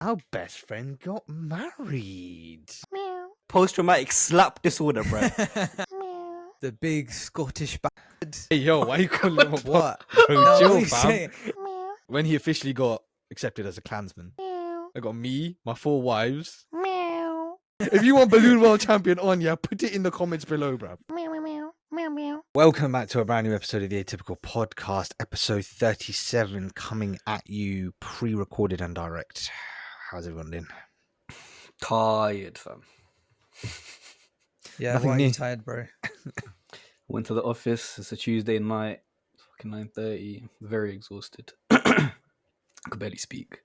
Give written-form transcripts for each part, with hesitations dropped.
Our best friend got married. Post-traumatic slap disorder, bro. The big Scottish bastard. Hey, yo, why you calling him a What? Bro, No, chill, what are you fam. saying? When he officially got accepted as a Klansman, I got me, my 4 wives. If you want Balloon World Champion on, yeah, put it in the comments below, bruv. Welcome back to a brand new episode of the Atypical podcast, episode 37, coming at you pre-recorded and direct. How's everyone doing? Tired, fam. Yeah, Nothing why are new. you tired, bro? Went to the office. It's a Tuesday night. Fucking 9:30. Very exhausted. I could barely speak.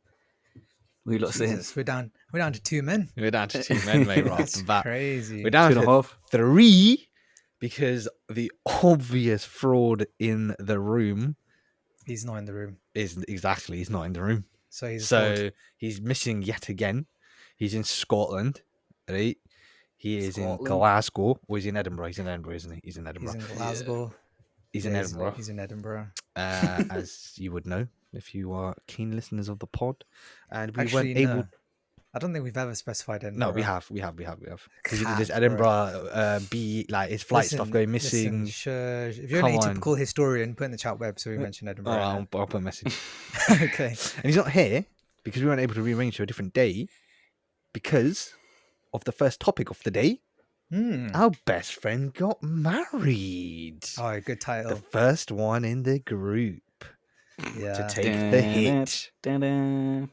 What are you lot saying? Jesus, we're down to 2 men. We're down to 2 men, mate, right off That's the bat. crazy. We're down 2.5. to 3 because the obvious fraud in the room He's not in the room, is exactly, he's not in the room. so he's So he's missing yet again. He's in Scotland, right? He is in Scotland. Glasgow. Or he's in Edinburgh. He's in Edinburgh, isn't he? He's in Edinburgh. in Glasgow. He's in Yeah, Edinburgh. He's in Edinburgh. As you would know if you are keen listeners of the pod. And we Actually, weren't able. no. I don't think we've ever specified Edinburgh. No, we have. Because there's Cat, Edinburgh, like his flight stuff going missing. Listen, shush. If you're Come an on. atypical historian, put in the chat web so we mention Edinburgh. Oh, innit? I'll put a message. Okay. And he's not here because we weren't able to rearrange to a different day because of the first topic of the day. Our best friend got married. Oh, good The title. first one in the group Yeah. to take the hit. Dun-dun.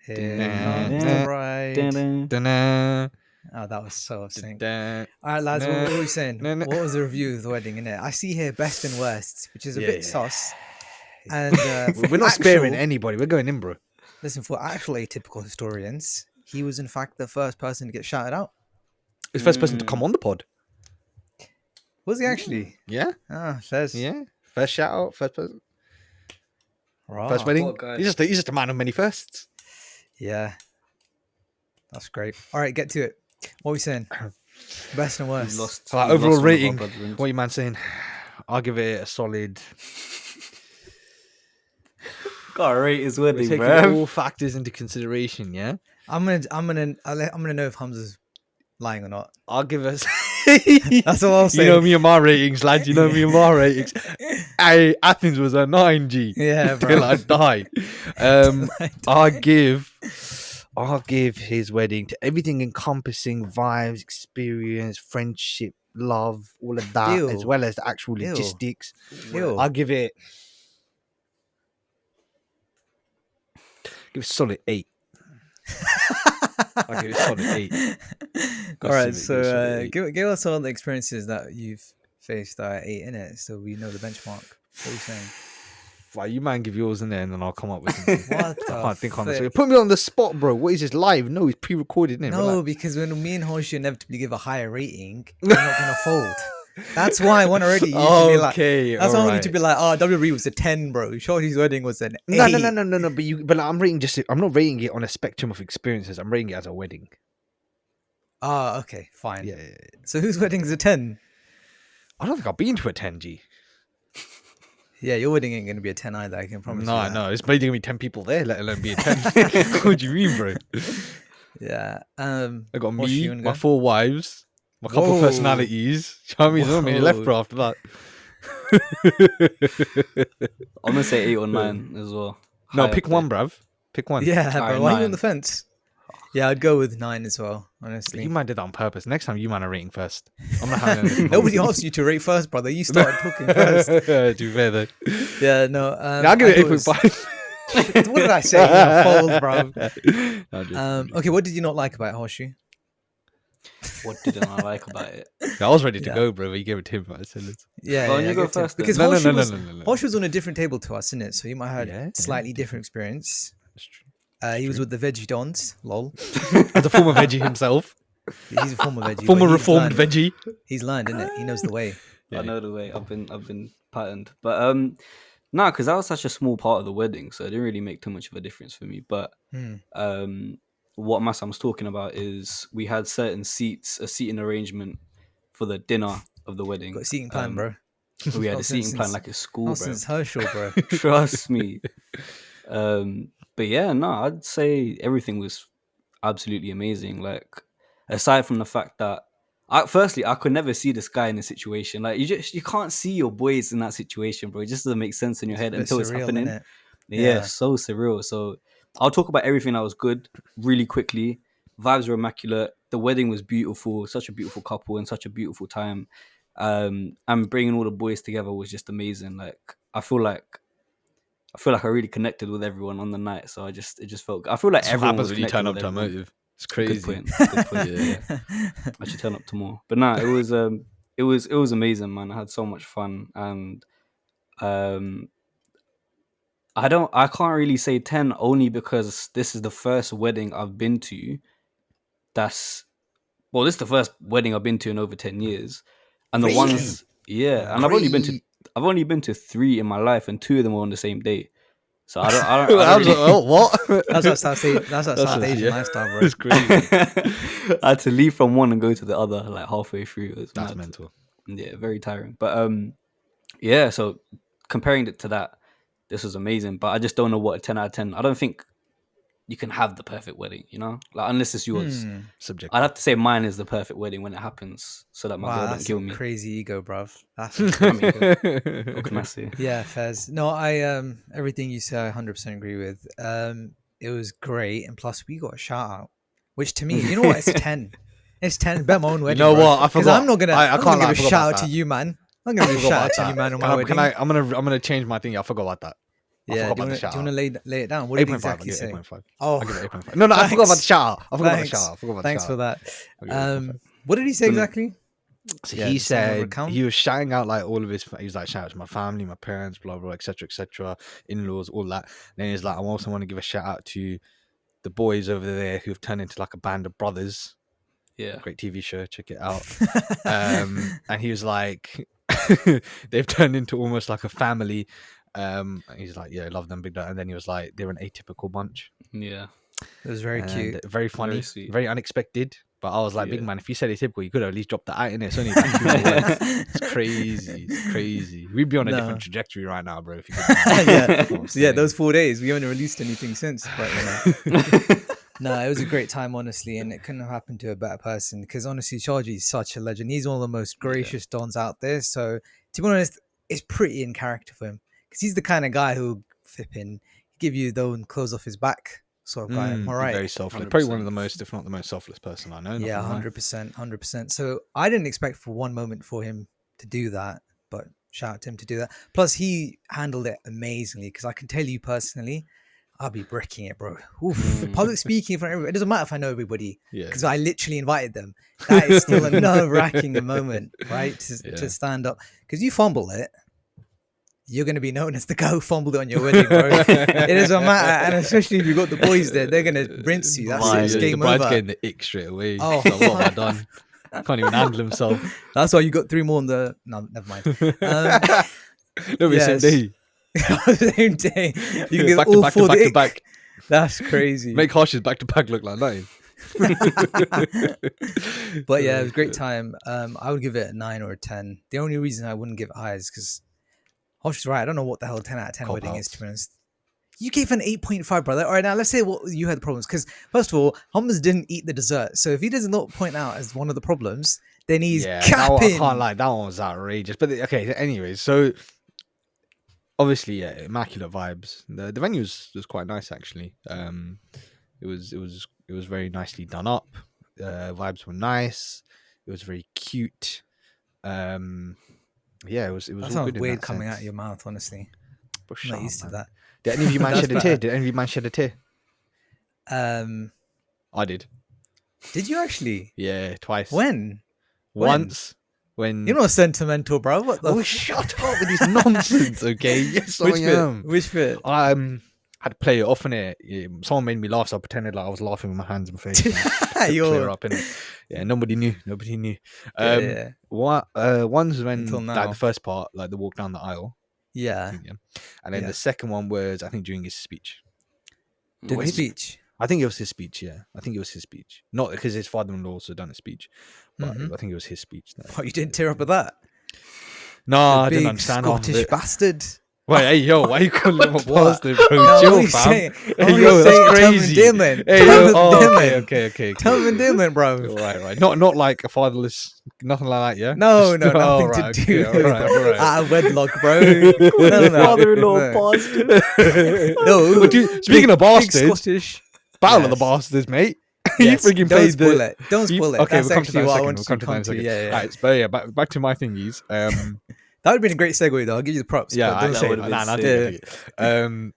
Here Dun, comes dun, the bride. Dun-dun. Dun-dun, Oh, that was so sync. dun. All right, lads, what were we saying? No, no. What was the review of the wedding, innit? I see here best and worst, which is a Yeah, bit yeah. sus. And We're not sparing anybody. We're going in, bro. Listen, for actual atypical historians, he was in fact the first person to get shouted out. It's the first person to come on the pod. Was he actually? Yeah, Ah, says. yeah. First shout out, first person, Right. first wedding. what guy? He's just a man of many firsts. Yeah. That's great. All right, get to it. What are we saying? Best and He's worst. lost. So, like, he's overall lost one of our rating. brethren. What are you man saying? I'll give it a solid. Gotta rate his We're wedding, taking bro. all factors into consideration. Yeah, I'm gonna know if Hamza's lying or not. I'll give us. That's all I'll say. You know me and my ratings, lads. You know me and my ratings. Athens was a 9G. Yeah, bro. Till I die. I'll give his wedding to everything encompassing vibes, experience, friendship, love, all of that, Ew. as well as the actual Ew. logistics. Ew. I'll give it a solid 8. I'll give it a solid 8. All right, Give it a so solid 8. give us all the experiences that you've faced that are 8 in it, so we know the benchmark. What are you saying? Well, you man give yours in there, and then I'll come up with something. What I the can't think on this. frick? Put me on the spot, bro. What is this live? No, it's pre-recorded, innit? No, Relax. because when me and Hoshi inevitably give a higher rating, we're not gonna fold. That's why I want already. Okay, That's why I want you alright. to be like, oh, WWE was a 10, bro. Shorty's wedding was an 8. No. But I'm rating I'm not rating it on a spectrum of experiences. I'm rating it as a wedding. Oh, okay, fine. Yeah. So whose wedding's a 10? I don't think I've been to a 10G. Yeah, your wedding ain't gonna be a 10 either. I can promise you. that. No. It's maybe gonna be 10 people there, let alone be a 10. What do you mean, bro? Yeah. I got What's me, you gonna my go? 4 wives, my couple Whoa. of personalities. You know what I mean? There's not many left, Whoa. bro. After that. I'm gonna say 8 or 9 as well. No, High pick up one, there. bruv. Pick one. Yeah, bro. Alright, Why are you on 9. the fence? Yeah, I'd go with 9 as well, honestly. You man did that on purpose. Next time, you man are rating first. I'm not having anything. Nobody asked you to rate first, brother. You started talking first. To be fair, though. Yeah, no. I'll give I it thought 8.5. What did I say? You're fold, bro. No, just- Okay, what did you not like about Horseshoe? What didn't I like about it? I was ready to Yeah. go, bro. But you gave it to him. But I said, let's... Yeah, Well, yeah, you I go get it. first then. Because No. Horseshoe was on a different table to us, innit? So he might have had Yeah, slightly yeah. different experience. That's true. He was with the Veggie Dons, lol. As a former veggie himself, He's a former veggie. former but he's reformed learned. veggie. He's learned, innit? He knows the way. Yeah. I know the way. I've been patterned, but nah, because that was such a small part of the wedding, so it didn't really make too much of a difference for me. But what Massam was talking about is we had certain seats, a seating arrangement for the dinner of the wedding. Got a seating plan, bro. We had a Not seating since- plan like a school, Not bro. since Herschel, bro. Trust me. But yeah, no, I'd say everything was absolutely amazing. Like, aside from the fact that, firstly, I could never see this guy in a situation like you can't see your boys in that situation, bro. It just doesn't make sense in your It's a head bit until it's surreal, happening. innit? Yeah, Yeah. so surreal. So I'll talk about everything that was good really quickly. Vibes were immaculate. The wedding was beautiful. Such a beautiful couple and such a beautiful time. And bringing all the boys together was just amazing. Like, I feel like I really connected with everyone on the night. So it just felt. I feel like That's what everyone happens was when you connecting turn up with to a everyone. motive. It's Good crazy. point. Good point. Yeah. I should turn up to more. But nah, it was amazing, man. I had so much fun, and um, I can't really say 10 only because this is the first wedding I've been to. This is the first wedding I've been to in over 10 years, and the Really? ones, yeah, and I've only been to 3 in my life, and 2 of them were on the same day. So I don't really. What? That's that South Asian yeah. lifestyle, bro. It's crazy. I had to leave from one and go to the other like halfway through. It was That's mad. mental. Yeah, very tiring. But yeah. So comparing it to that, this was amazing. But I just don't know what a 10 out of 10. I don't think you can have the perfect wedding. Like unless it's yours. Subjective. I'd have to say mine is the perfect wedding when it happens, so that my Wow, girl don't that's kill some me. crazy ego, bruv. That's What can I say? yeah, Fez. No, I everything you say I 100% agree with. It was great, and plus we got a shout out, which to me, you know what? It's 10. It's 10. Bet my own wedding. know bro. what? I 'Cause forgot. I'm not gonna. I I'm can't not lie, I gonna give a forgot shout about out to that. you, man. I'm gonna give a shout out to you, man, on my wedding. I'm gonna change my thing. I forgot about that. I Yeah, forgot do about the you shout want out. to lay it down? What did he 8.5. exactly I'll give say? it 8.5. Oh, I'll give it 8.5. No, I forgot about the thanks. shout out. I forgot about the Thanks. shout out. I forgot about the Thanks shout for out. that. I'll give it 8.5. What did he say exactly? So Yeah, he does someone said recount? he was shouting out like all of his. He was like, shout out to my family, my parents, blah blah, etc., in-laws, all that. And then he's like, I also want to give a shout out to the boys over there who've turned into like a band of brothers. Yeah. Great TV show, check it out. And he was like, they've turned into almost like a family. And he's like, yeah, I love them big. And then he was like, they're an atypical bunch. Yeah. It was very cute. Very funny, Very sweet. very unexpected. But I was like, big Yeah. man, if you said atypical, you could have at least dropped that out in it. It's only like 2 more words. It's crazy. It's crazy. We'd be on a No. different trajectory right now, bro. If you could yeah, That's what I'm yeah. saying. Those 4 days, we haven't released anything since. But no, it was a great time, honestly, and it couldn't have happened to a better person. Because honestly, Shaji is such a legend. He's one of the most gracious dons out there. So to be honest, it's pretty in character for him. Because he's the kind of guy who flipping give you the own clothes off his back sort of guy. Am I right? Very selfless. 100%. Probably one of the most, if not the most selfless person I know. Yeah, 100%. So I didn't expect for one moment for him to do that, but shout out to him to do that. Plus, he handled it amazingly because I can tell you personally, I'll be bricking it, bro. Oof. Public speaking in front of everybody. It doesn't matter if I know everybody Yeah. because I literally invited them. That is still a nerve-wracking moment, right? To stand up because you fumble it. You're going to be known as the guy who fumbled it on your wedding, bro. It doesn't matter. And especially if you've got the boys there, they're going to rinse you. That's it. It's The game bride's over. getting the ick straight away. Oh. Like, what have I done? Can't even handle himself. That's why you got 3 more on the... No, never mind. No, it's yes. same day. Same day. You can get Back all to back 4 to back the to ick. back. That's crazy. Make Harsh's back to back look like 9. But yeah, it was a great time. I would give it a 9 or a 10. The only reason I wouldn't give it high is because Hosh is right. I don't know what the hell a 10 out of 10 wedding is, to be honest. You gave an 8.5, brother. All right, now let's say what you had the problems. Because first of all, Hummus didn't eat the dessert. So if he does not point out as one of the problems, then he's capping. I can't lie. That one was outrageous. But okay, anyways, so obviously, yeah, immaculate vibes. The venue was quite nice actually. It was very nicely done up. Vibes were nice. It was very cute. Yeah, it was. That all sounds good in weird that coming sense. out of your mouth, honestly. But I'm not shut used up, to man. that. Did any of you man That's shed a tear? better. Did any of you man shed a tear? Um, I did. did you actually? Yeah, twice. When? Once. When You're not sentimental, bro. What the? Oh, shut up with this nonsense, okay? Yes, Which I bit? am. Which bit? I had to play it off in it. Someone made me laugh, so I pretended like I was laughing with my hands and face. Clear up in it. Yeah, nobody knew. Yeah. One's when Until like now. the first part, like the walk down the aisle, Yeah. and then Yeah. the second one was I think during his speech. Did the Wait, speech. I think it was his speech. Yeah, I think it was his speech. Not because his father-in-law also done a speech, but I think it was his speech. Oh, you didn't tear up at that? No, The I didn't big understand half of Scottish it. bastard. Wait, hey yo, why you calling him a What? bastard, bro? No, Chill, what are you fam. saying? Hey yo, that's crazy. Tell him Dimon. Hey Tell yo, him oh, Dimon. okay. Tell him Dimon, bro. Right. Not like a fatherless, nothing like that, yeah. No, Just- nothing right, to do okay, with alright. out of wedlock, bro. No. Father-in-law No. bastard. No. But speaking of Big bastards, Scottish. Battle of the Yes. Bastards, mate. Yes, You freaking don't played spoil the. it. Don't spoil it. Okay, That's we'll come to actually that in a what I second. wanted We'll to come to that in a come to. second. Yeah. Right, but yeah, back to my thingies. That would have been a great segue, though. I'll give you the props. Yeah, but don't that say would it. have nah, been take it.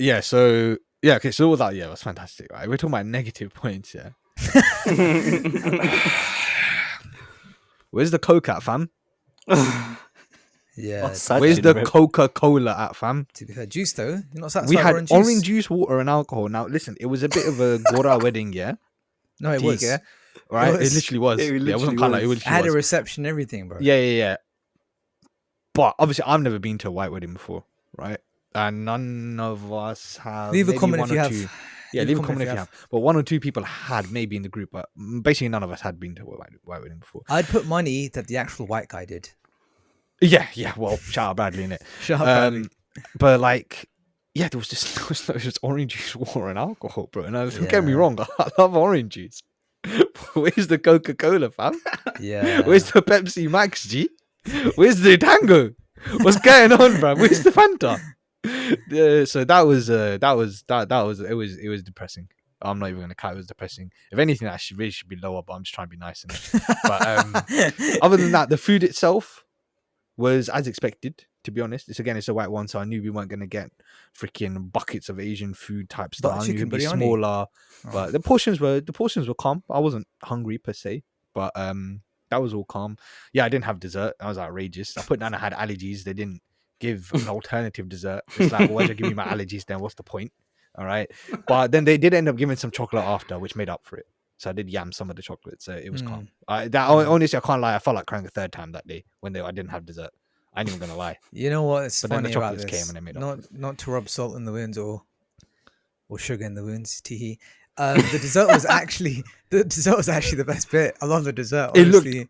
Yeah, so yeah, okay, so all that, yeah, it was fantastic, right? We're talking about negative points, yeah. Where's the Coke at, fam? Yeah. Where's the Coca-Cola at, fam? To be fair, juice though. You're not satisfied We had with orange juice, water, and alcohol. Now, listen, it was a bit of a Gora wedding, yeah. No, it was. Yeah, right. It was. literally was. It Yeah, it literally wasn't kind of. It was. literally I had was. a reception, everything, bro. Yeah. But obviously, I've never been to a white wedding before, right? And none of us have. Leave a maybe comment one if you or have. two. Yeah, leave a comment if you have. But one or two people had maybe in the group, but basically none of us had been to a white wedding before. I'd put money that the actual white guy did. Yeah. Well, shout out Bradley in it. Shut up, Bradley. But like, yeah, there was just orange juice, water, and alcohol, bro. And don't get me Yeah. wrong, I love orange juice. Where's the Coca-Cola, fam? Yeah. Where's the Pepsi Max, G? Where's the Tango? What's going on, bro? Where's the Fanta? So that was it was depressing. I'm not even gonna cut. It was depressing. If anything, that really should be lower, but I'm just trying to be nice. But other than that, the food itself was as expected. To be honest, it's a white one, so I knew we weren't gonna get freaking buckets of Asian food type stuff. I knew it'd be smaller, but the portions were calm. I wasn't hungry per se, but that was all calm. Yeah, I didn't have dessert. That was outrageous. I put down I had allergies. They didn't give an alternative dessert. It's like, why'd you give me my allergies then? What's the point? All right. But then they did end up giving some chocolate after, which made up for it. So I did yam some of the chocolate, so it was calm. Honestly, I can't lie. I felt like crying a third time that day when I didn't have dessert. I ain't even gonna lie. You know what? It's But then the funny about chocolates this. came and they made up. Not to rub salt in the wounds or sugar in the wounds. Teehee. The dessert was actually the best bit. I love the dessert. It looked Honestly.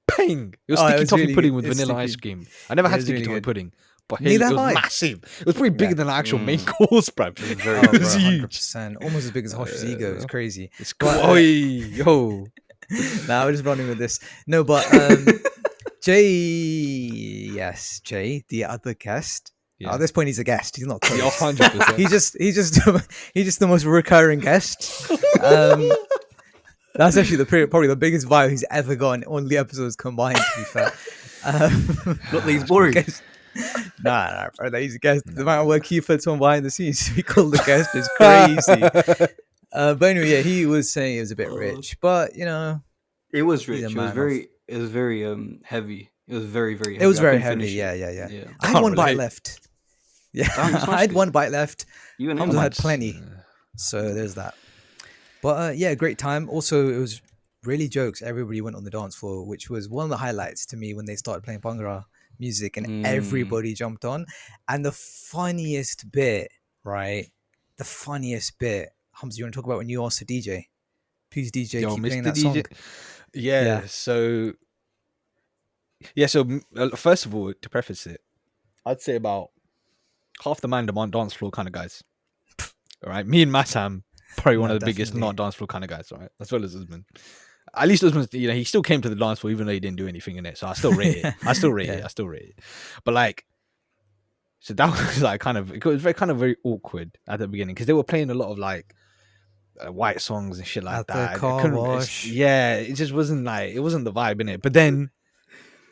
Pang! It was Oh, it sticky was toffee really pudding good. with It's vanilla ice sticky. cream. I never It had was sticky really toffee good. pudding, but Neither it was have I. massive. It was probably bigger Yeah. than the actual main course, bruv. Very Oh, It was bro, huge. 100%. Almost as big as Hosh's ego. It's crazy. It's But, cool. Yo. Nah, we're just running with this. No, but Jay, the other guest. Yeah. At this point, he's a guest. He's not. Yeah, co-host. 100%. He's just the most recurring guest. That's actually probably the biggest vibe he's ever gotten. All the episodes combined, to be fair. Not that he's boring. Nah, bro. He's a guest. The amount of work he puts on behind the scenes to be called the guest is crazy. But anyway, yeah, he was saying it was a bit rich, but you know, It was He's a rich. It man was of- very heavy. It was very heavy. it was I very couldn't heavy. finish it. Yeah. I Can't had one bite relate. left. Yeah, Damn, you I smashed had it. one bite left. You and Hamza him. had plenty. So there's that. But yeah, great time. Also, it was really jokes. Everybody went on the dance floor, which was one of the highlights to me when they started playing Bhangra music and everybody jumped on. And the funniest bit, right? The funniest bit. Hamza, you want to talk about when you asked the DJ? Please, DJ, Yo, keep playing Mr. that DJ. song. Yeah. So first of all, to preface it, I'd say about half the man demand dance floor kind of guys. All right, me and Massam probably one No, of the biggest definitely. not dance floor kind of guys. All right, as well as Usman. At least Usman, he still came to the dance floor even though he didn't do anything in it. So I still rate it. I still rate it. But like, so that was like it was very awkward at the beginning because they were playing a lot of like white songs and shit like At the that. car wash. Yeah, it just wasn't it wasn't the vibe in it. But then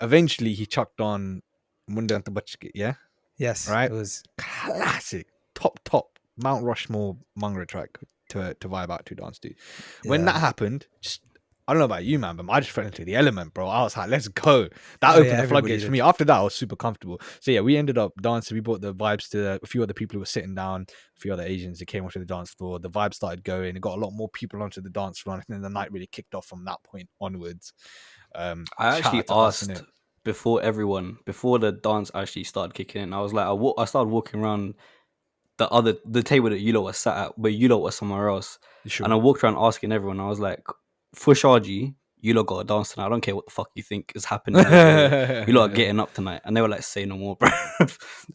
eventually he chucked on Munda Antabachki, yeah? Yes, Right? it was. Classic. Top Mount Rushmore Mangra track to vibe out to dance to. When Yeah. that happened, I don't know about you, man, but I just fell into the element, bro. I was like, let's go. That Oh, opened yeah, the everybody floodgates for did. me. After that, I was super comfortable. So yeah, we ended up dancing. We brought the vibes to a few other people who were sitting down, a few other Asians that came onto the dance floor. The vibe started going. It got a lot more people onto the dance floor. And then the night really kicked off from that point onwards. I shout actually out to us, asked innit? before the dance actually started kicking in. I was like, I started walking around the table that you lot was sat at, but you lot was somewhere else. You sure? And I walked around asking everyone. I was like, for Shaji, you lot got to dance tonight. I don't care what the fuck you think is happening. You lot are getting up tonight. And they were like, say no more, bro.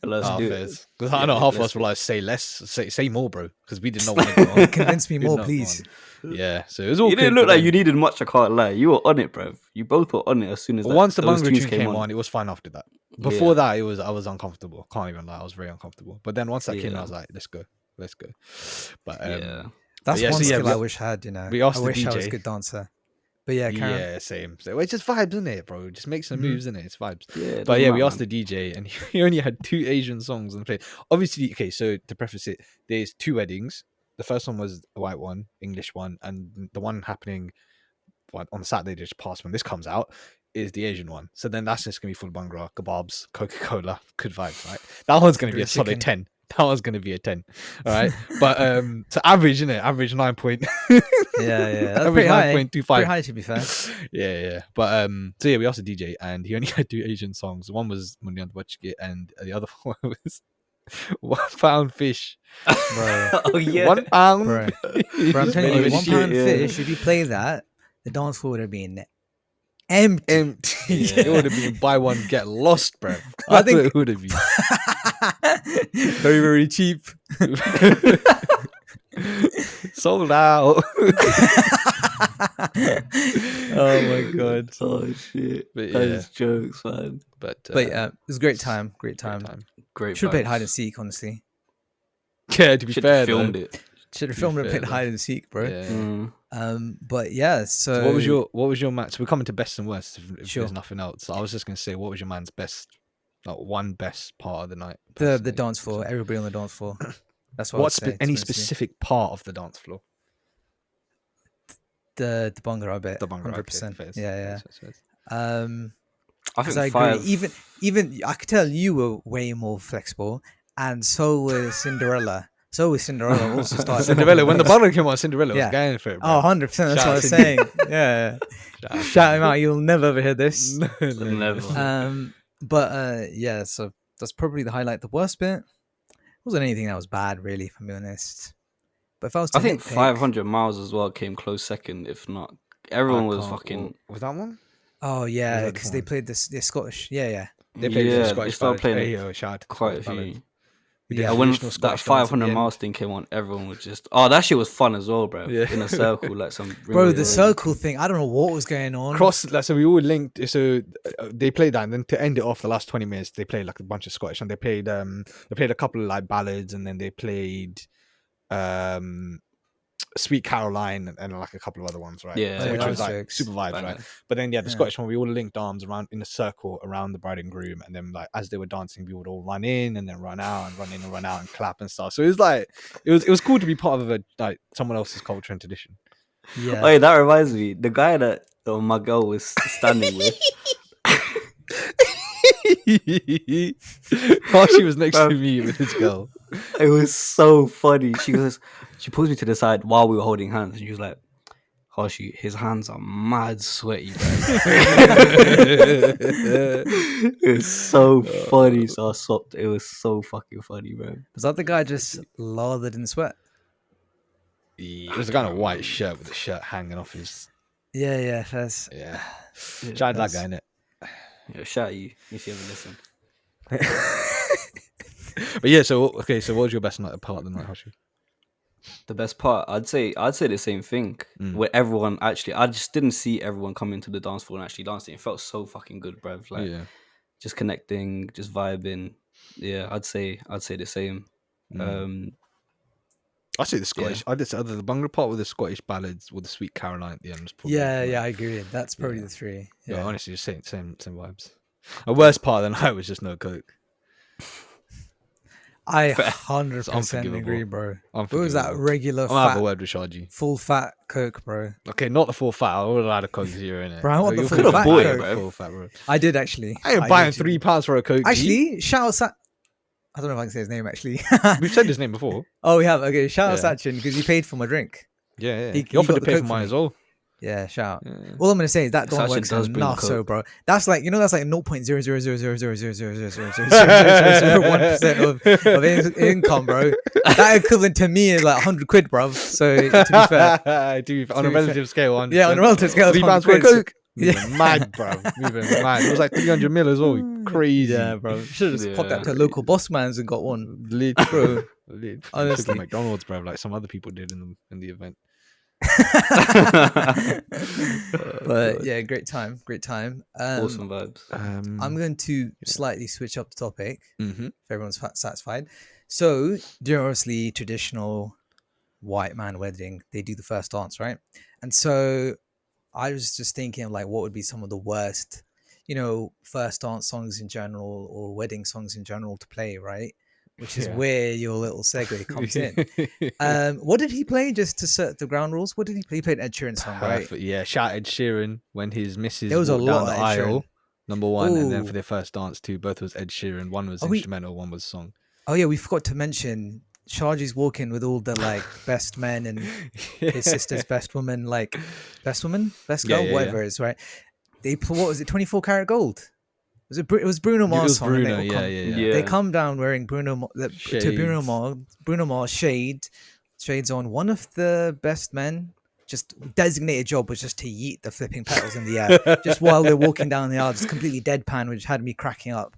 Let's do it. Because I know half of us were like, say less, say more, bro. Because we did not want to go on. Convince me more, please. Yeah, so it was all. You didn't look like you needed much. I can't lie. You were on it, bro. You both were on it as soon as once the those Bhangra tunes tune came on, it was fine after that. Before that, I was uncomfortable. Can't even lie, I was very uncomfortable. But then once that came, I was like, let's go. But that's one so skill I wish I had. we asked I wish the DJ. I was a good dancer. But yeah, Karen. Yeah, same. So it's just vibes, isn't it, bro? Just make some moves, isn't it? It's vibes. Yeah, but yeah, we asked the DJ, and he only had 2 Asian songs on the play. Obviously, okay. So to preface it, there's 2 weddings. The first one was a white one, English one, and the one happening on the Saturday just past when this comes out is the Asian one. So then that's just gonna be full Bhangra, kebabs, Coca-Cola, good vibes, right? That one's gonna be a solid 10. That one's gonna be a 10. All right. But so average, innit? Average 9 point. Yeah. That's pretty high. 9.25. Pretty high, to be fair. Yeah. But so yeah, we asked the DJ, and he only had 2 Asian songs. One was Munyan Bachke, and the other one was £1 fish. Bro. Oh yeah. £1. Bro, I'm telling you, £1 Yeah. fish. If you play that, the dance floor would have been empty. It would have been buy one get lost, bro. I think it would have been very, very cheap. sold out. Oh my god. Oh shit. But That yeah. is jokes, man. But yeah, it was a great time. Great time. Great. Should have played vibes. hide and seek, honestly. Yeah, to be Should fair, have filmed though. it. Should have To be filmed and fair, played though. hide and seek, bro. Yeah. But yeah, so So what was your match? We're coming to best and worst if Sure. there's nothing else. So I was just gonna say, what was your man's best, like one best part of the night? the personally? dance floor, everybody on the dance floor. That's what I would What say, to be any honest with you. specific part of the dance floor? The Bhangra, I bet. The Bhangra, 100%. okay, Yeah. fairs. I Because think I agree. 5. Even I could tell you were way more flexible, and so was Cinderella. Also started. Cinderella, when the Bhangra came on, Cinderella Yeah. was going for it. Bro. Oh, 100%. That's Shout what I out was Cindy. saying. Yeah. Shout Shout him out. You'll never ever hear this. Never. But yeah, so that's probably the highlight. The worst bit wasn't anything that was bad, really, if I'm being honest. But if I was to I think nitpick- 500 miles as well came close second, if not. Everyone was fucking. Was that one? Oh Was yeah, that the because they one? played this. They're Scottish. Yeah. They played yeah, the they Scottish started ballads. playing Hey, yo, shout out to quite a Scottish ballads. few. We did Yeah, And when traditional that Scottish dance at the 500 end. miles thing came on, everyone was just. Oh, that shit was fun as well, bro. Yeah. In a circle, like some. Bro, really- the circle thing. I don't know what was going on. Like, so we all linked. So they played that, and then to end it off, the last 20 minutes, they played like a bunch of Scottish, and they played a couple of like ballads, and then they played Sweet Caroline and like a couple of other ones, right? Yeah, which yeah, was like jokes. super vibes, Banger. right? But then the Yeah. Scottish one, we all linked arms around in a circle around the bride and groom, and then like as they were dancing, we would all run in and then run out and run in and run out and clap and stuff. So it was like it was cool to be part of a like someone else's culture and tradition. Yeah. Oh, yeah, that reminds me. The guy that my girl was standing with. While she was next to Bruv. me with this girl. It was so funny. She pulls me to the side while we were holding hands, and she was like, "Harshi, his hands are mad sweaty, bro." It was so funny. So I swapped. It was so fucking funny, bro. Was that the guy just lathered in sweat? It was a kind of white shirt with the shirt hanging off his. Yeah. That's Yeah. Yeah, Shout out that guy, innit? Yeah, shout out you if you ever listen. But yeah, so okay, so what was your best night part of the night, Hashi? The best part, I'd say the same thing. Where everyone actually, I just didn't see everyone come into the dance floor and actually dancing. It felt so fucking good, bruv. Like Yeah. just connecting, just vibing. Yeah, I'd say the same. I say the Scottish. I did say the Bhangra part with the Scottish ballads with the Sweet Caroline at the end was probably yeah, I agree. That's probably the three. Yeah, Yeah. honestly, just same vibes. The worst part of the night was just no coke. I 100% unforgivable. agree, bro. What was Unforgivable. that regular I'm gonna have a fat, word with Shaji. full fat Coke, bro? Okay, not the full fat. I would have had a coke here, innit? Bro, I want the You full could've fat bought Coke. it, bro. Full fat, bro. I did actually. I ain't did buying actually. £3 for a coke. G. Actually, shout out Sat. I don't know if I can say his name actually. We've said his name before. Oh, we have. Okay, shout out Yeah. Sachin because he paid for my drink. Yeah. He He offered got to the pay coke for for mine me. as well. Yeah, shout. Yeah. All I'm gonna say is that It don't actually work does bring enough, so coke. bro. That's like that's like 0.0000000000001% of income, bro. That equivalent to me is like 100 quid, bro. So to be fair, On a be relative scale, 100%. yeah, on a relative scale, it's £3 100 for a quid. So- coke. Moving mad, bro. Moving mad. It was like 300 mil as well. Crazy. Yeah, bro. Should have just popped that to a Yeah. look boss man's and got one. Lit, bro. Lit. Took Honestly. a McDonald's, bro, like some other people did in the event. But yeah, great time. Awesome vibes. I'm going to slightly switch up the topic Mm-hmm. if everyone's satisfied. So, during obviously traditional white man wedding, they do the first dance, right? And so I was just thinking like what would be some of the worst, first dance songs in general or wedding songs in general to play, right? Which is where your little segue comes in. What did he play just to set the ground rules? What did he play? He played Ed Sheeran song, right? Yeah, shout Ed Sheeran when his missus There was a walked down lot the of Ed Sheeran. aisle. Number one, and then Ooh. for their first dance too, both was Ed Sheeran. One was Oh, instrumental, one was song. Oh yeah, we forgot to mention Shaji's walking with all the like best men and his sister's best woman, like best woman, best girl, whatever it is, right? They what was it, 24 karat gold? It was Bruno Mars song. Bruno, and yeah. They come down wearing Bruno Mars shades on. One of the best men, just designated job was just to yeet the flipping petals in the air, just while they're walking down the aisle, just completely deadpan, which had me cracking up.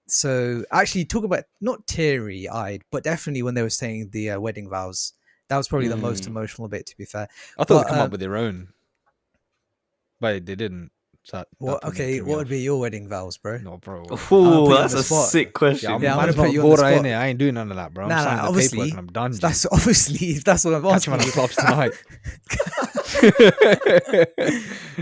So actually, talk about not teary-eyed, but definitely when they were saying the wedding vows, that was probably the most emotional bit. To be fair, I thought they'd come up with their own, but they didn't. So what would be your wedding vows, bro? No, bro. Oh, that's a sick question. Yeah, I'm I'm gonna put you on the spot. I ain't doing none of that, bro. I'm signing the obviously, paperwork and I'm done. That's obviously that's what I'm Catch him asking. on the clubs tonight.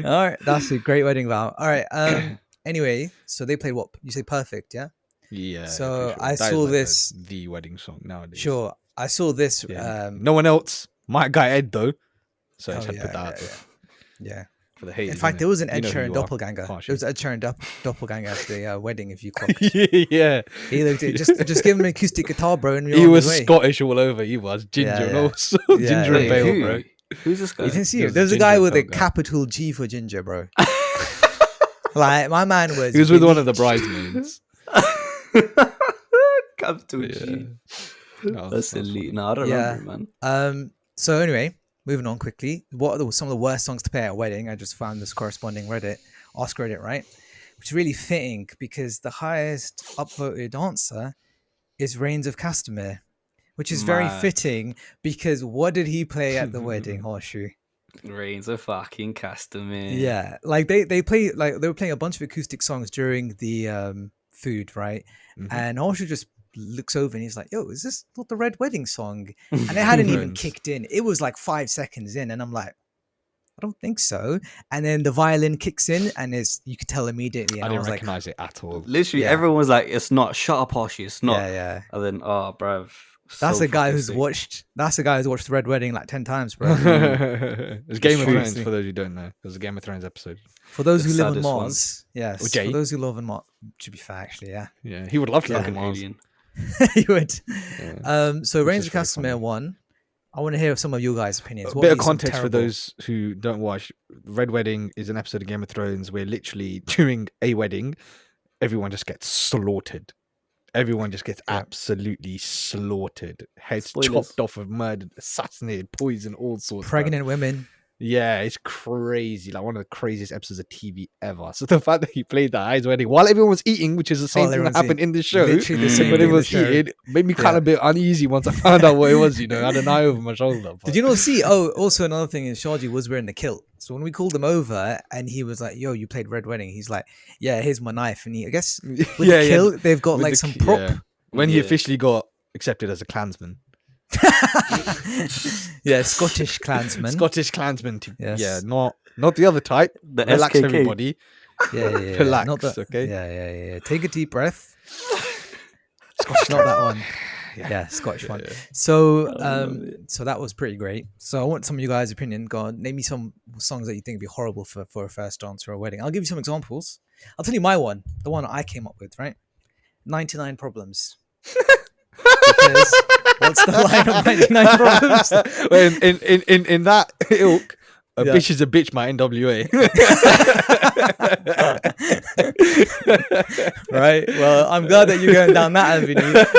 All right, that's a great wedding vow. All right. Anyway, so they played what you say, Perfect, yeah. Yeah. So sure. I That saw is this. the wedding song nowadays. Sure, I saw this. Yeah. No one else. My guy Ed though. So I just had to put that out there. Yeah. For the haters. In fact, there was an Ed You know who Sheeran you are. doppelganger. There was an Ed Sheeran doppelganger at the wedding. If you clocked, Yeah. he looked at just give him an acoustic guitar, bro, and He was Scottish all over. He was ginger and Yeah. also Yeah, ginger yeah, and pale, who? bro. Who's this guy? You can see He it. was There's a ginger guy and with a pale guy. capital G for ginger, bro. Like my man was. He was with one of the bleached. bridesmaids. Capital Yeah. G. No, That's elite. No, I don't remember it, man. So anyway, moving on quickly. What are some of the worst songs to play at a wedding? I just found this corresponding Ask Reddit, right? Which is really fitting because the highest upvoted answer is Reigns of Castamere, which is very Mad. fitting because what did he play at the wedding, Horseshoe? Reigns of fucking Castamere. Yeah, like they play like they were playing a bunch of acoustic songs during the food, right? Mhm. And Horseshoe just looks over and he's like, "Yo, is this not the Red Wedding song?" And it hadn't even Friends. kicked in. It was like 5 seconds in, and I'm like, "I don't think so." And then the violin kicks in, and you could tell immediately. And I I didn't was like, recognize it at all. Literally, Yeah. everyone was like, "It's not. Shut up, Archie. It's not." yeah. And then, oh, bruv. That's so a guy fucking who's sick. watched. That's a guy who's watched the Red Wedding like 10 times, bro. It's Game of True. Thrones for those who don't know. There's a Game of Thrones episode. For those The who live on saddest Mars, ones. yes. Or Jay. For those who live on Mars, to be fair, actually, yeah, Yeah, he would love to Yeah. live in Fucking Mars. alien. you would. Yeah. So Which Reigns is of very Castamere funny. won. I want to hear some of you guys' opinions. A What bit are of some context for terrible- those who don't watch. Red Wedding is an episode of Game of Thrones where literally during a wedding, everyone just gets slaughtered. Everyone just gets Yeah. absolutely slaughtered. Heads Spoilers. chopped off, of murdered, assassinated, poisoned, all sorts. bro. pregnant women. Yeah, it's crazy. Like one of the craziest episodes of TV ever. So the fact that he played that at his wedding while everyone was eating, which is the same While thing that everyone's happened in the show, Literally the Mm. same when thing it in the was show. eating, made me kind Yeah. of a bit uneasy once I found out what it was. I had an eye over my shoulder. Did you not see? Oh, also another thing is Shaji was wearing the kilt. So when we called him over and he was like, "Yo, you played Red Wedding," he's like, "Yeah, here's my knife." And I guess with the kilt, they've got With like the some ki- prop. yeah. When he Yeah. officially got accepted as a Klansman. Yeah, Scottish Klansman. Scottish Klansman. Yes. Yeah, not the other type. The Relax, SKK. everybody. Yeah. Relax, Not the, okay? Yeah. Take a deep breath. Scottish, not that one. Yeah, Scottish one. Yeah. So, love it. so that was pretty great. So I want some of you guys' opinion. Go on, name me some songs that you think would be horrible for a first dance or a wedding. I'll give you some examples. I'll tell you my one, the one I came up with, right? 99 Problems. Because what's the line of 99 Problems? Well, in that ilk, A Yeah. bitch is a bitch, my NWA. Right. Well, I'm glad that you're going down that avenue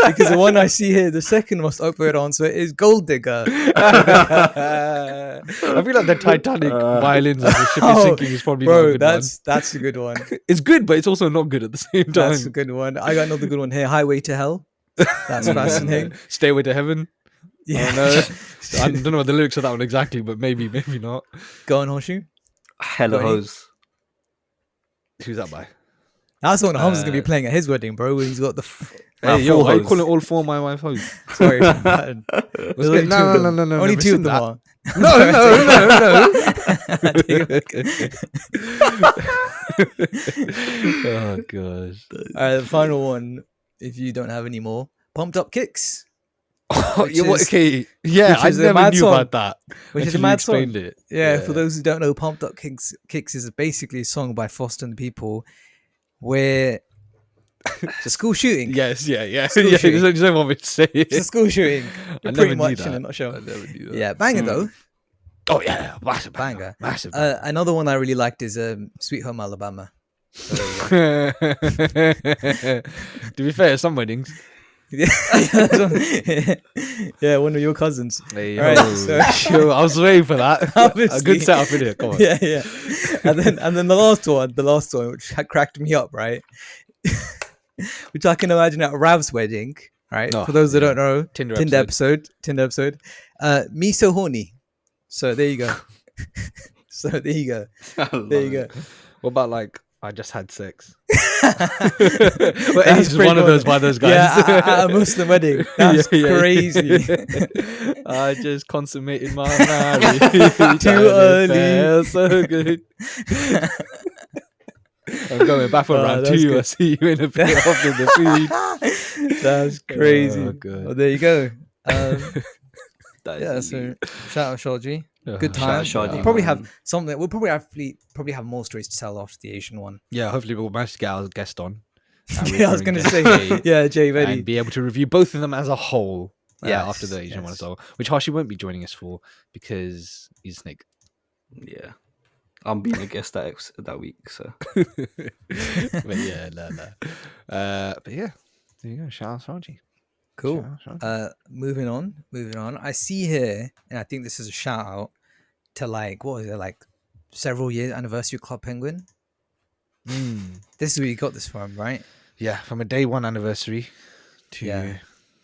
because the one I see here, the second most upvoted answer is Gold Digger. I feel like the Titanic violins as the ship is sinking is probably not a Bro, good that's a good one. one. It's good, but it's also not good at the same time. That's a good one. I got another good one here. Highway to Hell. That's fascinating. Stairway to Heaven. Yeah. Oh, no. I don't know what the lyrics of that one exactly, but maybe not. Go on, Horseshoe. Hella Got any? hose. Who's that by? That's what Hamza's gonna be playing at his wedding, bro. When he's got the. Hey, yo, full why you hose. calling all four my wife hoes? Sorry, man. Let's There's get- no. Only never two of seen them that. are. No. Oh gosh. All right, the final one. If you don't have any more, Pumped Up Kicks, Which Yeah, is- okay. Yeah, which I is a never mad knew song. about that. which is a until you mad song. explained it. Yeah, for those who don't know, Pumped Up Kicks is basically a song by Foster and the People, where it's a school shooting. Yes, yeah. School Yeah, shooting. there's no more to say. It's a school shooting. I Pretty never knew much in a that. nutshell. I never knew that. Yeah, banger though. Oh yeah, massive Banger. massive. Another one I really liked is Sweet Home Alabama. So to be fair, some weddings. yeah, yeah, one of your cousins. Hey, Right, yo, so- sure, I was waiting for that. A Obviously. good setup in here. Come on. Yeah. And then the last one, which had cracked me up, right? Which I can imagine at Rav's wedding, right? Oh, For those that yeah. don't know, Tinder Tinder episode. Me so horny. So there you go. There you go. What about like I just had sex? That's He's pretty one of good. those by those guys. Yeah, at a Muslim wedding. That's Yeah. crazy. I just consummated my marriage. Too And it early. felt so good. I'm going back for Oh, round that's 2. good. I see you in a bit after the food. That's crazy. Oh, God. Well, there you go. That is Yeah, elite. so shout out Shaji. Good Shout out time. Shaji, We'll probably man. have something. We'll probably have more stories to tell after the Asian one. Yeah, hopefully we'll manage to get our guest on. Yeah, I was going to say. Jay, Yeah, Jay, and ready. be able to review both of them as a whole. Yes, After the Asian one yes. as well, which Hashi won't be joining us for because he's a snake. Yeah. I'm being a guest that week, so. But yeah, no. But yeah, there you go. Shout out Shaji. Cool. Shout out Shaji. Moving on. I see here, and I think this is a shout out to like several years anniversary of Club Penguin. This is where you got this from, right? Yeah, from a day one anniversary to Yeah.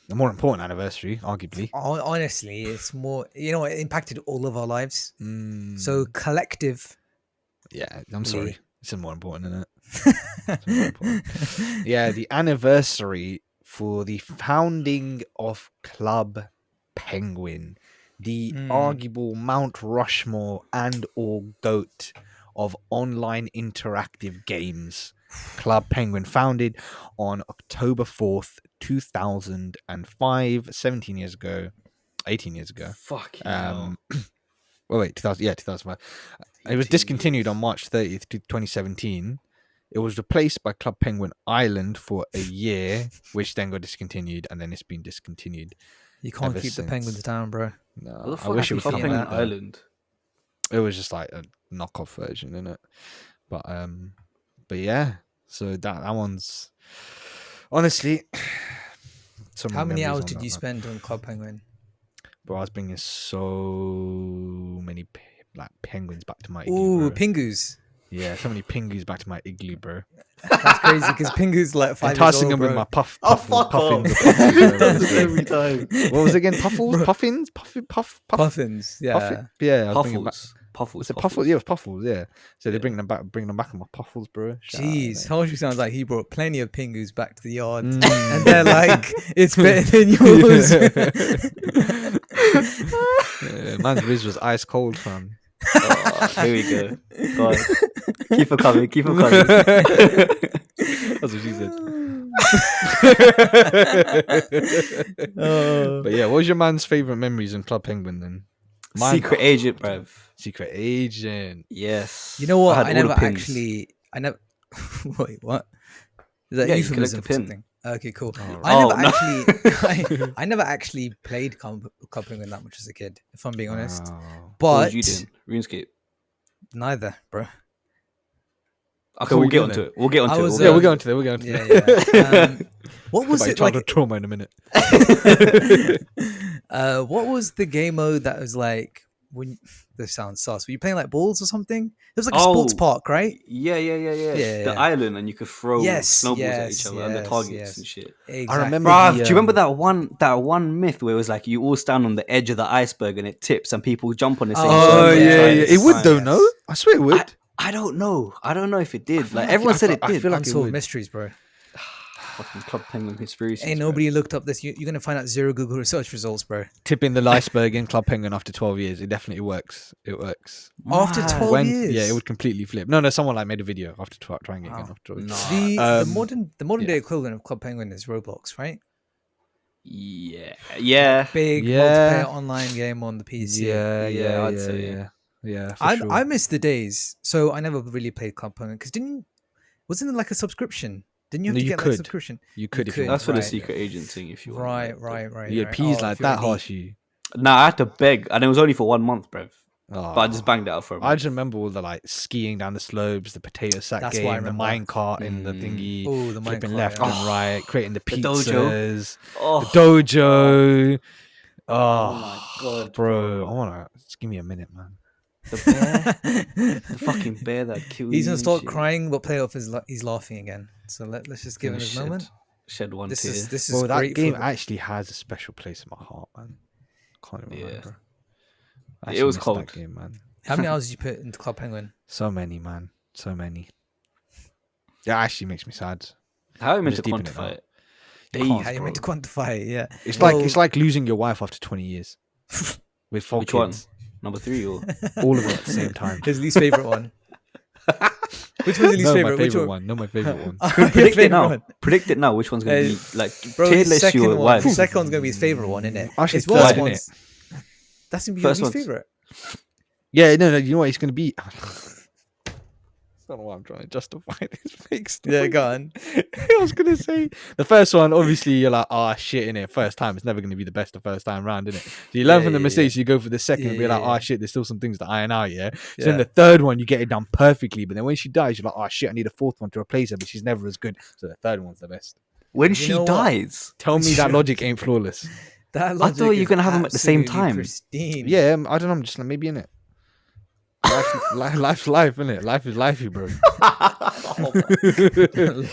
a more important anniversary, arguably. Honestly, it's more. It impacted all of our lives. So collective. Yeah, I'm sorry. It's more important, isn't it? It's more important. Yeah, the anniversary for the founding of Club Penguin, the arguable Mount Rushmore and or GOAT of online interactive games. Club Penguin, founded on October 4th, 2005, 18 years ago. Fuck you. Oh wait, 2005. It was discontinued on March 30th, 2017. It was replaced by Club Penguin Island for a year, which then got discontinued, and then it's been discontinued. You can't Ever keep the since. penguins down, bro. No, What the I fuck wish it happened was to something Penguin like that. Island? It was just like a knockoff version, innit? But yeah. So that one's honestly. So How many memories hours on did that you one. spend on Club Penguin? Bro, I was bringing so many penguins back to my igloo, Ooh, bro. Pingus. Yeah, so many pingus back to my igloo, bro. That's crazy because Pingu's like 5 years Enticing old, them with bro. my puff. Oh, puffins, fuck puffins, off. puffins, Does bro. it every time. What was it again? Puffles? Puffins? Puff? Puffins, yeah. Yeah, I was bringing back. Puffles. Was it Puffles? Yeah, it was Puffles, yeah. So they're bringing them back on my Puffles, bro. Shout out, Jeez, mate. Hoshi sounds like he brought plenty of Pingus back to the yard, Mm. and they're like, "It's better than yours." Yeah, man's Riz was ice cold, fam. Oh, here we go. Go on. Keep it coming. Keep it coming. That's what she said. Oh. But yeah, what was your man's favorite memories in Club Penguin then? Mine- Secret agent, bruv. Secret agent. Yes. You know what? had I all never the pins. actually. I never. Wait, what? Is that Yeah, you euphemism collect for a pin. something? Okay, cool. Oh, I Oh, never no. actually. I never actually played Club Penguin that much as a kid, if I'm being honest. Oh. What But was you doing? RuneScape. Neither, bro. Okay, So we'll we get good onto then? it. We'll get onto I it. was, We'll Yeah, get we're onto going it. to that. We're going to Yeah, yeah. What was about it like? childhood trauma in a minute. What was the game mode that was like when this sounds sus? Were you playing like balls or something? It was like a sports Oh, park, right? yeah. Yeah, The yeah. island, and you could throw Yes, snowballs at each yes, other and the yes, targets yes. and shit. Exactly. I remember Bruv, the, do you remember that one myth where it was like you all stand on the edge of the iceberg and it tips and people jump on the same Oh, Oh circle and yeah, try yeah. at the It would time? though, no? I swear it would. I don't know. I don't know if it did. feel Like like everyone I said feel- it I did. feel like it Unsolved would. mysteries, bro. Fucking Club Penguin conspiracy. Ain't nobody looked up this. You're gonna find out zero Google research results, bro. Tipping the iceberg in Club Penguin after 12 years. It definitely works. It works. After Mad. 12 years. Yeah, it would completely flip. No, someone like made a video after trying it again. Wow. After 12 years. Nah. The modern yeah. day equivalent of Club Penguin is Roblox, right? Yeah. Big Yeah. multiplayer online game on the PC. Yeah, I'd say. Yeah, for I sure. miss the days. So I never really played Club Penguin because wasn't it like a subscription? Didn't you have No, to you get like a could. subscription? You could if could. you That's want. for the Right. secret agent thing if you want. Right. Yeah, right. peas Oh, like if you're that elite. harsh you. Nah, I had to beg, and it was only for 1 month, bruv. But I just Oh. banged it out for a I month. just remember all the like skiing down the slopes, the potato sack That's what I game, the remember. mine cart in the thingy, Oh, the flipping Minecraft, left yeah. and right, creating the The dojo. pizzas, Oh, the dojo. oh my god, bro! I wanna just give me a minute, man. The bear, the fucking bear that killed He's you gonna and start shit. crying, but play off he's laughing again. So let's just give him his moment. Shed one This tear. is Bro, that great game for actually has a special place in my heart, man. Can't even Yeah. remember. I It actually was missed cold. that game, man. How many hours did you put into Club Penguin? So many, man. So many. Yeah, actually makes me sad. How are you meant just to deep in it quantify now. it? You Days, can't, How you meant to bro. quantify it? Yeah. It's Well- like losing your wife after 20 years with 4 Which one? kids. Number 3 or? All of it at the same time. His least favorite one. Which one's his least No, favorite? my Which favorite one? one. No, my favorite one. Your Predict it favorite now. one. Predict it now. Which one's gonna be like Bro, tier the list second your one. wife? The second one's gonna be his favorite one, isn't it? Actually, His worst third, one's. That's gonna be your First least one's- favorite. Yeah, no, you know what? It's going to be. I don't know why I'm trying to justify this fake story. Yeah, go on. I was going to say the first one, obviously, you're like, oh, shit, in it. First time, it's never going to be the best the first time round, innit? So you learn from the mistakes, you go for the second and be like, oh, shit, there's still some things to iron out, yeah? So then the third one, you get it done perfectly. But then when she dies, you're like, oh, shit, I need a fourth one to replace her, but she's never as good. So the third one's the best. When You she know what? dies. Tell me that logic ain't flawless. That I thought you were logic gonna is have them at the same absolutely time. Pristine. Yeah, I don't know. I'm just like, maybe in it. Life's life, innit? Life is lifey, bro.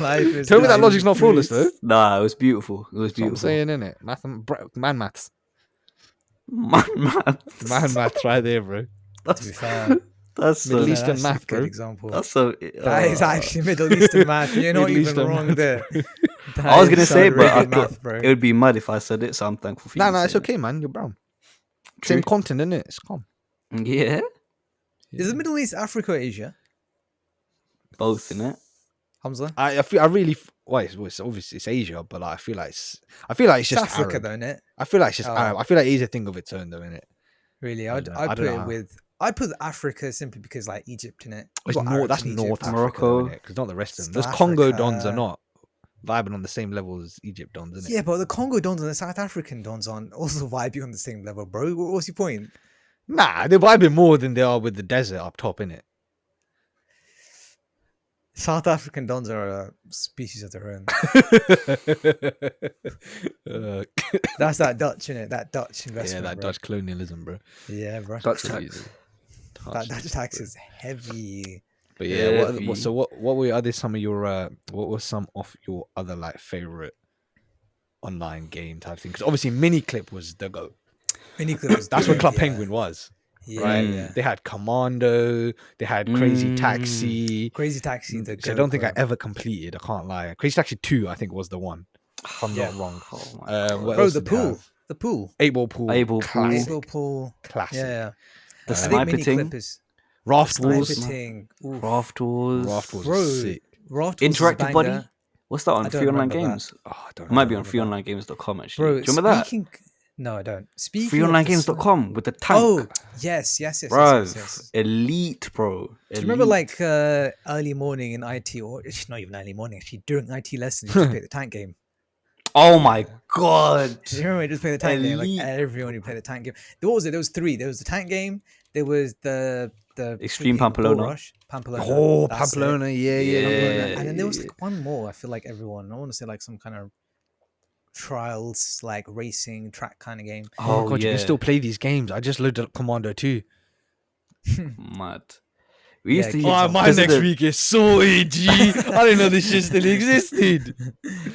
Life is Tell me that life. logic's not flawless, though. Nah, it was beautiful. It was That's what I'm beautiful. saying, innit? Man maths. Man, Man maths right there, bro. To be fair, That's Middle so. Eastern that's a math, good bro. example. That's so. That is actually Middle Eastern math. You're not Middle even Eastern wrong math. there. I was gonna say, Saudi but I Arabian thought math, bro. it would be mud if I said it. So I'm thankful for you. Nah, it's saying okay, man. You're brown. True. Same continent, innit? It's calm. it. Yeah, Is the Middle East Africa or Asia? both in it. Hamza? I really. Well, it's obviously it's Asia, but like, I feel like it's It's just Africa, Arab. though, innit? I feel like it's just Oh. Arab. I feel like it's a thing of its own, though, innit? Really, I I'd don't know. I'd I put don't it know. with. I'd put Africa simply because like Egypt in it. It's that's North Africa, Morocco. because not the rest of them. South Those Congo Africa. dons are not vibing on the same level as Egypt dons, isn't it? Yeah, but the Congo dons and the South African dons aren't also vibing on the same level, bro. What's your point? Nah, they're vibing more than they are with the desert up top, innit? South African dons are a species of their own. That's that Dutch, innit? That Dutch yeah, investment. that bro. Dutch colonialism, bro. Yeah, bro. Dutch Crazy. tax. That Dutch tax is heavy. But yeah, Heavy. so what were some of your what were some of your other like favorite online game type thing? Because obviously Miniclip was the go. Miniclip was That's good, what Club yeah. Penguin was, Yeah, right? yeah. They had Commando, they had Crazy Taxi. Crazy Taxi. The Which I goat, don't think I bro. ever completed. I can't lie. Crazy Taxi 2, I think was the one. If I'm not wrong. Oh my What Bro, else the did they pool. have? The pool. 8-ball pool. 8-ball pool. classic. 8-ball pool. Classic. Yeah, yeah. The I think sniper Miniclip thing. is Raft sniper Wars. ting. Ooh. Raft Wars. Raft Wars Bro, was sick. Raft Wars is a Interactive Buddy. banger. What's that I on? don't Free Online remember that. Games. Oh, I don't It might be on remember that. freeonlinegames.com actually. Bro, Do you remember that? speaking... No, I don't. Speaking of the Freeonlinegames.com with the tank. Oh, yes. Bro, Yes. elite, bro. Do you remember like early morning in IT, or it's not even early morning, actually, during IT lessons, you just play the tank game? Oh my god. Do you remember just play the tank game? Like Elite. everyone would play the tank game. What was it? There was three. There was the tank game, there was the the Extreme Bull Pamplona. Rush. Pamplona. Oh, that's it. Pamplona, yeah. Yeah. And then there was like one more. I feel like everyone. I want to say like some kind of trials, like racing track kind of game. Oh, God, you yeah. can still play these games. I just loaded up Commando 2. Mad. We used to kids use are- my next week is so edgy. I didn't know this shit still existed.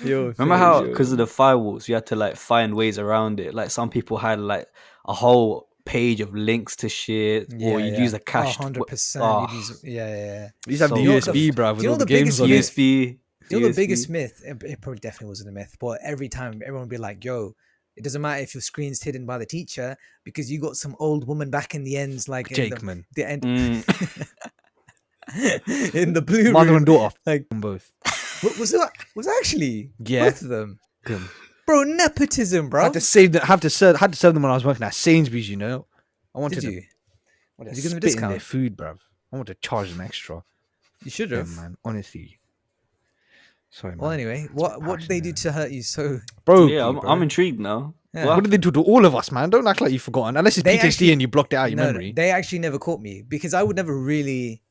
Yo, Remember how, yo. because of the firewalls, you had to like find ways around it. Like some people had like a whole page of links to shit, or you'd use a cached. 100%. Oh, You'd use, yeah. You used to have the So USB, good. bruv, Do with you know all the the games biggest on it. myth? USB. You know the USB. biggest myth? It probably definitely wasn't a myth, but every time everyone would be like, "Yo, it doesn't matter if your screen's hidden by the teacher because you got some old woman back in the ends, like in Jakeman. the end Mm. in the blue Mother room." and daughter. Like, On both. was it actually Yeah. both of them, Good. bro? Nepotism, bro. Had to serve them when I was working at Sainsbury's, you know. I wanted Did to you? wanted Did to you give them a spit in their discount? food, bruv. I want to charge them extra. You should Yeah, have. man. Honestly. Sorry, man. Well, anyway, what did they do to hurt you so? Bro, Yeah, bro. I'm intrigued now. Yeah. What did they do to all of us, man? Don't act like you've forgotten. Unless it's They PTSD actually- and you blocked it out of your No, memory. they actually never caught me because I would never really.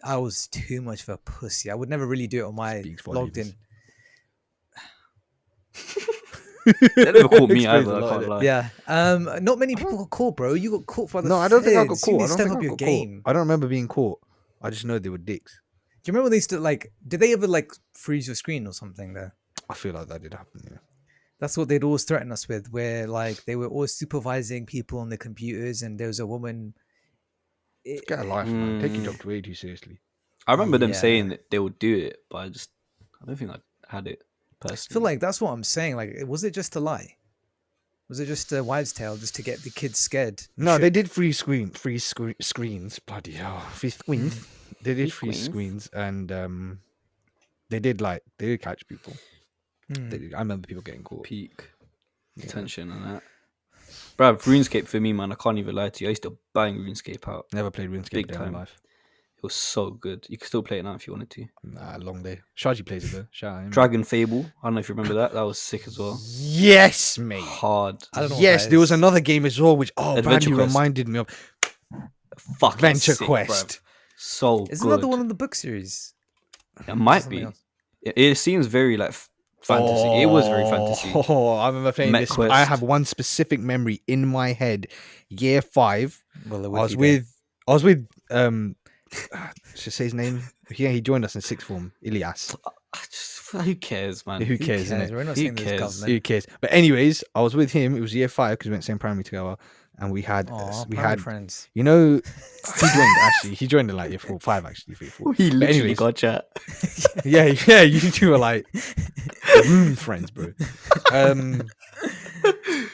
I was too much of a pussy. I would never really do it on my Speaks logged volumes. in. They never caught me Explains either. a I lot, can't innit? lie. Yeah. Not many people got caught, bro. You got caught by the No, I don't think I got feds. You caught. need I to don't step think up I your got game. caught. I don't remember being caught. I just know they were dicks. Do you remember they used to like? Did they ever like freeze your screen or something? There. I feel like that did happen, yeah. That's what they'd always threaten us with, where like they were always supervising people on the computers, and there was a woman. Get a life, man. Take your job way too seriously. I remember them Yeah. saying that they would do it, but I don't think I had it I personally. feel like that's what I'm saying. Like, was it just a lie? Was it just a wives' tale just to get the kids scared? No, Should- they did free screens. Bloody hell. Free screens. They did free Free screens and they did catch people. Hmm. I remember people getting caught. peak attention and that. Bruv, RuneScape for me, man, I can't even lie to you. I used to bang RuneScape out. Never played RuneScape Big day in time. my life. It was so good. You could still play it now if you wanted to. Nah, long day. Shaji plays it though. Shout out him. Dragon Fable. I don't know if you remember that. That was sick as well. Yes, mate. Hard. I don't know. Yes, what there was that is. another game as well, which Adventure Bradley Quest. reminded me of. Fucking Adventure sick, Quest. bruv. So Isn't good. that the one in the book series? It might Something be. else? It seems very like fantasy. It was very fantasy. Oh, I remember playing Met this. Quest. I have one specific memory in my head. Year 5. Well, I was with should I say his name? Yeah, he joined us in sixth form. Ilyas. Who cares, man? Who cares, innit? We're not Who saying this cares? government. Who cares? But anyways, I was with him. It was year 5 because we went same primary together, and we had Aw, we primary had friends. you know he joined actually. He joined in like year 4, 5 actually. 3, 4. He But literally anyways, got chat. yeah, you two were like room friends, bro.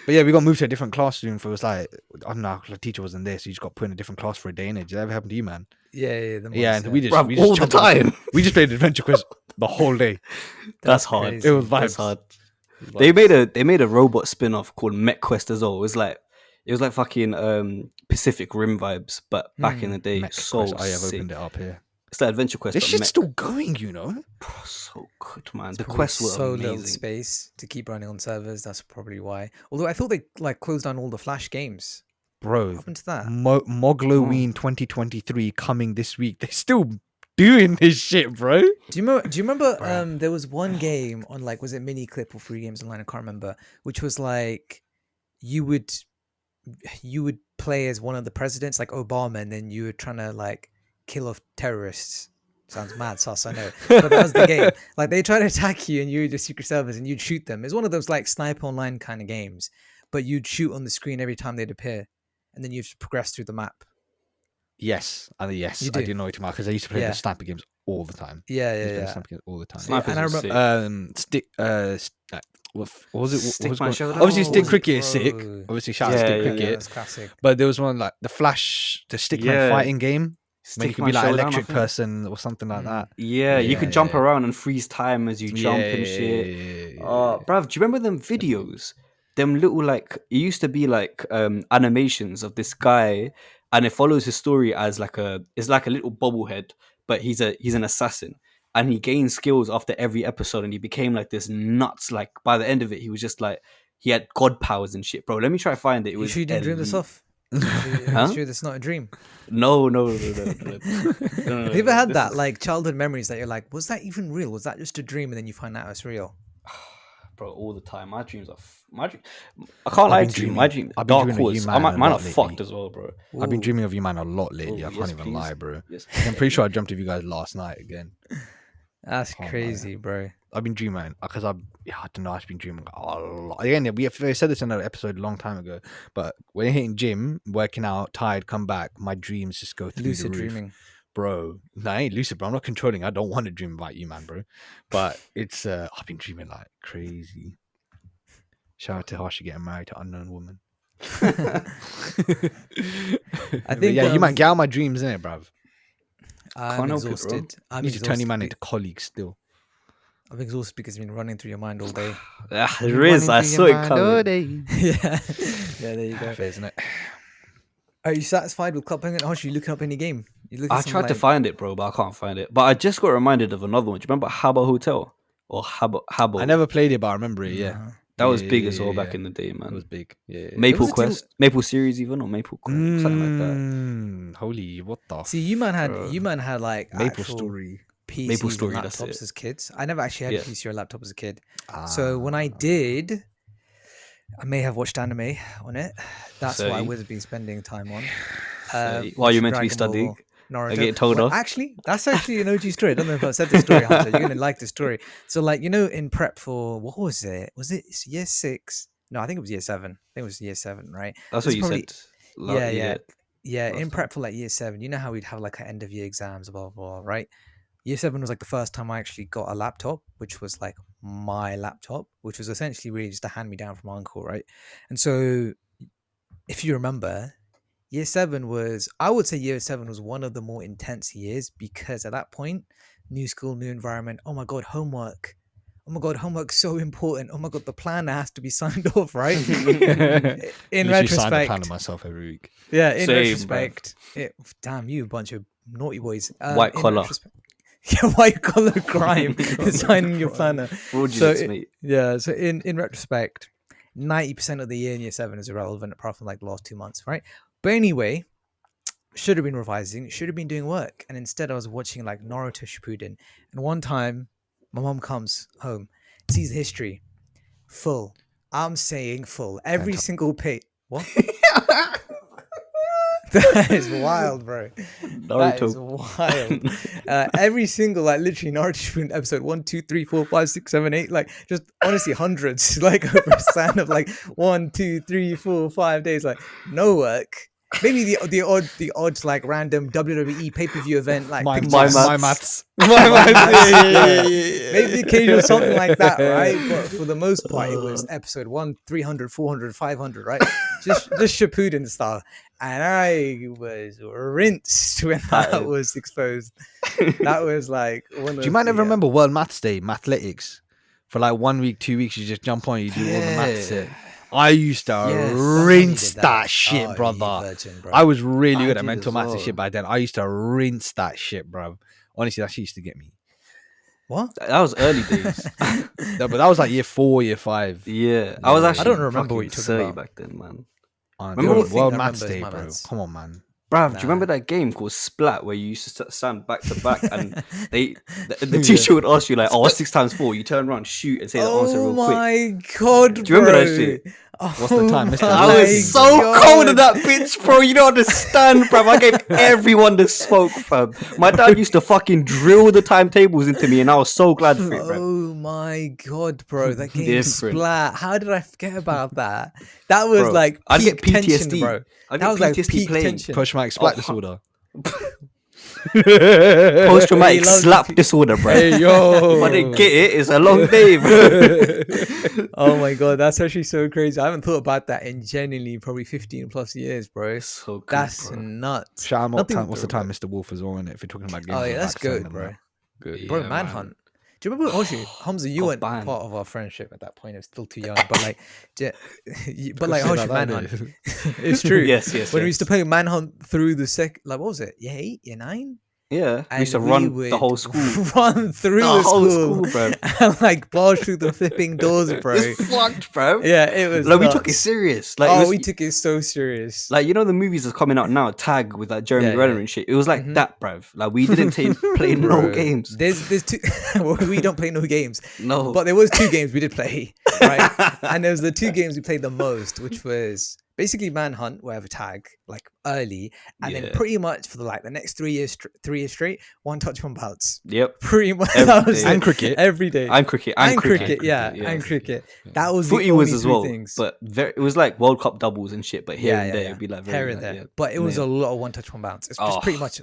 But yeah, we got moved to a different classroom for it was like I don't know, the teacher wasn't there, so you just got put in a different class for a day. Innit? Did that ever happen to you, man? Yeah, the Yeah, ones, and we just Bruv, we just all the chunked on time. We just played Adventure Quest the whole day. That's hard. crazy. It was That's vibes. hard. They made a robot spin-off called MechQuest as well. It was like fucking Pacific Rim vibes, but back in the day, Mech so Quest. I have sick. opened it up here. It's like Adventure Quest. This but shit's mech. still going, you know. Bro, so good, man. The Probably quests were so little amazing. space to keep running on servers. That's probably why. Although I thought they like closed down all the Flash games. What Bro, happened to that? Mogloween 2023 coming this week. They're still doing this shit, bro. Do you remember? Bruh. There was one game on like was it Miniclip or Free Games Online? I can't remember. Which was like you would play as one of the presidents, like Obama, and then you were trying to like kill off terrorists. Sounds mad, sus, I know. But that was the game. Like they try to attack you, and you were the secret service, and you'd shoot them. It's one of those like sniper online kind of games, but you'd shoot on the screen every time they'd appear, and then you'd progress through the map. Yes, yes, You I do? do know what you're talking about because I used to play Yeah. the sniper games all the time. Yeah, I used to yeah, play the yeah. sniper games all the time. Snipers and I was remember- sick. What was it? Stick was Man going- Showdown? Obviously, Oh, stick was it, cricket is sick. bro? Obviously, shout out Yeah, stick yeah, cricket. Yeah, that's classic. But there was one like the Stickman Yeah. fighting game. When you could be Stickman like Showdown, I electric think. person or something like that. Yeah, you Yeah, could jump yeah. around and freeze time as you jump and shit. Bruv, do you remember them videos? Them little like it used to be like animations of this guy, and it follows his story as it's like a little bobblehead, but he's an assassin, and he gained skills after every episode, and he became like this nuts. Like by the end of it, he was just like he had god powers and shit, bro. Let me try to find it. It You was sure you didn't dream this elite. off? It's true. That's not a dream. No. Have you ever had that, like, childhood memories that you're like, was that even real? Was that just a dream? And then you find out it's real. Bro, all the time. My dreams are I can't lie to you. My dream, I've been dark dreaming of you, horse. man, Mine a are lot lately. fucked as well, bro. I've been Ooh. dreaming of you, man, a lot lately. I Oh, can't yes, even please. lie, bro. Yes, I'm pretty sure I dreamt of you guys last night again. That's Can't lie. crazy, bro. I've been dreaming because I don't know. I've been dreaming a lot. Again, we said this in an episode a long time ago. But when you're hitting gym, working out, tired, come back, my dreams just go through Lucid the roof, dreaming. bro. No, I ain't lucid, bro. I'm not controlling. I don't want to dream about you, man, bro. But it's I've been dreaming like crazy. Shout out to Harsha getting married to unknown woman. I But think, yeah, you might get out my dreams, innit, bruv? I'm Can't help it, bro. exhausted. I'm You need to turn your man exhausted. into colleagues still. I'm exhausted because it's been running through your mind all day. There is. I saw it coming. Yeah, there you go. Fair, isn't it? Are you satisfied with Club Penguin? Are you looking up any game? You looking I tried to find it, bro, but I can't find it. But I just got reminded of another one. Do you remember Habbo Hotel or Habbo? I never played it, but I remember it. Yeah, That was Yeah, big yeah, as well yeah, back yeah. in the day, man. It was big. Yeah. Maple was a Quest, Maple Series even, or Maple Quest, something like that. Holy, what the? See, you man had like Maple actual Story. PCs Maple and Story, that's laptops it. as kids. I never actually had Yeah. a PC or a laptop as a kid. So when I did, I may have watched anime on it. That's what I Say. would have been spending time on. While you're watching meant to be Dragon Ball, studying, Naruto. I get told Well, off. Actually, that's actually an OG story. I don't know if I've said this story, Hunter. You're gonna like the story. So, like, in prep for what was it? Was it year 6? No, I think it was year 7. I think it was year 7, right? That's This what you is probably- said. Yeah, last in time. prep for like year 7, you know how we'd have like an end of year exams, blah, blah, blah, right? Year 7 was like the first time I actually got a laptop, which was like my laptop, which was essentially really just a hand me down from my uncle, right? And so, if you remember, year 7 was one of the more intense years because at that point, new school, new environment. Oh my God, homework. Oh my God, homework's so important. Oh my God, the planner has to be signed off, right? In Literally sign the plan retrospect, of myself every week. yeah, in Same, retrospect, damn you, bunch of naughty boys. White in collar. retrospect- Yeah, white collar crime, signing your planner. Fraudulence, So mate. Yeah, so in retrospect, 90% of the year in year 7 is irrelevant apart from like the last 2 months, right? But anyway, should have been revising, should have been doing work, and instead I was watching like Naruto Shippuden. And one time, my mom comes home, sees the history, full. I'm saying full. Every single page. What? That is wild, bro. That is wild. Every single, like, literally Naruto Shippuden episode 1, 2, 3, 4, 5, 6, 7, 8, like, just honestly hundreds, like, over a span of like 1, 2, 3, 4, 5 days, like, no work. Maybe the odd like random WWE pay-per-view event, like pictures. MyMaths. Maybe the occasional something like that, right? But for the most part, it was episode 1, 300, 400, 500, right? Just Shippuden style. And I was rinsed when that was exposed. That was like one of Do you might ever remember World Maths Day, Mathletics? For like 1 week, 2 weeks, you just jump on, you do all the maths. I used to rinse that shit, brother. I was really good at mental maths and shit back then. I used to rinse that shit, bro. Honestly, that shit used to get me. What? That was early days. No, but that was like year 4, year 5. Yeah, I was actually. I don't remember what you're talking fucking about back then, man. Remember thing World I Maths remember is Day, my bro. maths. Come on, man. Bruv, do you remember that game called Splat where you used to stand back to back and the teacher would ask you like, "Oh, what's 6 times 4?" You turn around, shoot, and say the answer real quick. Oh my God, Do you remember that shit? What's the time, Mr. I my was so cold in that bitch, bro. You don't understand, bruv. I gave everyone the smoke, fam. My dad used to fucking drill the timetables into me, and I was so glad for it, bruv. Oh my God, bro. That game Different. Splat. How did I forget about that? That was Bro, like I'd get peak tension, PTSD. bro. I'd That get was like PTSD peak playing. tension. Post-traumatic splat Oh, disorder. Post-traumatic He loves slap the- disorder, bro. Hey, yo. If I didn't get it, it's a long day, bro. Oh my God, that's actually so crazy. I haven't thought about that in genuinely probably 15 plus years, bro. So good, That's bro. nuts. Shout out, Nothing- what's the time, Mr. Wolf, as well, innit? If you're talking about games. Oh yeah, like that's Back good, Seven, bro. right? Good. Bro, Yeah, Manhunt. Do you remember Hamza? You Got weren't banned. part of our friendship at that point. It was still too young. But like, but like Say Hoshi, that, Manhunt. innit? It's true. Yes. When we used to play Manhunt through the what was it? Year 8, year 9? Yeah, we And used to we run would the whole school. run through The the whole school, school, bro. and like barge through the flipping doors, bro. It's fucked, bro. Yeah, it was. Like we took it nuts. serious. Like Oh, it was, we took it so serious. like, you know, the movies that's coming out now, Tag with like Jeremy Yeah, Renner yeah. and shit. It was like Mhm. that, bruv. Like we didn't play no Bro, games. There's two. Well, we don't play no games, No. but there was 2 games we did play, right? And there was the 2 games we played the most, which was basically Manhunt, whatever tag, like early, and then Yeah. pretty much for the next 3 years, 3 years straight, one touch, one bounce. Yep. Pretty much. Every That was day. it. And cricket. Every day. And cricket. And cricket. cricket, yeah, yeah. and cricket. That was Footy the was only as 3 well, things. but it was like World Cup doubles and shit. But here and there, it'd be like very here and like, there. yeah, But it was yeah. a lot of one touch, one bounce. It's just Oh. pretty much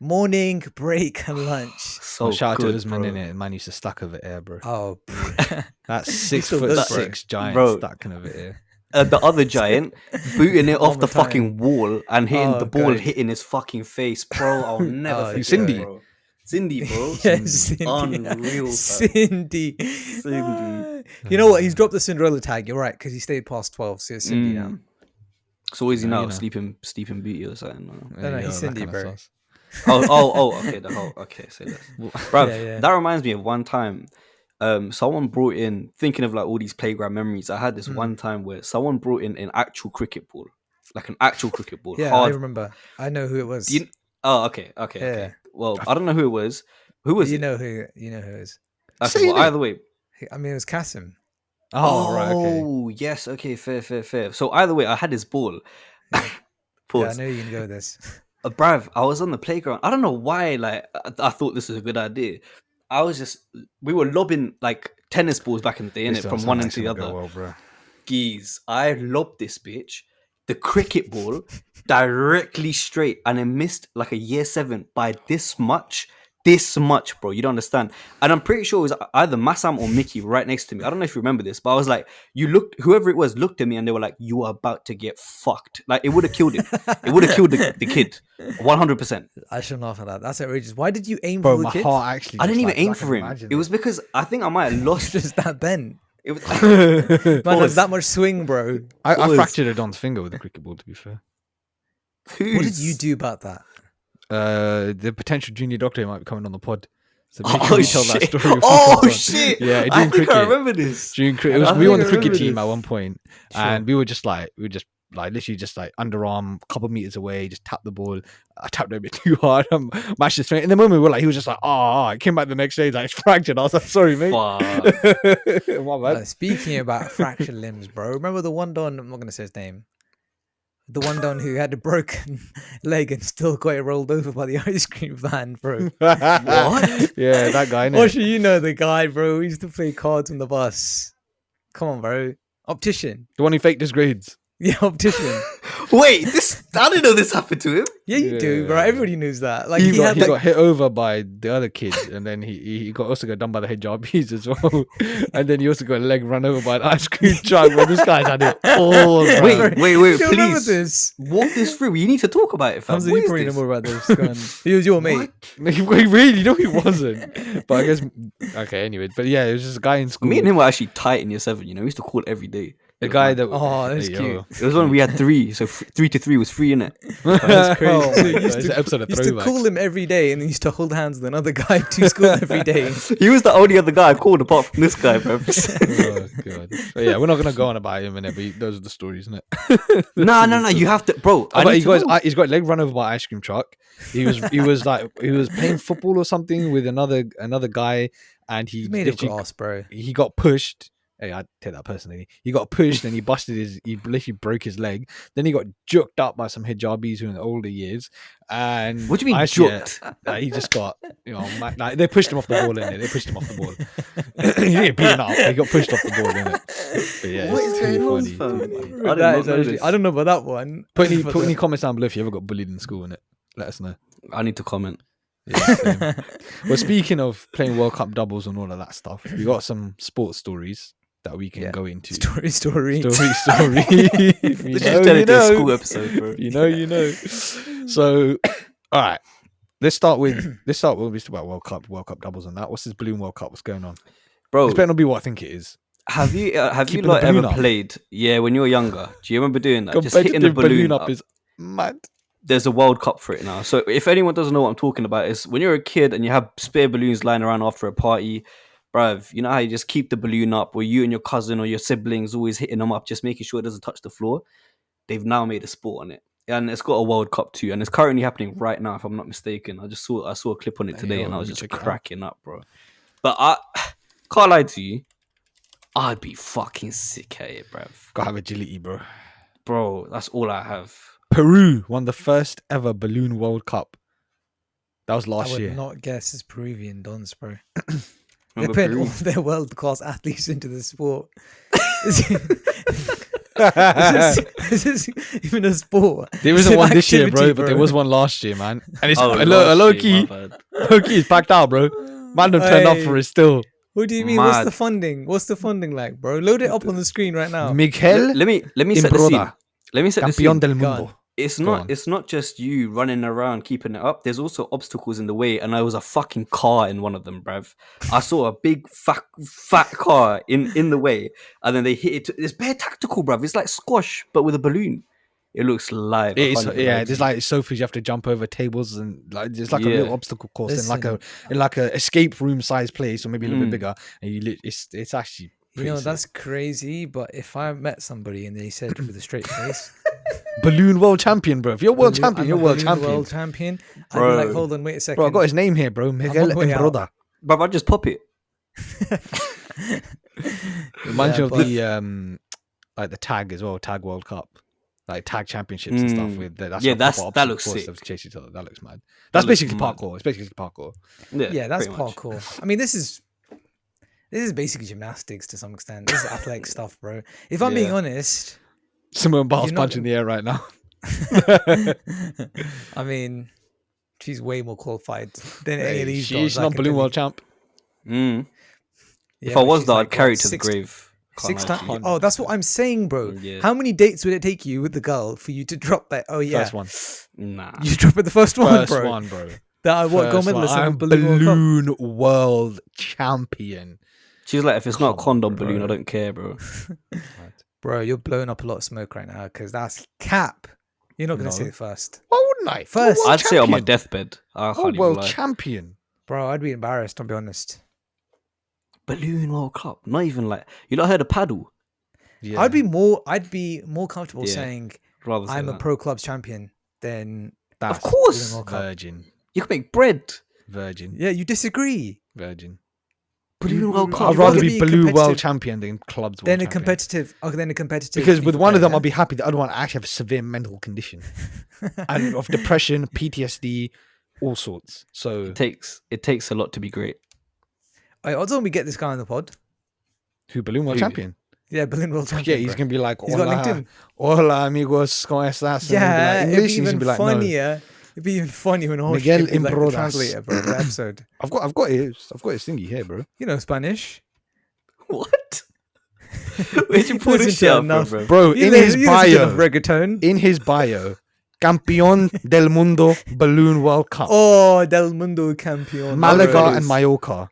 morning, break, and lunch. So Well, shout out to good, Usman bro. in it. Man used to stack of it here, bro. Oh, That's still 6'6" giant Bro. stacking of it here. The other giant booting it off One the more time. fucking wall and hitting Oh, the ball God. hitting his fucking face, bro. I'll never Oh, forget Cindy. it, bro. Cindy, bro. yes, Cindy. Unreal, fam. Cindy. Cindy. You know what? He's dropped the Cinderella tag. You're right, because he stayed past 12, so it's Cindy now. So is he Yeah, now you know. sleeping beauty or something? Or- No, he's that Cindy, kinda bro. sauce. okay, okay, say that. Bruv, Yeah, yeah. that reminds me of one time. Someone brought in, thinking of like all these playground memories. I had this one time where someone brought in an actual cricket ball, like an actual cricket ball. Yeah, hard. I remember. I know who it was. Okay. Yeah. Well, I don't know who it was. Who was you it? know who it is. Okay, Say well, it. either way. I mean, it was Kasim. Oh, right, okay. Oh, yes. Okay, fair. So either way, I had this ball. Yeah, I Pause. know you can go with this. Bruv, I was on the playground. I don't know why. Like, I thought this was a good idea. We were lobbing like tennis balls back in the day, This innit, don't from sound one like end to the it's gonna other. go well, bro. Geez, I lobbed this bitch, the cricket ball, directly straight, and it missed like a year 7 by this much, bro. You don't understand. And I'm pretty sure it was either Massam or Mickey right next to me. I don't know if you remember this, but I was like, whoever it was looked at me and they were like, you are about to get fucked. Like, it would have killed him. It would have killed the kid. 100%. I shouldn't laugh at that. That's outrageous. Why did you aim Bro, for the my kid? heart actually. I didn't just, even aim I for can him. imagine It was because I think I might have lost. Just that bent. It was. Man, Pause. there's that much swing, bro. I was- fractured a Don's finger with a cricket ball. To be fair, What did you do about that? the potential junior doctor might be coming on the pod. So make Oh sure you tell that shit! story. Oh shit! Yeah, I during think I cricket. remember this. During I we were on think the I cricket remember team this. at one point, and we were just literally just like underarm, a couple meters away, just tap the ball. I tapped it a bit too hard. Mashed his finger. In the moment, we were like, he was just like, I came back the next day, like, it's fractured. I was like, sorry, mate. Fuck. My bad. Speaking about fractured limbs, bro. Remember the one Don? I'm not gonna say his name. The one Don who had a broken leg and still got it rolled over by the ice cream van, bro. What? Yeah, that guy. innit? Osher, you know the guy, bro. We used to play cards on the bus. Come on, bro. Optician. The one who faked his grades. Yeah, optician. Wait, I didn't know this happened to him. Yeah, you do, bro. Yeah. Everybody knows that. Like He, had got hit over by the other kids, and then he also got done by the hijabis as well. And then he also got a leg run over by an ice cream truck. Bro, this guy's had it all. Bro. Wait, You don't remember please. this? Walk this through. You need to talk about it, fam. Hamza, What you is probably know this? more about this. Go on. He was your mate. He really, no, he wasn't. But I guess okay. Anyway, but yeah, it was just a guy in school. Me and him were actually tight in year 7. You know, we used to call every day. the guy that. Oh, that's Hey, cute. yo. It was when we had 3, so 3 to 3 was 3 in it. That's crazy. Oh So my you God, used it's to- an episode of used to Throwbacks. call him every day and then used to hold hands with another guy to school every day. He was the only other guy I called apart from this guy, bro. Oh god. But yeah, we're not gonna go on about him and every. Those are the stories, isn't it? No. You have to, bro. Oh, but he's he's got a leg run over by an ice cream truck. He was playing football or something with another guy, and he He's made of literally- glass, bro. he got pushed. Hey, I take that personally. He got pushed and he literally broke his leg. Then he got juked up by some hijabis who are in the older years. And What do you mean juked? juked? He just got, like, they pushed him off the ball, innit? They pushed him off the ball. He didn't get beaten up, but he got pushed off the ball, innit? But yeah, What it's is too going on, funny. fam? Too funny. I did That not is know actually, this. I don't know about that one. Put any But comments down below if you ever got bullied in school, innit? Let us know. I need to comment. Yeah, same. Well, speaking of playing World Cup doubles and all of that stuff, we got some sports stories that we can Yeah. go into. story. Story. If you This know, is you turning into a know. school episode, bro. You know. So, all right. Let's start with we talk about World Cup doubles and that. What's this balloon World Cup? What's going on? Bro, This better not be what I think it is. have you Keeping the lot ever balloon up. played? Yeah, when you were younger. Do you remember doing that? Just hitting the Competitive balloon up. is mad. there's a World Cup for it now. So if anyone doesn't know what I'm talking about, is when you're a kid and you have spare balloons lying around after a party, bruv, you know how you just keep the balloon up, or you and your cousin or your siblings always hitting them up, just making sure it doesn't touch the floor. They've now made a sport on it, and it's got a World Cup too, and it's currently happening right now, if I'm not mistaken. I saw a clip on it today, and I was just cracking up, bro. But I can't lie to you, I'd be fucking sick at it, bruv. Gotta have agility, bro. Bro, that's all I have. Peru won the first ever Balloon World Cup. That was last I would year. not guess it's Peruvian dons, bro. They're Remember putting Peru? all their world-class athletes into the sport. Is this even a sport? There It's isn't an one this year, bro, activity, but there was one last year, man. And it's Oh, low last key. year, my bad. Low key is packed out, bro. Man don't turn up for it still. What do you mean? What's Mad. the funding? What's the funding like, bro? Load it up on the screen right now. Miguel Let me set the scene. Imbroda, Let me set the campeón scene. del Go on. mundo. It's Go on. not just you running around keeping it up. There's also obstacles in the way, and there was a fucking car in one of them, bruv. I saw a big fat car in the way, and then they hit it. It's bare tactical, bruv. It's like squash, but with a balloon. It looks live. I can't even lie to There's you. like sofas you have to jump over tables, and like there's like a Yeah. little obstacle course in Listen. like a escape room size place, or maybe a little bit bigger. And it's actually You know, that's crazy, but if I met somebody and they said with a straight face, balloon world champion, bro. If you're world "Balloon- champion, I'm you're a world balloon champion. world champion, I'd be Bro. like, hold on, wait a second. Bro, I got his name here, bro. Miguel on my way out. Imbroda. Bruv, I just pop it. Reminds Yeah, you of but- the like the tag as well, tag World Cup, like tag championships and stuff. With that's Yeah, how that's- proper that obstacle looks course sick. have to chase each other. That looks mad. That's looks basically mad. parkour. It's basically parkour. Yeah, that's pretty much. parkour. I mean, this is basically gymnastics to some extent. This is athletic stuff, bro. If I'm being Yeah. honest, Simone Biles You're not punching the air right now. I mean, she's way more qualified than any of these. She's dons, I not can balloon tell world you. champ. Mm. Yeah, If I but was she's though, like, I'd carry what, it to the six- grave. Can't Six lie to times. you. Oh, that's what I'm saying, bro. Yeah. How many dates would it take you with the girl for you to drop that? Oh yeah, First one. Nah. you drop it the first one, First bro. one, bro. That I what gold First one. medalist in I'm the balloon World Cup. balloon world champion. She's like, if it's not a Come on, condom bro. balloon, I don't care, bro. Bro, you're blowing up a lot of smoke right now because that's cap. You're not gonna No. say it first, Why wouldn't I? First. World I'd say on my champion. deathbed. I can't Oh, even world lie. champion. bro. I'd be embarrassed. I'll be honest. Balloon World Cup. Not even like you not heard of paddle. Yeah. I'd be more comfortable Yeah. saying Rather say I'm a that. pro clubs champion than. That's Of course. Balloon World Cup. virgin. You can make bread. Virgin. Yeah, you disagree. Virgin. Balloon World I'd Cup. I'd rather rather be be balloon world competitive champion than clubs world Then a champion. competitive. Okay, then a competitive. Because with FIFA one of them, player, I'll be happy. The other one, I actually have a severe mental condition and of depression, PTSD, all sorts. So It takes a lot to be great. yeah. Odds on we get this guy on the pod. who balloon world Who? champion? Yeah, balloon world Yeah, champion. he's bro. gonna be like, He's got LinkedIn. hola amigos, ¿cómo estás? And he'll be Yeah, like, it'd English. be He's even gonna be like, no. funnier. It'd be even funnier when Horsh Miguel could be like the Imbrodas. translator, bro. The episode. I've got his thingy here, bro. You know Spanish. What? Where'd you pull Listen this to shit up enough. from, bro? Bro, You in listen- his you listen to enough bio, reggaeton. Campeón del Mundo Balloon World Cup, Oh, Del Mundo Campeón. Malaga bro. and Mallorca.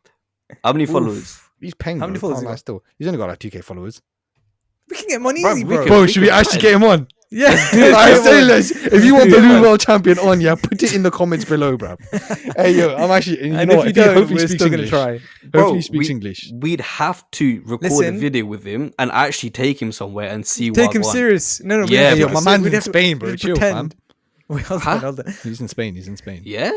How many followers? He's paying. How many bro, followers can't he lie got? Still, he's only got like 2K followers. We can get money Bro, easy, we bro. can- Bro, should we actually get him on? Yeah. I say less. If you want Yeah. Balloon World Champion on, yeah, put it in the comments below, bro. Hey, yo, I'm actually. You And know if what? you If he don't, hopefully we're speaks still gonna English. try. Hopefully Bro, he speaks we- English. We'd have to record Listen. a video with him and actually take him somewhere and see Take what him serious. No, no. Yeah, Hey, yo, bro. my man's in Spain, bro. Chill, fam. Wait, hold Huh? on, hold on. He's in Spain. He's in Spain. Yeah?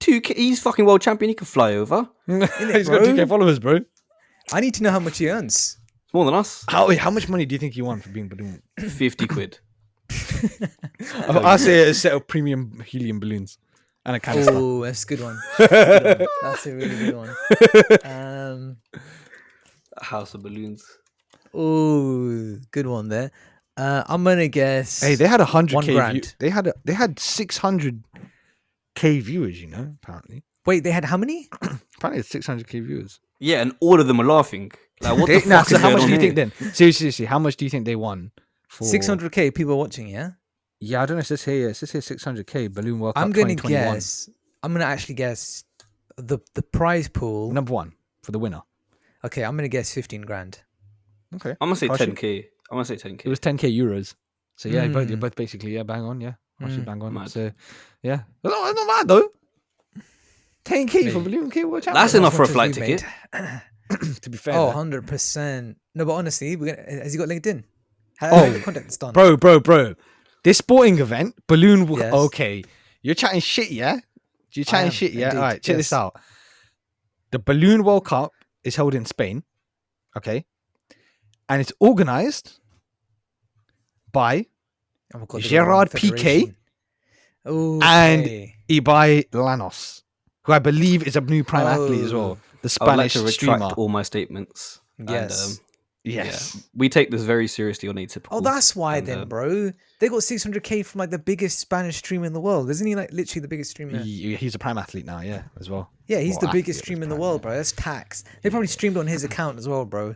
2K, he's fucking world champion. He can fly over. He's got bro? 2K followers, bro. I need to know how much he earns. It's more than us. How much money do you think you won for being balloon? 50 quid. I say a set of premium helium balloons and a canister. Oh, that's a good one. That's a really good one. A house of balloons. Oh, good one there. I'm gonna guess. Hey, they had 100K. $1,000. They had 600K viewers. You know, apparently. Wait, they had how many? Apparently, it's 600K viewers. Yeah, and all of them are laughing. Like, what the Nah, fuck so is how going much on do you think here? then? Seriously, how much do you think they won? For... 600K people watching. Yeah. Yeah, I don't know. It says here 600K balloon World Cup I'm gonna 2021. guess. I'm gonna actually guess the prize pool. Number one for the winner. Okay, I'm gonna guess 15 grand. Okay. I'm going to say Crush it. 10k. I'm going to say 10k. It was 10K euros. So yeah, you're both basically bang on. Yeah, Actually, bang on. Mad. So, yeah, it's not bad though. 10k for balloon world champion. That's enough for a How flight much have you ticket. To be fair, Oh, though. 100%. No, but honestly, has he got LinkedIn? How Oh, the contact's done? bro. This sporting event, balloon. Yes. Okay, you're chatting shit, yeah? You're chatting am, shit, yeah? indeed, All right, check this yes. out. The Balloon World Cup is held in Spain, okay, and it's organized by Oh my God, Gerard Piqué and Ibai Llanos, who I believe is a new prime athlete as well. The I would like Spanish to retract streamer. all my statements. Yes. Yes. Yeah, we take this very seriously on Atypical. Oh, that's why and, then, bro. They got 600k from like the biggest Spanish streamer in the world. Isn't he like literally the biggest streamer? He's a prime athlete now, yeah, as well. Yeah, he's Well, the biggest athlete streamer in was the prime, world, yeah. bro. That's tax. They probably streamed on his account as well, bro.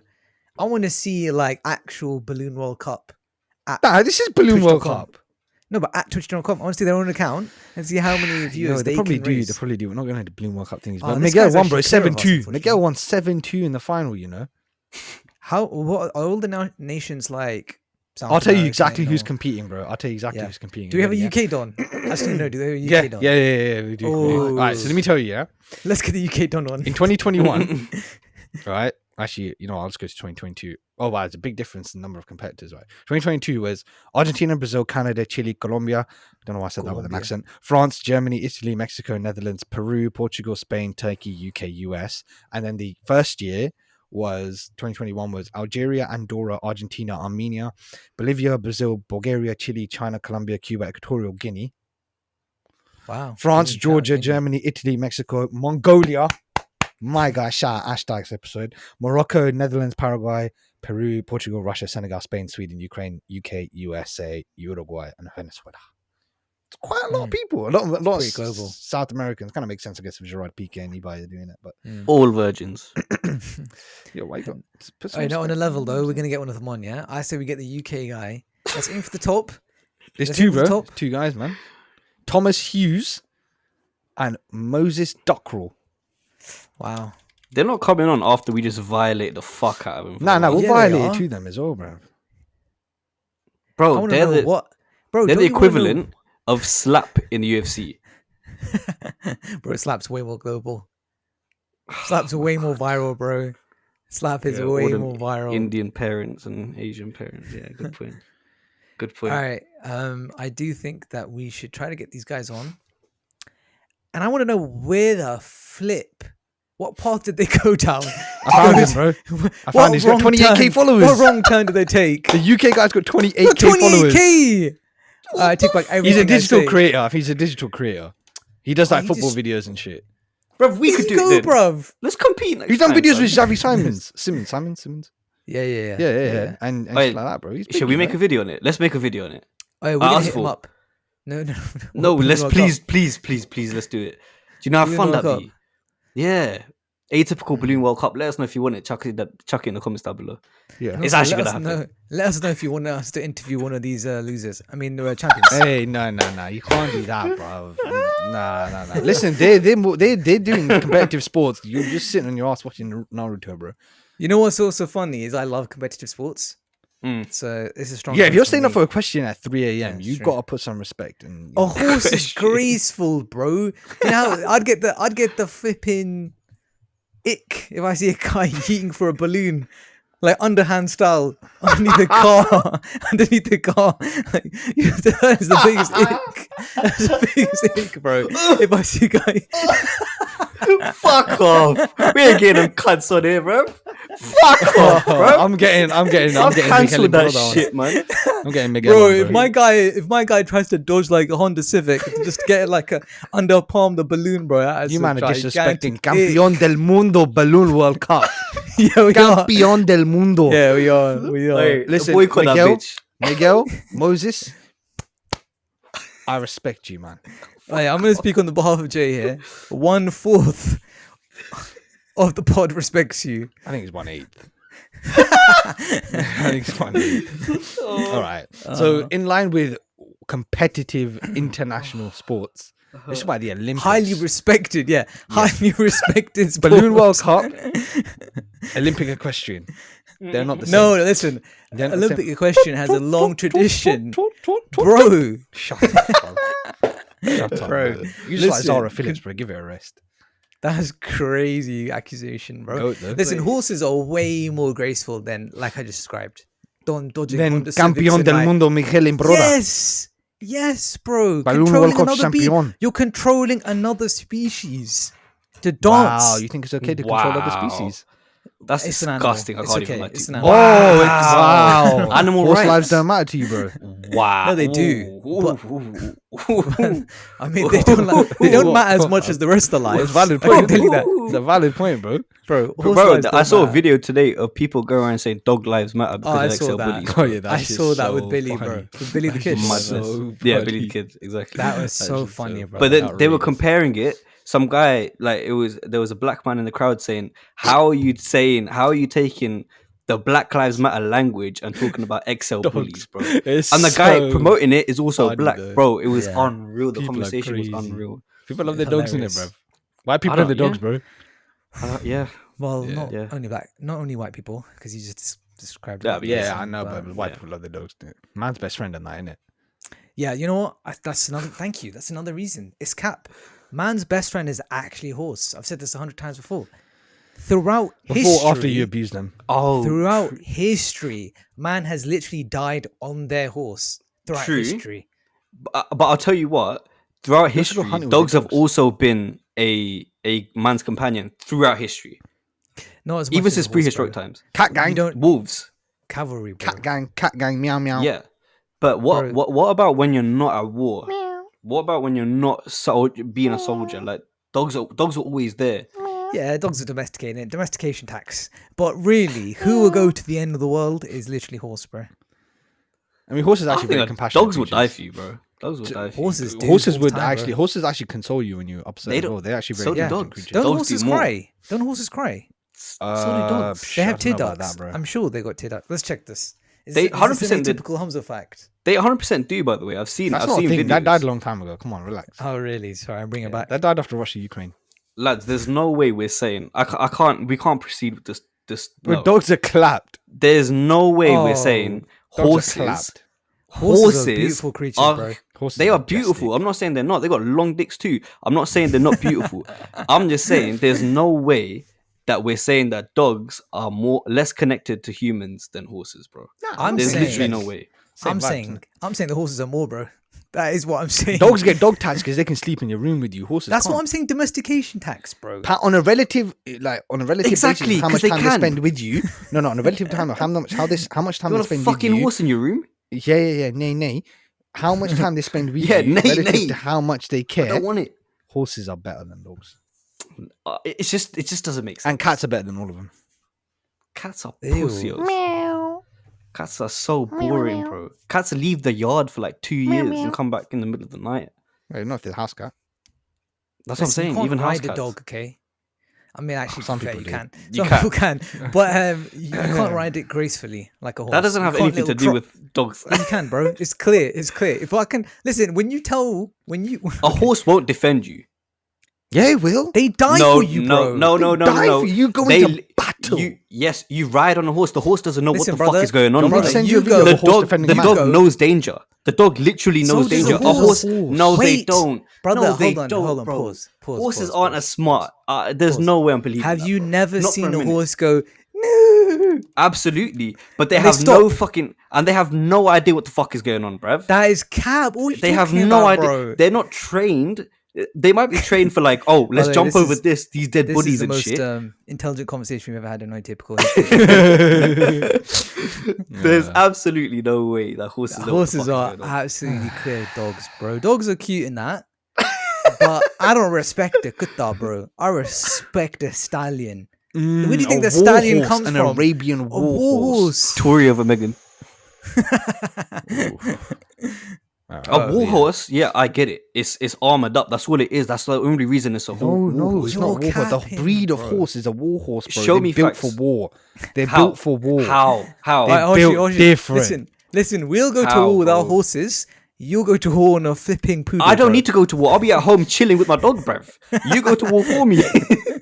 I want to see like actual Balloon World Cup. Nah, this is Balloon World Twitch.com. Cup. No, but at Twitch.com, I want to see their own account and see how many viewers They they probably can do. raise. They probably do. We're not going to the Balloon World Cup things. Oh, But this Miguel guy's won, bro. actually clear of us, 7-2. unfortunately. Miguel won 7-2 in the final, you know? What are all the nations like? South I'll tell you America, exactly who's know? competing, bro. I'll tell you exactly Yeah. who's competing. Do we have a Yeah. UK Don? Actually, no. Do they have a UK Yeah, Don? yeah, we do. Oh. All right, so let me tell you, yeah. Let's get the UK Don on. In 2021, right? Actually, you know, I'll just go to 2022. Oh, wow, it's a big difference in the number of competitors, right? 2022 was Argentina, Brazil, Canada, Chile, Colombia. I don't know why I said that with an Colombia. accent. France, Germany, Italy, Mexico, Netherlands, Peru, Portugal, Spain, Turkey, UK, US. And then the first year was 2021 was Algeria, Andorra, Argentina, Armenia, Bolivia, Brazil, Bulgaria, Chile, China, Colombia, Cuba, Equatorial Guinea, Wow. France, Guinea, Georgia, shout out Guinea. Germany, Italy, Mexico, Mongolia. My God, shout out hashtags episode. Morocco, Netherlands, Paraguay, Peru, Portugal, Russia, Senegal, Spain, Sweden, Ukraine, UK, USA, Uruguay, and Venezuela. It's quite a lot of people. A lot of pretty global. South Americans. Kind of makes sense, I guess, if Gerard Piqué and Ibai are doing it. But all virgins. yo, why you got? Put some Oh, no, on a respect level on though, them. we're gonna get one of them on. Yeah, I say we get the UK guy. Let's aim for the top. There's Let's two, aim for the bro. top. Two guys, man. Thomas Hughes and Moses Dockrell. Wow. They're not coming on after we just violate the fuck out of them. Nah, we'll Yeah, they violate are. it to them as well, bro. I Bro, want to they're know the, what. Bro, they're don't the you wanna know- equivalent of Slap in the UFC. Bro, Slap's way more global. Slap's way more viral, bro. Slap is Yeah, all way them more viral. Indian parents and Asian parents. Yeah, good point. Good point. All right. I do think that we should try to get these guys on. And I want to know where the flip. What path did they go down? I found him, bro. I found him. He's got 28k followers. What wrong turn did they take? The UK guy's got 28k Got followers. 28k. I take back everything. He's a I digital say. creator. He's a digital creator. He does Oh, like he football just- videos and shit. Bro, we There could you do it go, then. bruv. Let's compete next He's done time, videos son. with Xavi Simmons. Yeah. And Wait, shit like that, bro. He's big, Should we you make know? a video on it? Let's make a video on it. Oh, we're gonna ask hit him for- up. No. No, let's World Cup. please, let's do it. Do you know how Balloon fun World that'd Cup. be? Yeah. Atypical Balloon World Cup. Let us know if you want it. Chuck it in the comments down below. Yeah. It's Also, actually let gonna us happen. Let us know if you want us to interview one of these losers. I mean, champions. Hey, no. You can't do that, bro. Nah. Listen, they're doing competitive sports. You're just sitting on your ass watching Naruto, bro. You know what's also funny is I love competitive sports. Mm. So this is strong. Yeah, if you're for staying me. up for a question at 3 a.m., Yeah, you've true. got to put some respect. And A horse is Question. graceful, bro. You know, I'd get the flipping ick if I see a guy eating for a balloon, like underhand style, underneath the car. Like, that is the biggest ick. That's the biggest ick, bro. If I see a guy, Fuck off. We ain't getting them cunts on here, bro. Fuck off, bro. I'm getting I've Miguel cancelled that Brother on. shit, man. I'm getting Miguel. bro, on, if my guy tries to dodge like a Honda Civic, just get like a under palm the balloon, bro. That is You a man are gigantic disrespecting Campeón del Mundo Balloon World Cup. ick. Yeah, we are. Campeón del Mundo. Yeah, we are. Hey, Listen, boycott that Miguel, bitch. Miguel, Moses, I respect you, man. Hey, I'm going to speak on the behalf of Jay here. 1/4 of the pod respects you. I think it's 1/8. I think it's 1/8. All right. So, in line with competitive international sports, This is why the Olympics. Highly respected, highly respected Balloon World sport. Cup, Olympic equestrian. They're not the same. No, listen. They're not the Olympic same. equestrian has a long tradition, bro. Shut up, bro. Shut up, Bro, bro. You just like listen, Zara Phillips, bro. Give it a rest. That's crazy accusation, bro. Goat, though. Listen, horses are way more graceful than, like I just described. Don't dodging Then Honda Civics campeón and del like- mundo Miguel Imbroda. Yes, bro. Balloon Controlling World Cup another beast. champion. You're controlling another species to dance. Wow, you think it's okay to control other Wow. species? That's It's an animal. disgusting. I It's can't okay. even lie to It's you. an animal. Oh, Wow. wow. Animal Horse rights. lives don't matter to you, bro. Wow. No, they do, Ooh, but- ooh. I mean, they don't matter as much as the rest of life. It's a valid I can point. tell you that, It's a valid point, bro. bro. horse Bro, lives I don't saw a matter. video today of people going around saying dog lives matter because I of saw XL that. bullies. Oh, yeah, that I shit's saw that so with Billy, funny. bro. With Billy the That kid. shit's Madness. so Yeah, funny. Billy the Kid, exactly. That was so shit's funny, so bro. But then they were outrageous. comparing it. Some guy, like there was a black man in the crowd saying, how are you taking the Black Lives Matter language and talking about XL bullies, bro? It's And the guy so promoting it is also funny, black, though. bro. It was Yeah. unreal. The People are conversation was crazy. unreal. People love their It's dogs in it, hilarious. bro. White people I love their don't- dogs, bro. Yeah. Well, Yeah. not Yeah. only white people, because you just described. Yeah, white but Yeah, person, I know, but white yeah. people love their dogs. Dude. Man's best friend and that, innit? Yeah, you know what? That's another. Thank you. That's another reason. It's cap. Man's best friend is actually a horse. I've said this 100 times before. Throughout Before, history, after you abuse them. Oh, throughout history, man has literally died on their horse. Throughout True. history, but I'll tell you what. Throughout You also go history, hunting with dogs your have dogs. also been a man's companion throughout history, not as much even as a since horse, prehistoric bro. times. Cat You gang. don't Wolves, cavalry, bro. Cat gang, meow, meow. yeah. But Bro. what about when you're not at war? What about when you're not being a soldier? Like dogs are always there. Yeah, dogs are domesticated. Domestication tax. But really, who will go to the end of the world is literally horse, bro. I mean, horses are I actually think very that compassionate. dogs would die creatures. for you, bro. Dogs would die for Horses you. do. Horses all the would time, bro. actually. Horses actually console you when you're upset. They They don't- They're actually so very do intelligent dogs. creatures. Don't Dogs do horses more. cry? Don't horses cry? So do dogs. They have I tear don't know about ducts. that, bro. I'm sure they got tear ducts. Let's check this. They 100% a did. typical Hamza fact. They 100% do, by the way. I've seen That's not a videos. thing. That died a long time ago. Come on, relax. Oh, really? Sorry, I'm bringing it back. That died after Russia, Ukraine. Lads, there's no way we're saying we can't proceed with this. But No. dogs are clapped. There's no way Oh, we're saying Dogs are horses. clapped. Horses are beautiful creatures, are- bro. Horses They are majestic. beautiful. I'm not saying they're not. They got long dicks too. I'm not saying they're not beautiful. I'm just saying there's no way that we're saying that dogs are less connected to humans than horses, bro. I'm There's saying, literally no way. Same I'm vibes, saying, innit? I'm saying the horses are more, bro. That is what I'm saying. Dogs get dog tags because they can sleep in your room with you. Horses. That's can't. what I'm saying. Domestication tax, bro. On a relative, Exactly, basis, how 'cause much they time can. they spend with you. No, on a relative time, how much time You they want spend a with fucking you. horse in your room? Yeah, nay. How much time they spend with Yeah, you nay, relative nay. to how much they I care. don't want it. Horses are better than dogs, It just doesn't make sense. and cats are better than all of them. Cats are Ew. pussies. Cats are so boring, bro. Cats leave the yard for like 2 years and come back in the middle of the night. Well, not if they're a house cat. That's what I'm Listen, you saying. can't Even house ride a cats. dog, okay? I mean, actually, Some to be fair, people you do. can. You Some can. people can, but you can't ride it gracefully like a horse. That doesn't You have can't anything to little do trot- with dogs. You can, bro. It's clear. It's clear. If I can listen, when you A horse won't defend you. Yeah, it will. they die no, for you, no, bro. no, They no, die no. for you. Go They- into battle. Yes, you ride on a horse. The horse doesn't know Listen, what the brother, fuck is going on. Don't brother. send you you a video go- of a horse defending The a man. dog go. knows danger. The dog literally So knows does danger. a horse. No, they Wait, don't. brother, no, they hold on, don't, hold on, bro. pause. Horses pause, aren't pause, as smart. There's pause. no way I'm believing Have that, you bro. never Not for seen a a minute. horse go no? Absolutely, but they And they have no stop. fucking, and they have no idea what the fuck is going on, bruv. That is cab. What are you They have talking no about, idea. bro? They're not trained. They might be trained for like, oh, let's the way, jump this over is- these dead This bodies is the and most shit. intelligent conversation we've ever had in Atypical. There's absolutely no way that horses. know what the Horses fuck are is going on. absolutely clear dogs, bro. Dogs are cute in that, but I don't respect the kutta, bro. I respect the stallion. Where do you think the stallion comes an from? Arabian A war war horse. horse. Tory over Megan. Alright. A war horse, yeah, I get it. It's armored up. That's all it is. That's the only reason it's a No, horse. it's You're not a war horse. The capping, breed of bro. horse is a war horse, bro. Show They're me built facts. for war. They're How? built for war. How? They're Right, built different. Listen, we'll go to How, war with our bro? horses. You go to war on a flipping poodle. I don't bro. need to go to war. I'll be at home chilling with my dog, bruv. You go to war for me.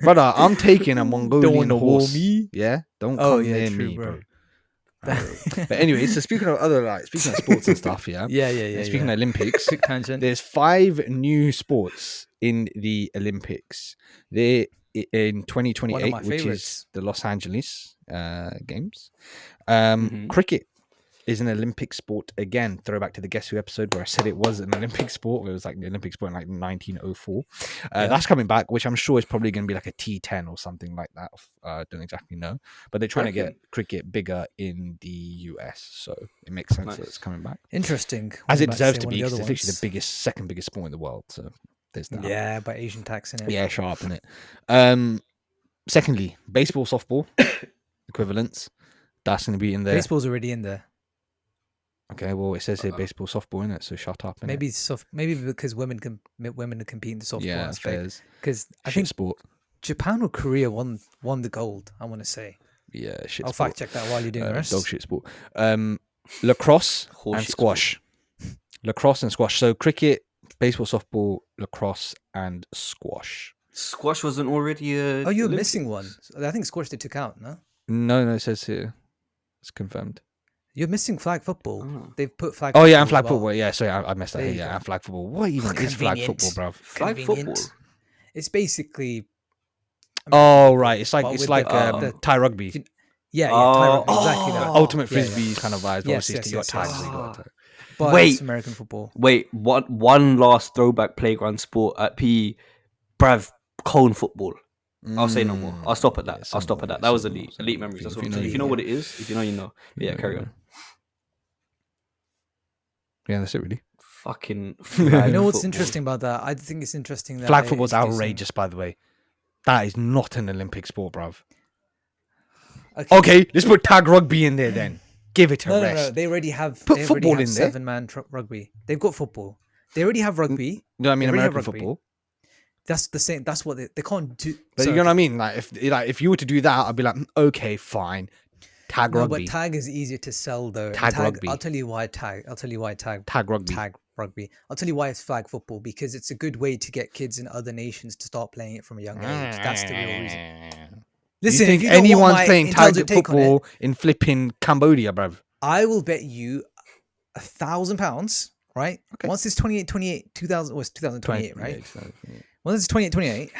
Brother, I'm taking a Mongolian wanna war horse. me? Yeah, don't Oh, come yeah, near true, me, bro. bro. But anyway, so speaking of sports and stuff, yeah. Yeah. Speaking of Olympics, Quick tangent. there's 5 new sports in the Olympics. They're in One of 2028, my which is favorites. the Los Angeles Games. Mhm. Cricket is an Olympic sport again. Throwback to the Guess Who episode where I said it was an Olympic sport. It was like the Olympic sport in like 1904. That's coming back, which I'm sure is probably going to be like a T10 or something like that. Don't exactly know, but they're trying to get cricket bigger in the US, so it makes sense that it's coming back Interesting. as it About to deserves say to one be. of the Because other it's literally the ones. second biggest sport in the world. So there's that. Yeah, by Asian tax in it. Yeah, sharp in it. Secondly, baseball, softball equivalents. That's going to be in there. Baseball's already in there. Okay, well, it says here baseball, softball in it, so shut up. Maybe maybe because women can compete in the softball Yeah, aspect. fairs. Because I Shit think sport. Japan or Korea won the gold. I want to say. Yeah, shit I'll sport. fact check that while you're doing the rest. Dog shit sport. Lacrosse Horse and shit squash. Lacrosse and squash. So cricket, baseball, softball, lacrosse, and squash. Squash wasn't already a. Oh, you're Olympic? missing one. I think squash they took out. No, No, it says here. It's confirmed. you're missing flag football. Oh. They've put flag. Oh yeah, and football flag as well. football. Yeah, sorry, I messed that. There Here. you Yeah, go. and flag football. What even is flag Convenient. football, bruv? Flag Convenient. football. It's basically. Oh right, it's like But it's with like the- Thai rugby. Yeah, Thai rugby, Oh, exactly that. Ultimate Yeah, yeah. frisbee kind of vibes. But Yes, obviously, yes, you got yes, tags. yes. You got tags. But Wait. it's American football. Wait, one last throwback playground sport at PE. Brav, cone football. I'll say no more. I'll stop at that. I'll stop at that. That was elite memories. That's what I'm saying. If you know what it is, if you know, you know. But yeah, carry on. Yeah, that's it really. Fucking You flag know what's football. interesting about that? I think it's interesting that Flag they football's introducing- outrageous, by the way. That is not an Olympic sport, bruv. Okay. Let's put tag rugby in there then. Give it a No, rest. they already have. Put they already football have in there. 7-man rugby. They've got football. They already have rugby. No, I mean They already have American rugby. football. That's the same. That's what they can't do. But So, you know what I mean? Like if you were to do that, I'd be like, okay, fine. Tag No, rugby. but tag is easier to sell though. And Tag rugby. I'll tell you why tag. I'll tell you why tag. Tag rugby. Tag rugby. I'll tell you why it's flag football, because it's a good way to get kids in other nations to start playing it from a young age. That's the real reason. Listen, you think if you don't want anyone's my playing tag intelligent take on it, football in flipping Cambodia, bruv? I will bet you £1,000. Right? Okay. Once it's 2000 was 2028, right? Yeah, Once it's 28,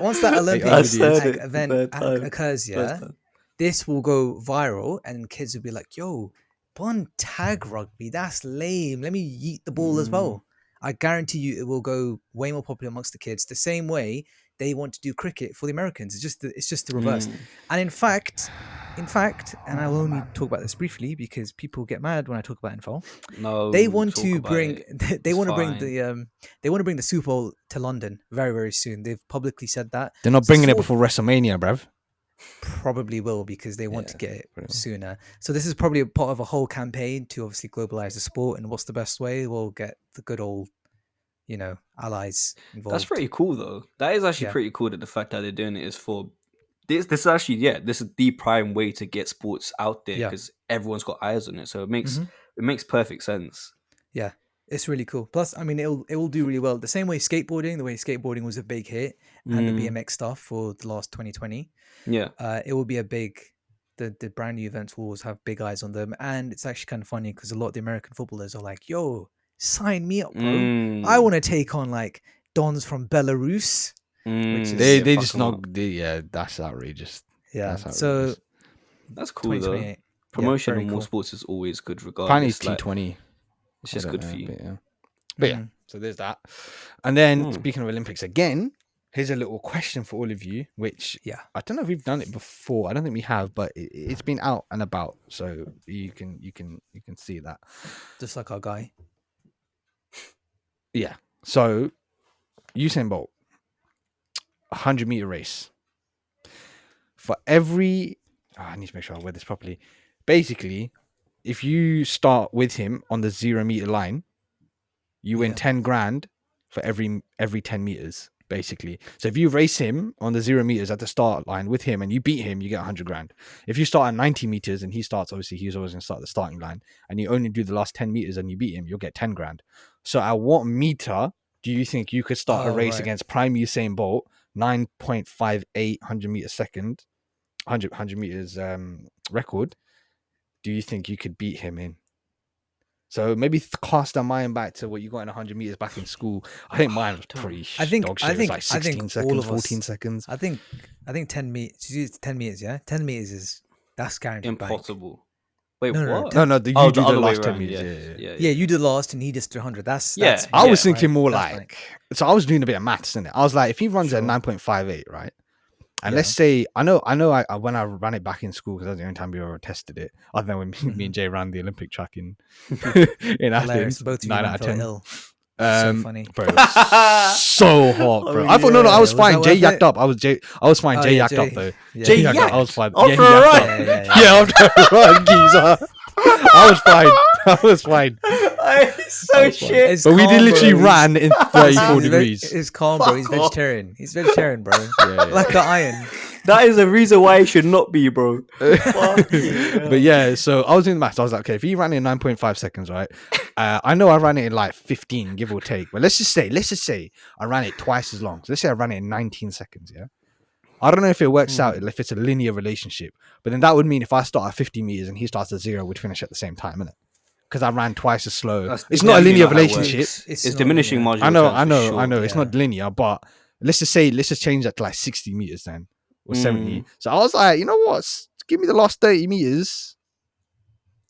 once that Olympic I said it event third time. occurs, First yeah, time. this will go viral, and kids will be like, "Yo, one tag rugby, that's lame. Let me yeet the ball as well." I guarantee you, it will go way more popular amongst the kids. The same way they want to do cricket for the Americans. It's just the reverse. And in fact, and I will only talk about this briefly because people get mad when I talk about NFL. No, They want talk to about bring it. they It's want to bring fine. the Super Bowl to London very, very soon. They've publicly said that. They're not So bringing it sort of- before WrestleMania, bruv. Probably will, because they want to Yeah, get it pretty much. sooner. So this is probably a part of a whole campaign to obviously globalize the sport. And what's the best way? We'll get the good old, allies involved. That's pretty cool, though. That is actually Yeah. pretty cool that the fact that they're doing it is for this. This is actually, this is the prime way to get sports out there Yeah. because everyone's got eyes on it. So it makes Mhm. it makes perfect sense. Yeah, it's really cool. Plus, I mean, it will do really well. The same way the way skateboarding was a big hit, and the BMX stuff for the last 2020. Yeah, It will be a big. The brand new events will always have big eyes on them, and it's actually kind of funny because a lot of the American footballers are like, "Yo, sign me up, bro! I want to take on like dons from Belarus." which is- They Yeah, just fuck 'em not. up. That's outrageous. Yeah, That's so outrageous. That's cool though. 2028. Promotion very of more cool. sports is always good, Apparently regardless. it's Like, T20. it's just I good don't for know, you. But yeah. But yeah, Mhm. so there's that. And then Mm. speaking of Olympics again, here's a little question for all of you, which Yeah. I don't know if we've done it before. I don't think we have, but it's been out and about, so you can see that. Just like our guy. Yeah. So Usain Bolt, 100-meter race. For every, I need to make sure I word this properly. Basically, if you start with him on the 0-meter line, you win Yeah. 10 grand for every 10 meters. basically. So if you race him on the 0 meters at the start line with him and you beat him, you get 100 grand. If you start at 90 meters and he starts, obviously he's always going to start at the starting line, and you only do the last 10 meters and you beat him, you'll get 10 grand. So at what meter do you think you could start a race against prime Usain Bolt, 9.58 100 meters second, 100 meters record? Do you think you could beat him in? So maybe cast our mind back to what you got in 100 meters back in school. I think mine was pretty dog shit. It was like 16 seconds, 14 seconds. I think 10 meters. 10 meters, yeah. 10 meters that's guaranteed. Impossible. Wait, No, what? No, you do the other way last 10 around, meters. Yeah, you do the last and he just 300. That's I was thinking right? more That's like, so I was doing a bit of maths in it. I was like, if he runs at 9.58, right? And let's say, I know, I when I ran it back in school, because that's the only time we ever tested it, other than when me and Jay ran the Olympic track in Athens. Both of you 9 out of 10. ill. So funny, bro. It was so hot, bro. I thought no, I was fine. Jay yacked up. I was fine. Jay yacked up though. Jay yacked up. I was fine. After a run. Yeah, after a run, geezer. I was fine. I was fine. It's so shit. It's but we calm, did literally bro. run in 34 degrees. It's calm, bro. He's vegetarian. He's vegetarian, bro. Like the iron. That is a reason why it should not be, bro. But yeah, so I was doing the maths. I was like, okay, if he ran in 9.5 seconds, right? I know I ran it in like 15, give or take. But let's just say I ran it twice as long. So let's say I ran it in 19 seconds, yeah? I don't know if it works out, if it's a linear relationship. But then that would mean if I start at 50 meters and he starts at 0, we'd finish at the same time, innit? Because I ran twice as slow. It's not a linear relationship. It's diminishing margin. I know. It's not linear, but let's just change that to like 60 meters then. Or 70. So I was like, you know what? Give me the last 30 meters.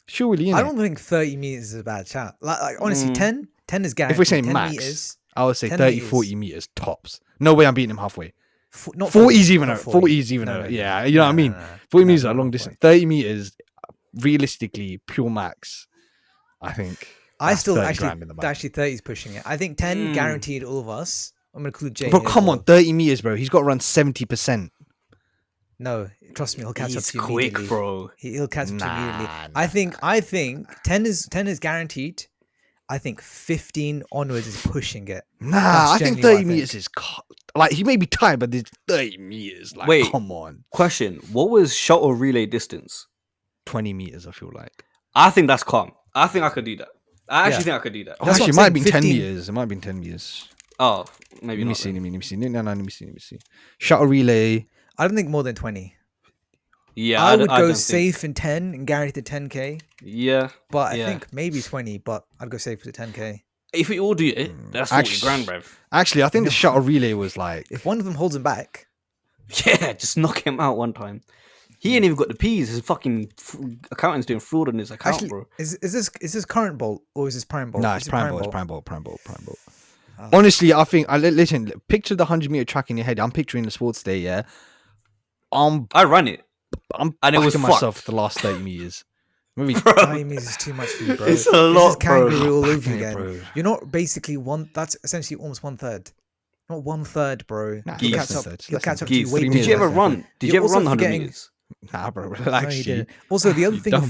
Surely, I don't think 30 meters is a bad chat. Like honestly, 10 is guaranteed. If we're saying 10 max, meters, I would say 30, meters. 40 meters tops. No way I'm beating him halfway. Not 40 is even not 40 is even yeah, you know what I mean? 40 meters are long distance. 30 meters, realistically, pure max. I think. I still actually 30 is pushing it. I think 10 guaranteed all of us. I'm gonna include Jay. Bro, come on, 30 meters, bro. He's got to run 70%. No, trust me, he'll catch up to you quick, immediately. bro. He'll catch up to you immediately. I think 10 is guaranteed. I think 15 onwards is pushing it. Nah, I think 30 meters is like he may be tired, but there's 30 meters. Like, wait, come on. Question: what was shot or relay distance? 20 meters. I feel like. I think that's calm. I think I could do that. I actually think I could do that. Actually, it might have been 10 meters. It might have been 10 meters. Oh, maybe let me not. see. Let me see. No, let me see. Shuttle relay. I don't think more than 20. Yeah, I would go safe in 10 and guarantee the 10k. Yeah, but I think maybe 20. But I'd go safe for the 10k. If we all do it, that's 40 grand, bruv. Actually, I think the shuttle relay was like, if one of them holds him back, yeah, just knock him out one time. He ain't even got the P's. His fucking accountant's doing fraud on his account, actually, bro. Is this current Bolt or is this prime Bolt? Nah, it's prime Bolt. It's prime Bolt. Honestly, I think listen. Picture the 100-meter track in your head. I'm picturing the sports day. Yeah, I ran it. I'm and it was myself the last 30 meters. Maybe 30 meters is too much for you, bro. It's a lot, bro. Kangaroo all over again. Bro. You're not basically one. That's essentially almost 1/3. Not 1/3, bro. Nah, He'll less catch than up. third. He'll Less catch than up to you. third. Way Did Did you ever faster. run? Did you You're ever run also 100 forgetting- meters? Nah, bro. No, Relax. he G. didn't. Also, the other thing you're dumb.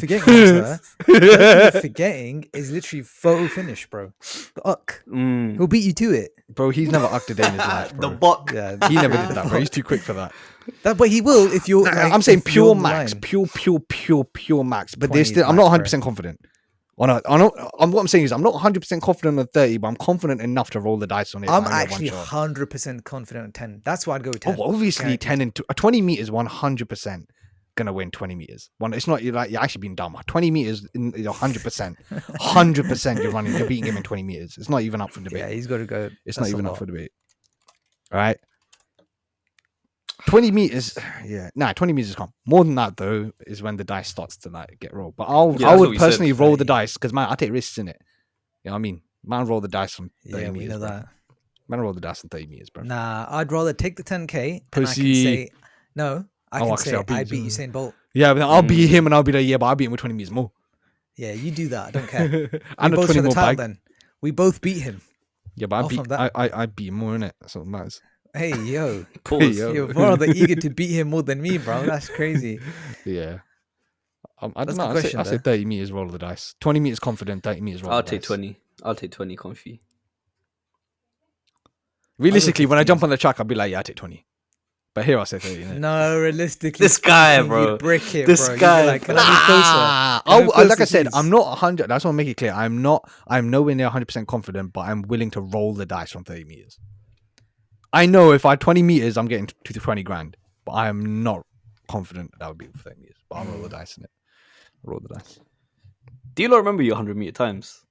forgetting, is literally photo finish, bro. The uck. Mm. He'll beat you to it. Bro, he's never up to date in his life, The bro. buck. Yeah, He never did that, bro. He's too quick for that. But he will if you're. Nah, like, I'm saying if you're pure on the max, line. pure max. But 20 there's is still, I'm max, not bro. 100% confident. What I'm saying is I'm not 100% confident on 30, but I'm confident enough to roll the dice on it. I'm if I only have actually one shot. 100% confident on 10. That's why I'd go with 10. Oh, obviously, Guaranteed. 10 and 20 meters, 100% gonna win 20 meters. It's not you're actually being dumb. 20 meters, 100%, 100% you're beating him in 20 meters. It's not even up for debate. Yeah, he's got to go. It's That's not a even lot. up for debate. All right. 20 meters, yeah. Nah, 20 meters is calm. More than that, though, is when the dice starts to like get rolled. But I that's what would we personally said. roll the dice because man, I take risks in it. You know what I mean? Man, roll the dice on 30 Yeah, we meters. know Bro. that. Man, roll the dice on 30 meters, bro. Nah, I'd rather take the 10k and I Pussy. can say no. I Oh, can actually, say I'll beat I you beat too. Usain Bolt. Yeah, but then I'll beat him and I'll be like, yeah, but I'll beat him with 20 meters more. Yeah, you do that. I don't care. And we a both 20 share the more title bag. then. We both beat him. Yeah, but Off of that. I beat him more in it. That's what matters. Hey, yo. Pause. Yo. You're rather eager to beat him more than me, bro. That's crazy. Yeah. I That's don't a know. good I say question, 30 meters roll of the dice. 20 meters confident, 30 meters roll I'll of the take dice. 20. I'll take 20 comfy. Realistically, when I 15. jump on the track, I'll be like, yeah, I take 20. But here I'll say 30. innit? No, realistically, This guy, speaking, bro. you'd brick it, This bro. You'd be guy, like, can bro. I move closer? Can I move Like I closer, said, please? I'm not 100. That's what I make it clear. I'm nowhere near 100% confident, but I'm willing to roll the dice from 30 meters. I know if I 20 meters, I'm getting to 20 grand, but I am not confident that would be for 30 meters. But I'll roll the dice in it. Roll the dice. Do you not remember your 100-meter times?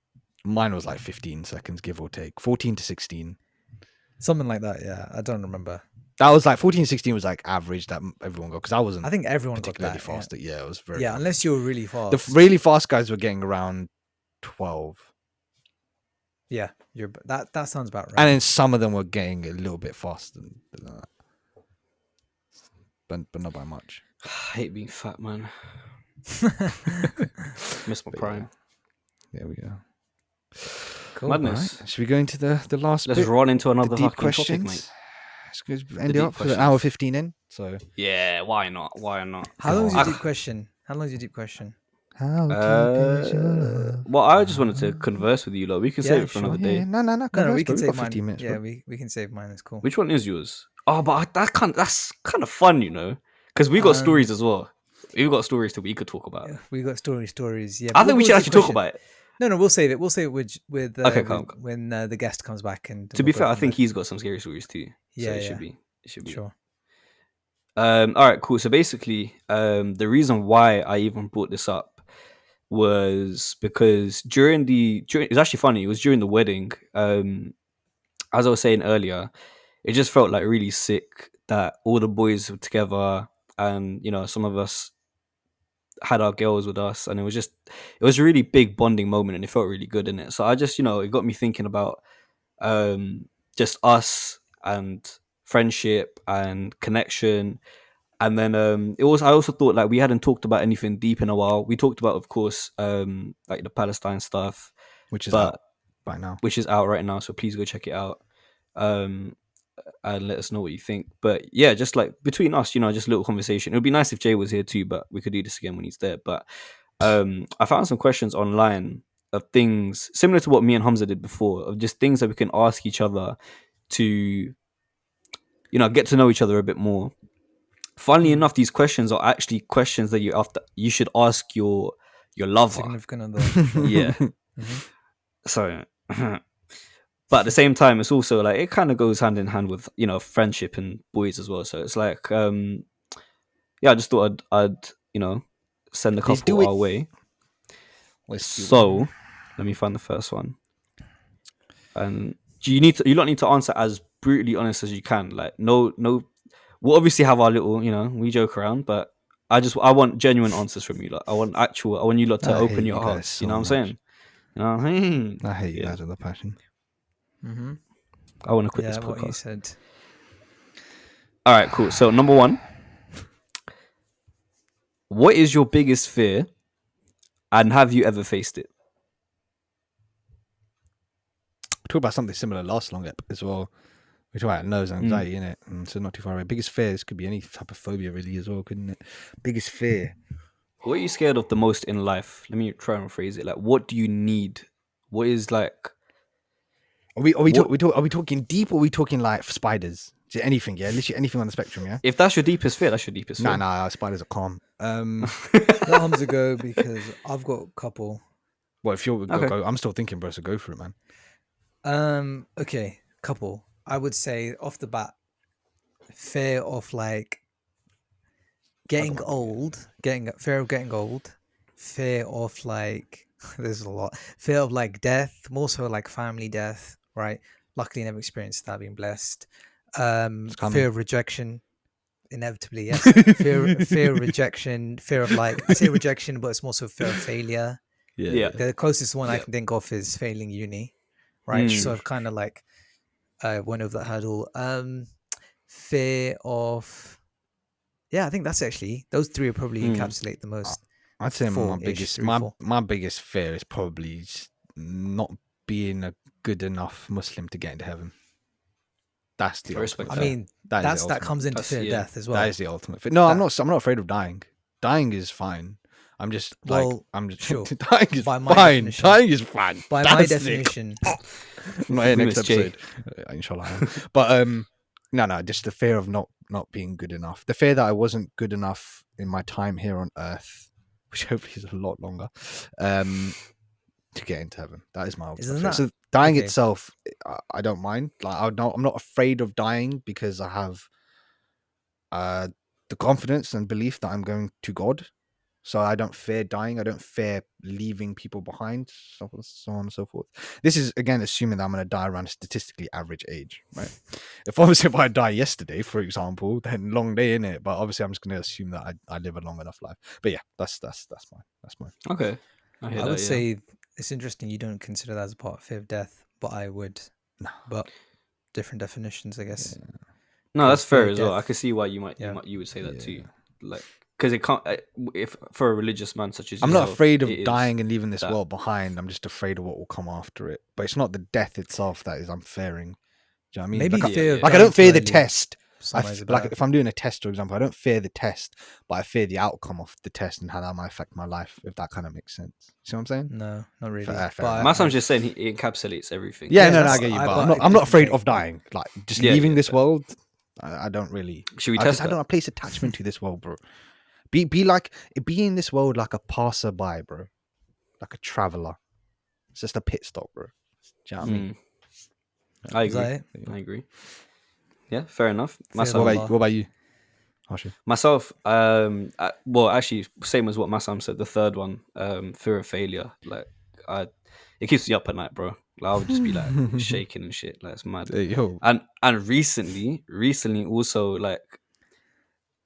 Mine was like 15 seconds, give or take. 14 to 16. Something like that, yeah. I don't remember. That was like 14 to 16 was like average that everyone got because I wasn't I think everyone got particularly that. fast. Yeah, it was very Yeah, fast. unless you were really fast. The really fast guys were getting around 12. Yeah, that sounds about right. And then some of them were getting a little bit faster than that. But not by much. I hate being fat, man. Miss my prime. There we go. Cool. Madness. Right. Should we go into the last Let's bit? run into The another deep fucking questions. topic, mate. Let's go end it deep up for an questions. hour 15 in. So Yeah, why not? Why not? How long is God. your deep question? How long is your deep question? how deep is your love? Well, I just wanted to converse with you, lot. We can Yeah, save it for sure. another Yeah, day. no. No, converse, we bro. can We've save got mine. 15 minutes, Yeah, bro. we can save mine. It's cool. Which one is yours? Oh, but that's kind of fun, you know, because we got stories as well. We've got stories that we could talk about. Yeah, we got stories. Yeah, I but think we what should was actually the talk question? about it. No, we'll save it. We'll save it with Okay, calm. when the guest comes back. And To we'll be go fair, I from think there. he's got some scary stories too. Yeah, so it yeah. should be. It should be. Sure. All right, cool. So basically, the reason why I even brought this up was because during it's actually funny. It was during the wedding. As I was saying earlier, it just felt like really sick that all the boys were together, and you know, some of us had our girls with us, and it was a really big bonding moment, and it felt really good in it. So I just, it got me thinking about just us and friendship and connection. And then I also thought like we hadn't talked about anything deep in a while. We talked about, of course, like the Palestine stuff, Which is out right now. which is out right now. So please go check it out, and let us know what you think. But yeah, just like between us, just a little conversation. It would be nice if Jay was here too, but we could do this again when he's there. But I found some questions online of things similar to what me and Hamza did before, of just things that we can ask each other to, get to know each other a bit more. Funnily enough, these questions are actually questions that you should ask your lover. Significant other. Yeah. So, but at the same time, it's also like it kind of goes hand in hand with friendship and boys as well. So it's like, I just thought I'd send a Let's do couple it. our way. Let's do it. So let me find the first one. And you don't need to answer as brutally honest as you can. Like no. We'll obviously have our little, we joke around, but I want genuine answers from you. Like I want you lot to I open hate your you guys hearts. so You know what I'm saying? I hate you Yeah. guys with a passion. Mm-hmm. I want to quit Yeah, this what he podcast. said. All right, cool. So number 1, what is your biggest fear, and have you ever faced it? We talked about something similar last long ep as well. We talked about nerves and anxiety, innit? So not too far away. Biggest fear, this could be any type of phobia really as well, couldn't it? Biggest fear. What are you scared of the most in life? Let me try and phrase it. Like, what do you need? What is like? Are we talking deep or are we talking like spiders? Just anything, yeah? Literally anything on the spectrum, yeah? If that's your deepest fear, that's your deepest fear. Nah, spiders are calm. Let Hamza go because I've got a couple. Well, if you're Okay. go, I'm still thinking, bro, so go for it, man. Okay, couple. I would say off the bat, fear of like getting old, fear of getting old, fear of like there's a lot, fear of like death, more so like family death, right? Luckily, never experienced that, being blessed. Fear of rejection, inevitably, yes. fear of rejection, fear of like I say rejection, but it's more so fear of failure. Yeah. The closest one I can think of is failing uni, right? Mm. So I've kind of like went over that hurdle. Fear of, I think that's actually those three are probably encapsulate the most. I'd say Four-ish, my biggest fear is probably just not being a good enough Muslim to get into heaven. That's the I respect ultimate I fear. mean, That is the that ultimate. comes into That's- fear of yeah. death as well. That is the ultimate fear. No, I'm That- not afraid of dying. Dying is fine. I'm just like Well, I'm just sure. dying is By my fine. definition. Dying is fine. By my That's it. definition, not here We next miss Jay. episode. Inshallah. I am. But no, just the fear of not being good enough. The fear that I wasn't good enough in my time here on Earth, which hopefully is a lot longer, to get into heaven. That is my ultimate Isn't fear. that- So dying okay. itself, I don't mind. Like I'm not afraid of dying because I have the confidence and belief that I'm going to God. So I don't fear dying. I don't fear leaving people behind, so on and so forth. This is, again, assuming that I'm going to die around a statistically average age, right? If I die yesterday, for example, then long day in it. But obviously, I'm just going to assume that I live a long enough life. But yeah, that's mine. Okay. I would say it's interesting you don't consider that as a part of fear of death, but I would. No. But different definitions, I guess. Yeah. No, that's fear fair of as well. death. I can see why you would say that too. Like, because it can't. If for a religious man such as I'm yourself, not afraid of it is dying and leaving this that. world behind. I'm just afraid of what will come after it. But it's not the death itself that is I'm fearing. Do you know what I mean? Maybe Like, fear of I dying don't fear the early. test. Sometimes it's Like better. if I'm doing a test, for example, I don't fear the test, but I fear the outcome of the test and how that might affect my life. If that kind of makes sense. See what I'm saying? No, not really. Fair But enough. My son's just saying he encapsulates everything. Yeah, Yeah, no, I that's- get you. I- But but I'm not. I I'm not can afraid take- of dying. Like just Yeah, leaving yeah, this fair. world. I don't really. Should we I test don't that? place attachment to this world, bro. Be in this world like a passerby, bro. Like a traveler. It's just a pit stop, bro. Do you know what I mean? I Is that agree. it? I agree. Yeah, fair enough. Fear of Myself, Allah. What about you? Hashi? myself. Well, actually, same as what Massam said. The third one, fear of failure. Like, it keeps me up at night, bro. Like, I would just be like shaking and shit. Like, it's mad. Hey, yo. And recently also, like,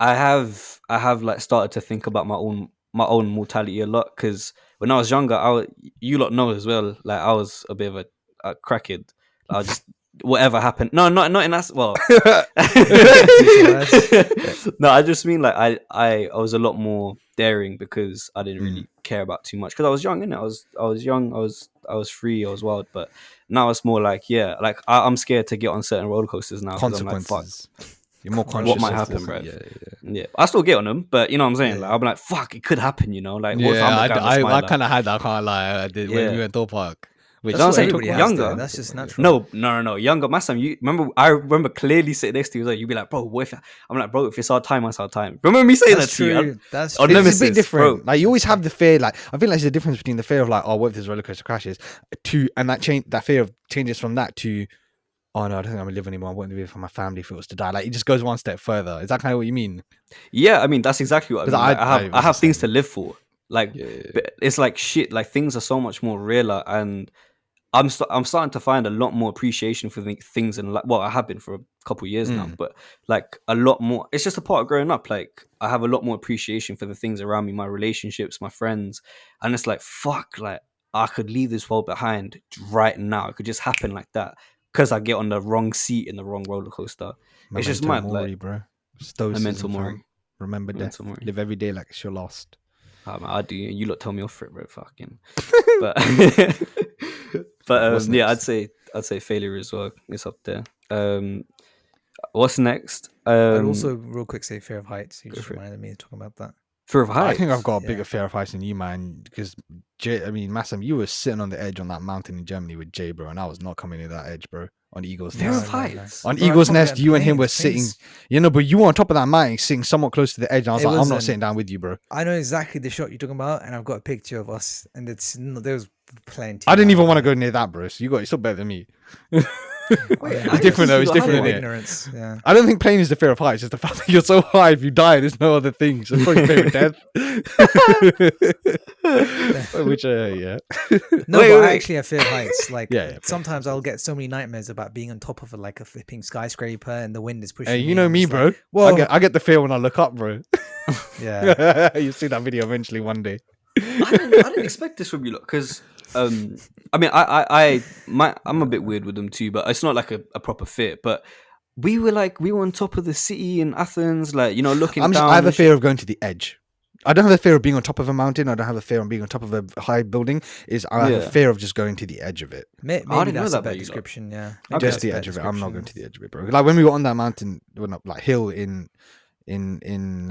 I have like started to think about my own mortality a lot, because when I was younger, you lot know as well, like I was a bit of a crackhead. I was just whatever happened. No, not in that. Well, no, I just mean like I was a lot more daring because I didn't really care about too much because I was young, innit? I was young. I was free. I was wild. But now it's more like, yeah, like I'm scared to get on certain roller coasters now. 'Cause I'm like, fuck. Consequences. You're more conscious. What might of happen, bro? Yeah. Yeah, I still get on them, but you know what I'm saying. Yeah. Like, I'm like, fuck, it could happen, you know. Like, what if Yeah, I'm the guy with a I smiler? kind of had that. I can't lie. I did when Yeah. we went to park. Which That's what I everybody took has, one. though. That's just natural. No. Younger, my son. I remember clearly sitting next to you. Like, you'd be like, bro, what if I'm like, bro, if it's our time, it's our time. Remember me saying That's that to you? true. That's on true. It's a Nemesis, bit different. bro. Like you always have the fear. Like I think there's a difference between the fear of like, oh, what if this roller coaster crashes, and that fear of changes from that to, oh no, I don't think I'm gonna live anymore. I wouldn't live for my family if it was to die. Like it just goes one step further. Is that kind of what you mean? Yeah, I mean, that's exactly what I 'Cause mean. Like, I was I have the things same. to live for. Like, but it's like shit. Like, things are so much more realer, and I'm starting to find a lot more appreciation for things, and like, well, I have been for a couple of years now, but like a lot more. It's just a part of growing up. Like, I have a lot more appreciation for the things around me, my relationships, my friends, and it's like, fuck, like I could leave this world behind right now. It could just happen like that because I get on the wrong seat in the wrong roller coaster. It's just Memento mad, mori, like bro. memento Stoicism, mori. fam. Remember death. Memento mori. Live every day like it's your last. I do. You lot tell me off for it, bro. Fucking. But What's yeah, next? I'd say failure as well. It's up there. What's next? I'd also real quick say fear of heights. You just for it. reminded me of talking about that. fear of I heights. think I've got a Yeah. bigger fear of heights than you, man. Because Massam, you were sitting on the edge on that mountain in Germany with Jay, bro, and I was not coming near that edge, bro. On Eagle's Fear Nest. of heights. On Bro, I Eagle's can't Nest, get you and him were planes. sitting. You know, but you were on top of that mountain, sitting somewhat close to the edge. And I was It like, I'm not wasn't- sitting down with you, bro. I know exactly the shot you're talking about, and I've got a picture of us, and there was plenty. I didn't even want to to go near that, bro. So you're still better than me. Wait, It's different though. It's different, one. innit? Ignorance. Yeah. I don't think plane is the fear of heights. It's the fact that you're so high. If you die, there's no other things. It's probably fear of death. Which, yeah. No, Wait, but wait. I actually have fear of heights. Like Yeah. sometimes I'll get so many nightmares about being on top of a flipping skyscraper and the wind is pushing. Hey, you know and me, it's bro. like, whoa. I get the fear when I look up, bro. Yeah. You'll see that video eventually one day. I didn't expect this from you lot because I mean I'm a bit weird with them too, but it's not like a proper fit. But we were on top of the city in Athens, like, you know, looking down. I have a and shit. fear of going to the edge. I don't have a fear of being on top of a mountain. I don't have a fear of being on top of a high building. I have a Yeah. fear of just going to the edge of it. Maybe I didn't know that's that a better about you lot. description. Yeah. Okay. Maybe Just that's the a edge better of it. I'm not going description. to the edge of it, bro. Like when we were on that mountain, well, not like hill in in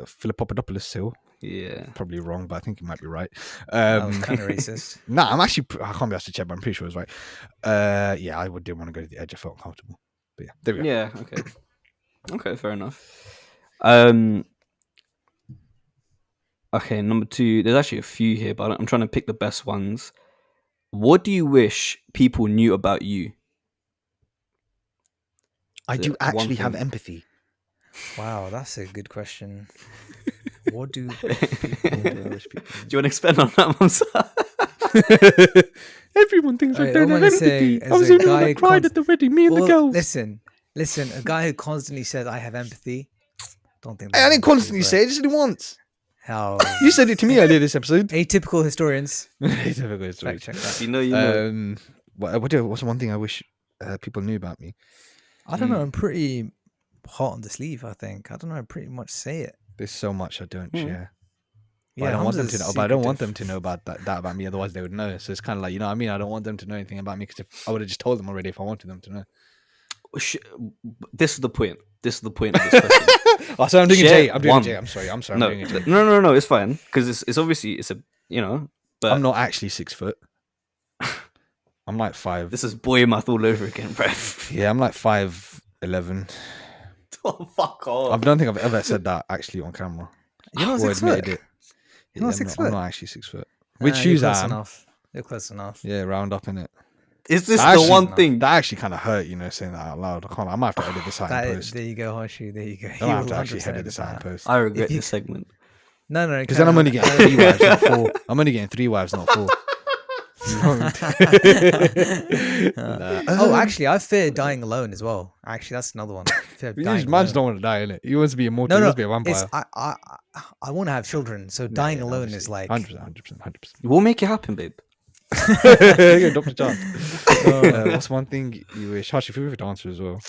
Philippopoulopoulos Hill. Yeah. Probably wrong, but I think it might be right. That was kind of racist. Nah, I can't be asked to check, but I'm pretty sure it's right. Yeah, I didn't want to go to the edge. I felt uncomfortable. But yeah, there we go. Yeah. Okay. Okay. Fair enough. Okay. Number 2. There's actually a few here, but I'm trying to pick the best ones. What do you wish people knew about you? I do one actually have thing. empathy. Wow, that's a good question. What do I wish people Do you want to expand on that, Mumsa? Everyone thinks I Alright, don't all I'm have gonna say empathy. is I was a the only one guy that cried at the wedding. Me and the girls. Listen, a guy who constantly says I have empathy. Don't think Hey, I didn't constantly say it. I just said it once. how You said it to me earlier this episode. atypical historians. Typical story. Fact check that. You know. What's one thing I wish people knew about me? I don't know. I'm pretty hot on the sleeve. I think. I don't know. I pretty much say it. There's so much I don't share. But Yeah, I don't want them to know. But I don't want them secretive. to know about that about me. Otherwise, they would know. So it's kind of like, you know what I mean? I don't want them to know anything about me because I would have just told them already if I wanted them to know. This is the point. This is the point of this question. Oh, so I'm doing a Share J. I'm doing one. a J. I'm sorry. I'm No, doing a J. no. It's fine because it's obviously it's a But I'm not actually 6 foot. I'm like 5. this is boy math all over again, bro. Yeah, I'm like 5'11". Oh, fuck off. I don't think I've ever said that actually on camera. You're not Or 6 admitted foot. it. You're not I'm 6 I'm foot. not actually 6 foot. With Nah, shoes, you're I close am. enough. You're close enough. Yeah, round up in it. Is this Actually, the one no. thing? That actually kind of hurt, saying that out loud. I might have to edit this out in post. There you go, Horseshoe. There you go. I might have to actually edit this out in post. I regret If you- this segment. No, Because then I'm only getting 3 wives, not 4. I'm only getting 3 wives, not 4. Oh, actually, I fear dying alone as well. Actually, that's another one. Fear You dying just man just alone. don't want to die, innit? He wants to be immortal. No, He no, wants to be a it's, vampire. I want to have children, so dying alone is like 100%. We'll make it happen, babe. Yeah, Dr. John. What's one thing you wish? Harsh, if you have to answer as well.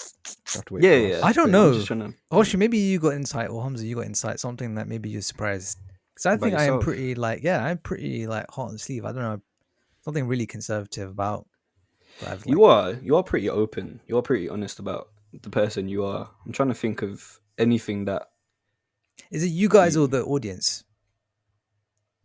Have to wait Yeah, for yeah. us. I don't I'm know. just trying to- Horseshoe, maybe you got insight, or Hamza, you got insight. Something that maybe you're surprised. Because I About think I am yourself? pretty I'm pretty like hot on the sleeve. I don't know, something really conservative about. That I've, You are pretty open. You are pretty honest about the person you are. I'm trying to think of anything that Is it you guys or the audience?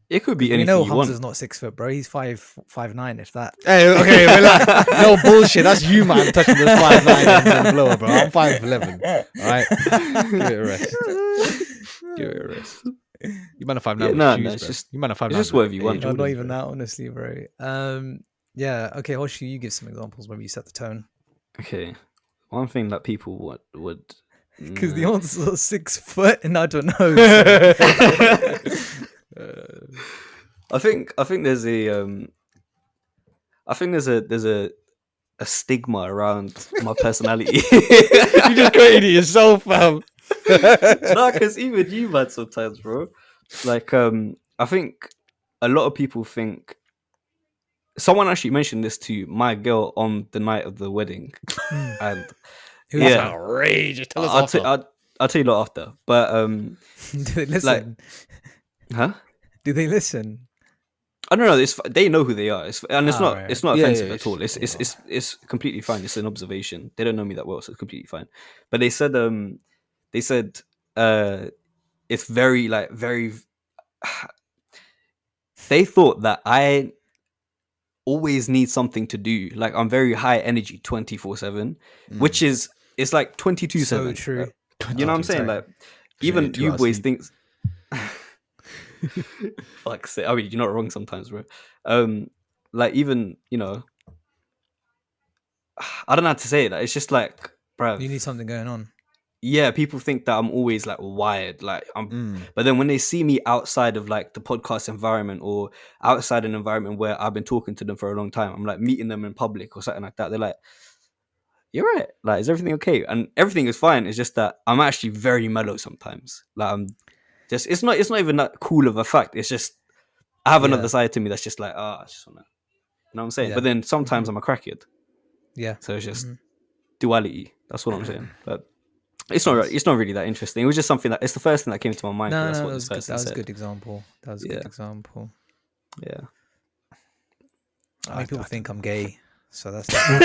it could be We anything know you Hamza's want. not 6 foot, bro. He's 5'9", if that. Hey, okay, relax. No bullshit. That's you, man, touching the 5'9" and blower, bro. I'm 5'11". All right, give it a rest. Give it a rest. You might have 5'9" Yeah, with no, shoes, it's bro. just- You might have 5'9". it's just whatever you want. No, not Jordans, even bro. that, honestly, bro. Yeah. Okay, Horseshoe, you give some examples. Maybe you set the tone. Okay, one thing that people would Because the answer's 6 foot, and I don't know. so- I think there's a stigma around my personality. You just created it yourself, fam. No, because even you, man, sometimes, bro. Like, I think a lot of people think. Someone actually mentioned this to my girl on the night of the wedding, and Who's yeah, Outrageous. Tell us I'll, after. I'll tell you that after. But Do they listen? huh? Do they listen? I don't know. They know who they are, and it's not. Right. It's not Yeah, offensive yeah, at all. it's- It's completely fine. It's an observation. They don't know me that well, so it's completely fine. But they said it's very very. They thought that I always need something to do. Like I'm very high energy, 24/7, which is it's like 22/7. So true. You know what I'm saying? Sorry. Like even 2 you hours boys sleep. think. Fuck sake. I mean, you're not wrong sometimes, bro. Like even I don't know how to say it. Like, it's just like, bro. You need something going on. Yeah, people think that I'm always like wired, like but then when they see me outside of like the podcast environment or outside an environment where I've been talking to them for a long time, I'm like meeting them in public or something like that. They're like, "You're right. Like, is everything okay?" And everything is fine. It's just that I'm actually very mellow sometimes. Like, I'm just it's not even that cool of a fact. It's just I have another Yeah. side to me that's just like, I just wanna, you know what I'm saying? Yeah. But then sometimes I'm a crackhead, Yeah. so it's just Mhm. duality. That's what I'm saying. But it's not really that interesting. It was just something that it's the first thing that came to my mind. 'Cause No, that's that what was this good. person That was a said. good example. That was a Yeah. good example. Yeah. I make people think I'm gay, so that's. Don't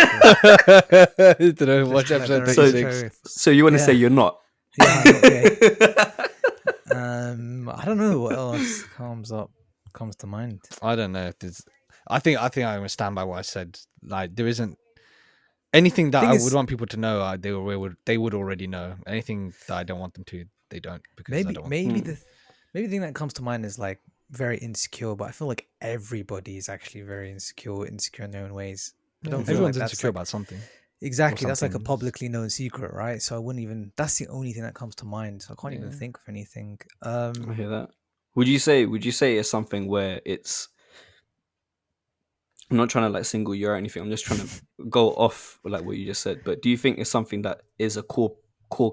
know. Watch Just episode let 36. them know. So you want to Yeah. say you're not? Yeah, I'm not gay. I don't know what else comes to mind. I don't know if there's. I think I'm gonna stand by what I said. Like there isn't anything that Thing I is- would want people to know. They would already know. Anything that I don't want them to, they don't because I Maybe don't want. maybe the thing that comes to mind is like very insecure, but I feel like everybody is actually very insecure in their own ways. I don't feel Everyone's like that's insecure like, about something. exactly, that's like a something. publicly known secret, right? So I wouldn't even. That's the only thing that comes to mind. So I can't even think of anything. I hear that. Would you say it's something where it's? I'm not trying to like single you or anything. I'm just trying to go off like what you just said. But do you think it's something that is a core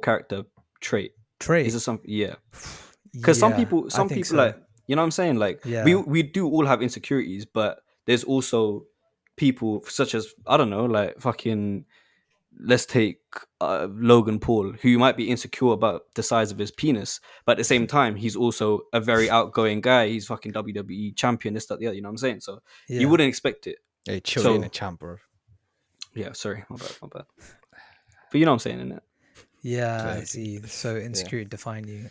character trait? Trait. Is it something? Yeah. Because some people so. like, you know what I'm saying, like Yeah. we do all have insecurities, but there's also people such as, I don't know, like fucking, let's take Logan Paul, who might be insecure about the size of his penis, but at the same time he's also a very outgoing guy. He's fucking WWE champion, this, that, the other, you know what I'm saying? So you wouldn't expect it. Hey, chill, So- in a champ, bro. Yeah, sorry, my bad. But you know what I'm saying, innit? Yeah, I Clearly. see. So insecurity define you.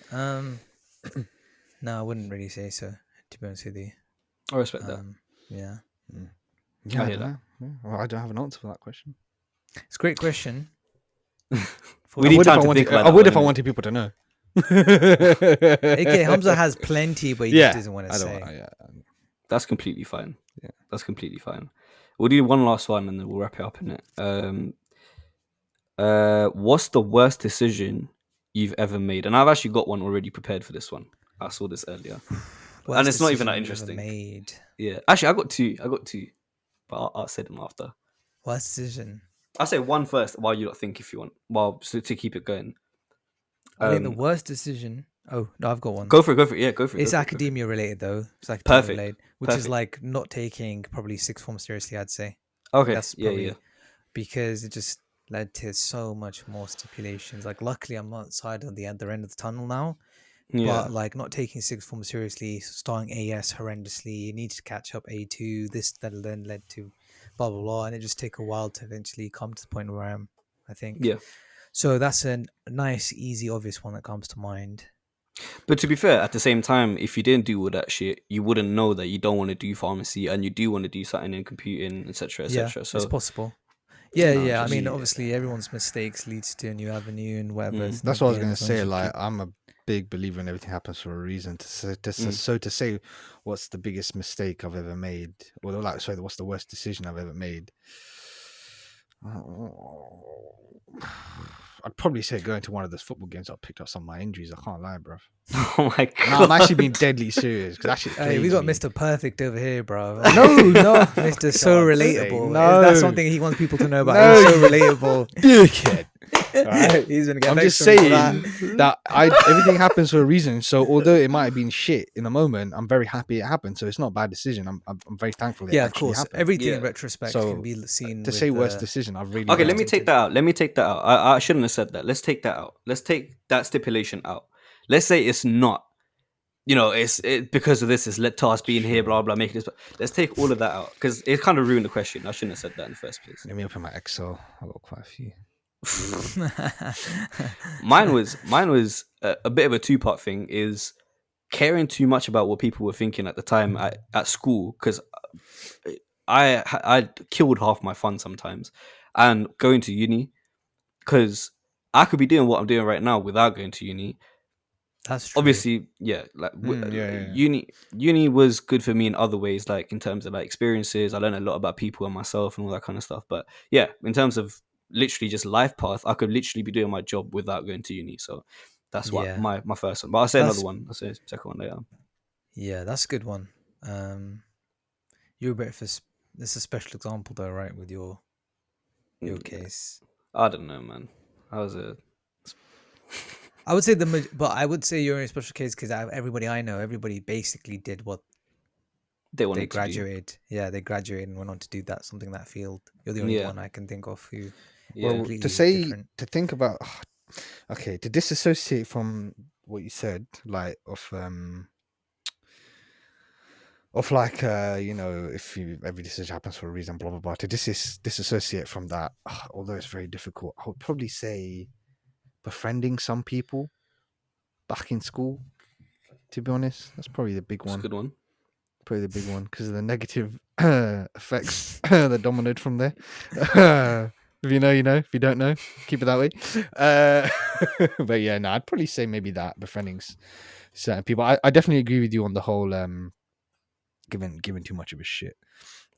No, I wouldn't really say so. To be honest with you. I respect that. Yeah, Yeah, I hear don't know. Yeah. Well, I don't have an answer for that question. it's a great question. We need time to think about I would that if I one, innit? wanted people to know. Okay, Hamza has plenty, but he just doesn't want to I say. don't. Yeah. That's completely fine. Yeah. That's completely fine. We'll do one last one and then we'll wrap it up in it. What's the worst decision you've ever made? And I've actually got one already prepared for this one. I saw this earlier. Worst And it's not even that decision you've ever interesting. Made. Yeah. Actually, I got two. But I'll say them after. Worst decision. I'll say one first while you lot think if you want. Well, so to keep it going. I think the worst decision. Oh no, I've got one. Go for it. Yeah, go for it. It's go for it, go for it. academia related though. It's academia Perfect, related, which is perfect. like not taking probably sixth form seriously. I'd say. Okay. That's Yeah, probably yeah. because it just led to so much more stipulations. Like, luckily, I'm outside of the other end of the tunnel now. Yeah. But like, not taking sixth form seriously, starting AS horrendously, you need to catch up A2. This that then led to blah blah blah, and it just take a while to eventually come to the point where I am. I think. Yeah. So that's a nice, easy, obvious one that comes to mind. But to be fair, at the same time, if you didn't do all that shit, you wouldn't know that you don't want to do pharmacy and you do want to do something in computing, etc., Yeah, etc. So it's possible. Yeah, No, yeah. I just- mean, obviously, everyone's mistakes leads to a new avenue and whatever. It's That's not what I was the gonna end as long as say. you Like, keep- I'm a big believer in everything happens for a reason. So to say, what's the biggest mistake I've ever made, or like, sorry, what's the worst decision I've ever made? I'd probably say going to one of those football games. I picked up some of my injuries. I can't lie, bro. oh my god, No, I'm actually being deadly serious because actually, Hey, we got Mr. Perfect over here, bro. No, no, Mr. So God's sake, relatable. no. That's something he wants people to know about. No. He's so relatable. dickhead. Alright? He's gonna get. I'm next just to me for saying that everything happens for a reason. So although it might have been shit in the moment, I'm very happy it happened. So it's not a bad decision. I'm very thankful. It Yeah, of actually course. happened. Everything Yeah. in retrospect So, can be seen. To with say worst the- decision, I've really Okay, let learned. me take that out. Let me take that out. I shouldn't have said that. Let's take that out. Let's take that stipulation out. Let's say it's not, it's because of this, it's let us being here, blah, blah, making this. Let's take all of that out because it kind of ruined the question. I shouldn't have said that in the first place. Let me open my Excel. I've got quite a few. Mine was a bit of a two-part thing, is caring too much about what people were thinking at the time at school, because I killed half my fun sometimes, and going to uni, because I could be doing what I'm doing right now without going to uni. That's true. Obviously, yeah, like yeah. uni was good for me in other ways, like in terms of like experiences. I learned a lot about people and myself and all that kind of stuff. But yeah, in terms of literally just life path, I could literally be doing my job without going to uni. So that's what Yeah. my first one. But I'll say That's- another one. I'll say a second one later. Yeah, that's a good one. You're a bit of this a special example though, right? With your case. I don't know, man. I was I would say but I would say you're in a special case because everybody I know, everybody basically did what they wanted they to do. graduated. Yeah, they graduated and went on to do something in that field. You're the only Yeah. one I can think of who. Yeah. Well, completely to say, different. to think about, okay, to disassociate from what you said, like of like if every decision happens for a reason, blah blah blah. To disassociate from that, although it's very difficult, I would probably say befriending some people back in school. To be honest, that's probably the big That's a one. good one. Probably the big one because of the negative effects that dominoed from there. If you know, you know. If you don't know, keep it that way. But yeah, no, I'd probably say maybe that befriending certain people. I definitely agree with you on the whole giving too much of a shit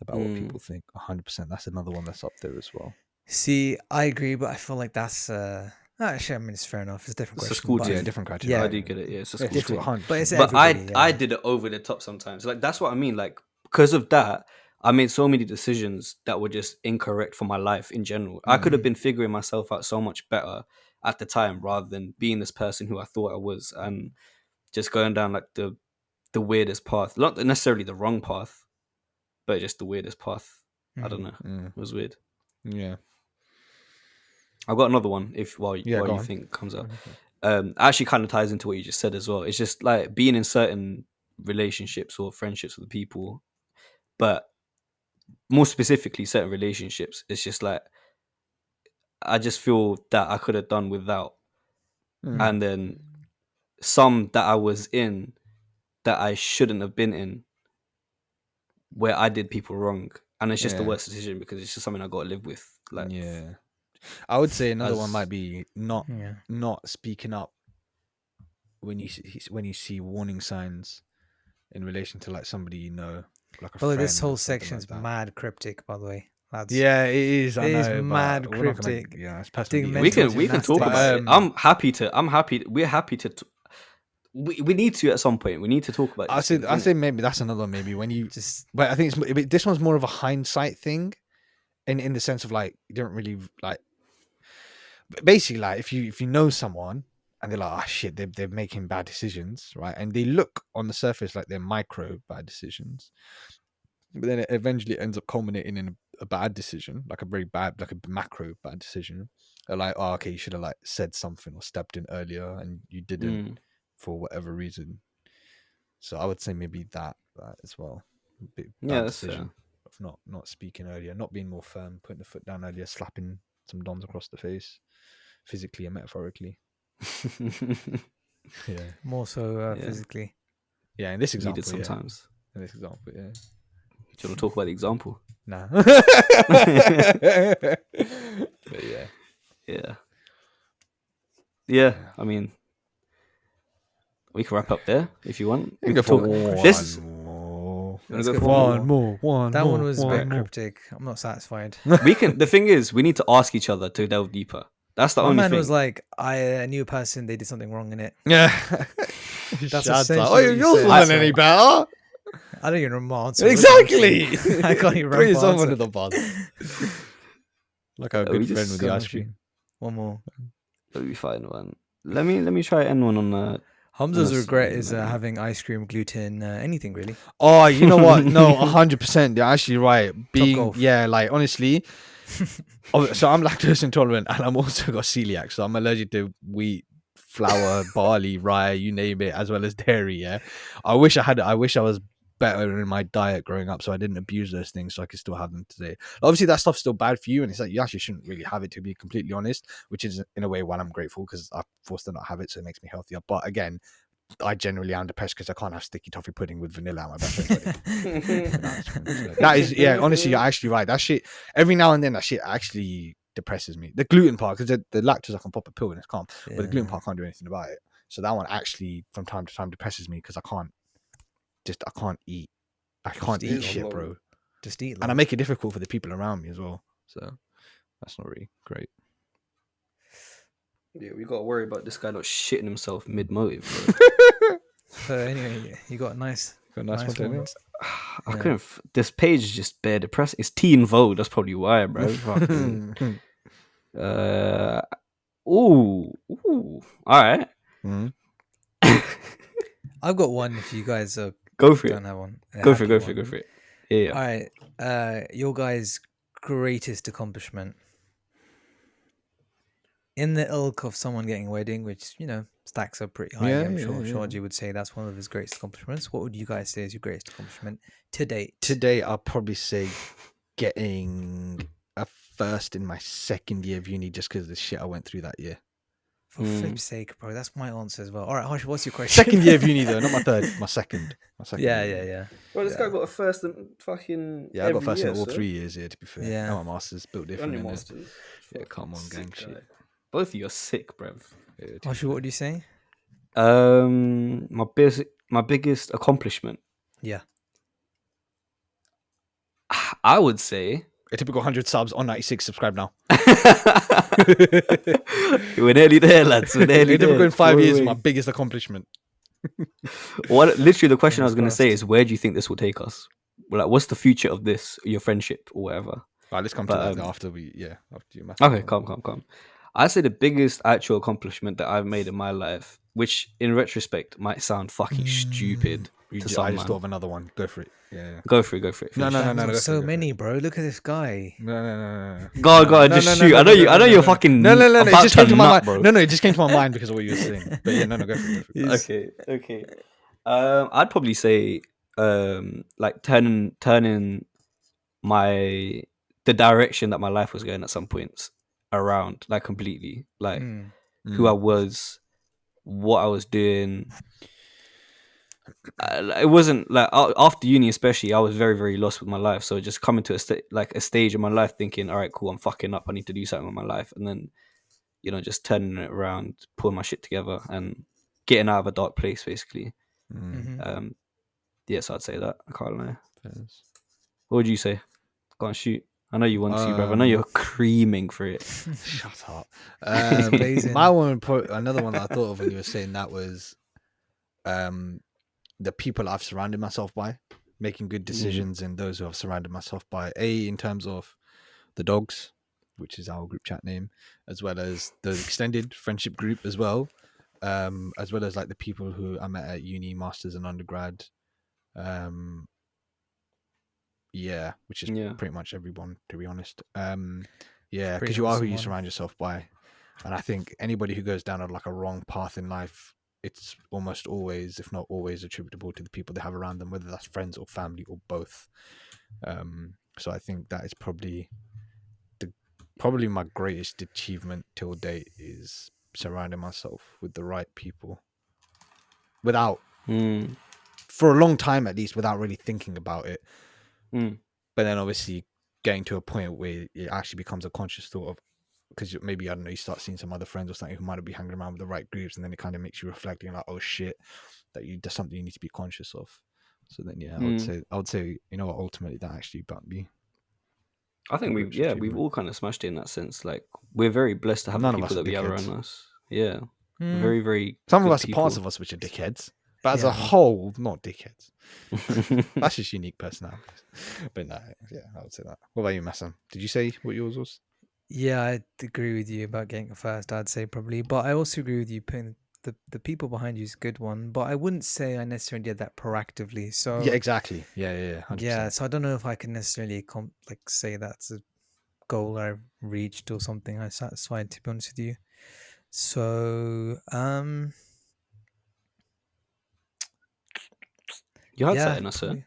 about what people think. 100%. That's another one that's up there as well. See, I agree, but I feel like that's actually, I mean, it's fair enough. It's a different It's a question. school but- thing. Yeah, different criteria. Yeah. I do get it. Yeah, it's a Yeah, school different, thing. 100%. But it's But everybody, I yeah. did it over the top sometimes. Like that's what I mean. Like because of that, I made so many decisions that were just incorrect for my life in general. I could have been figuring myself out so much better at the time rather than being this person who I thought I was and just going down like the weirdest path. Not necessarily the wrong path, but just the weirdest path. I don't know. It was weird. Yeah. I've got another one if while Yeah, go you on. think comes up. Actually kind of ties into what you just said as well. It's just like being in certain relationships or friendships with people, but more specifically certain relationships, it's just like I just feel that I could have done without. And then some that I was in that I shouldn't have been in where I did people wrong. And it's just the Yeah. worst decision because it's just something I got to live with. Like Yeah. I would say another one as- might be not Yeah. speaking up when you see warning signs in relation to like somebody you know, like a Well, friend. this or whole something section's like that. mad cryptic, by the way, lads. Yeah, it is. I It know, is but mad we're not gonna, cryptic. yeah, it's Doing personal. we mental can talk gymnastics. about it. We're happy to we need to at some point. We need to talk about I these say things, I innit? say maybe that's another maybe when you Just but I think this one's more of a hindsight thing in the sense of like you don't really like basically like if you know someone and they're like, oh shit, they're making bad decisions, right? And they look on the surface like they're micro bad decisions, but then it eventually ends up culminating in a bad decision, like a very bad, like a macro bad decision. They're like, oh, okay, you should have like said something or stepped in earlier, and you didn't for whatever reason. So I would say maybe that as well. Bad that's decision of not speaking earlier, not being more firm, putting the foot down earlier, slapping some dons across the face, physically and metaphorically. Yeah, more so Yeah. physically. yeah. In this example, Needed sometimes. In this example, yeah. Do you want to talk about the example? Nah. But yeah. Yeah. I mean, we can wrap up there if you want. We We can can go for talk. one This more. You wanna Let's go go for for one One more. That one was a bit more. cryptic. I'm not satisfied. we can. The thing is, we need to ask each other to delve deeper. That's the My only man thing. was like, I knew a person, they did something wrong in it. Yeah. That's Shut essentially up. what Oh, you yours said, wasn't so- any better. I don't even remember my answer. Exactly. I can't even Throw remember yourself my under answer. the bus. Like our We good just friend with the go ice on. cream. One more. Let me find one. Let me try end one on Hamza's Honestly, regret is man. having ice cream, gluten, anything really. Oh, you know what? No, 100%. You're actually right. Being, golf. yeah, like honestly. So I'm lactose intolerant and I'm also got celiac. So I'm allergic to wheat, flour, barley, rye, you name it, as well as dairy. Yeah. I wish I was better in my diet growing up so I didn't abuse those things so I could still have them today. Obviously that stuff's still bad for you and it's like you actually shouldn't really have it, to be completely honest, which is in a way why I'm grateful because I'm forced to not have it, so it makes me healthier. But again, I generally am depressed because I can't have sticky toffee pudding with vanilla at my best friend's wedding. That is, yeah, honestly, you're actually right. That shit, every now and then, that shit actually depresses me. The gluten part, because the lactose, I can pop a pill and it's calm, but the gluten part, I can't do anything about it. So that one actually, from time to time, depresses me because I can't eat. I can't eat eat shit, bro. Just eat. And I make it difficult for the people around me as well. So that's not really great. Yeah, we got to worry about this guy not shitting himself mid-motive, bro. So anyway, you got a nice Got a nice one, don't you? I couldn't. This page is just bare depressing. It's tea and Vogue. That's probably why, bro. Fucking. Ooh. All right. Mhm. I've got one if you guys Go for don't it. have one. A Go for it. happy Go for it. Go one. for it. Yeah. All right. Your guys' greatest accomplishment in the ilk of someone getting a wedding, which stacks up pretty high. Yeah, I'm yeah, sure yeah. Shaji would say that's one of his greatest accomplishments. What would you guys say is your greatest accomplishment to date? Today, I'll probably say getting a first in my second year of uni just because of the shit I went through that year. For flip's sake, bro, that's my answer as well. All right, Harsh, what's your question? Second year of uni though, not my third. My second. Yeah. Bro, this guy got a first and fucking Yeah, I got every first year, in all sir. 3 years here. To be fair, Yeah. my masters built You're on different. your innit? masters. Yeah, come on, gang Sick shit. guy. Both of you are sick, bruv. Yeah, Harsh, what do you say? My biggest accomplishment, Yeah. I would say. Atypical 100 subs on 96. Subscribe now. We're nearly there, lads. We're nearly there. Atypical in 5 years is Wait. my biggest accomplishment. Literally, the question I was going to Fingers say is, where do you think this will take us? Like, what's the future of this, your friendship or whatever? Right, let's come But, to that after you math. Okay, calm. I'd say the biggest actual accomplishment that I've made in my life, which in retrospect might sound fucking stupid to I some just man. thought of another one. Go for it. Yeah. Go for it. No, Finish. no, Damn, he's no, got go so for it. many, bro. Look at this guy. No. Go on, just shoot. I know you're fucking. No. It about just to came to my nut, mind. bro. No, it just came to my mind because of what you were saying. But yeah, no, go for it. Okay. I'd probably say, like turning the direction that my life was going at some points around, like completely, like who I was, what I was doing. It wasn't like after uni, especially, I was very, very lost with my life. So just coming to a stage in my life, thinking, all right, cool, I'm fucking up. I need to do something with my life, and then, just turning it around, pulling my shit together, and getting out of a dark place, basically. Yes, I'd say that. I can't lie. What would you say? Go on, shoot. I know you want to, brother. I know you're creaming for it. Shut up. Amazing. My one, another one that I thought of when you were saying that was the people I've surrounded myself by, making good decisions, and those who I've surrounded myself by. In terms of the dogs, which is our group chat name, as well as the extended friendship group as well, as well as like the people who I met at uni, masters and undergrad. Which is pretty much everyone, to be honest. Because you are who you surround yourself by, and I think anybody who goes down a wrong path in life, it's almost always, if not always, attributable to the people they have around them, whether that's friends or family or both. So I think that is probably my greatest achievement till date, is surrounding myself with the right people, without for a long time at least, without really thinking about it. But then obviously getting to a point where it actually becomes a conscious thought of, because maybe, I don't know, you start seeing some other friends or something who might be hanging around with the right groups, and then it kind of makes you reflect, and you're like, oh shit, there's something you need to be conscious of. So then I would say ultimately that actually got me. I think we've all kind of smashed it in that sense. Like, we're very blessed to have the people that we have around us. Yeah. Very, very. Some of us are parts of us which are dickheads, but as a whole, not dickheads. That's just unique personalities. But no, I would say that. What about you, Massam? Did you say what yours was? Yeah, I agree with you about getting first. I'd say probably, but I also agree with you putting the people behind you is a good one. But I wouldn't say I necessarily did that proactively. So yeah, exactly. Yeah. 100%. Yeah, so I don't know if I can necessarily say that's a goal I've reached or something I satisfied, to be honest with you. So you had something, I swear.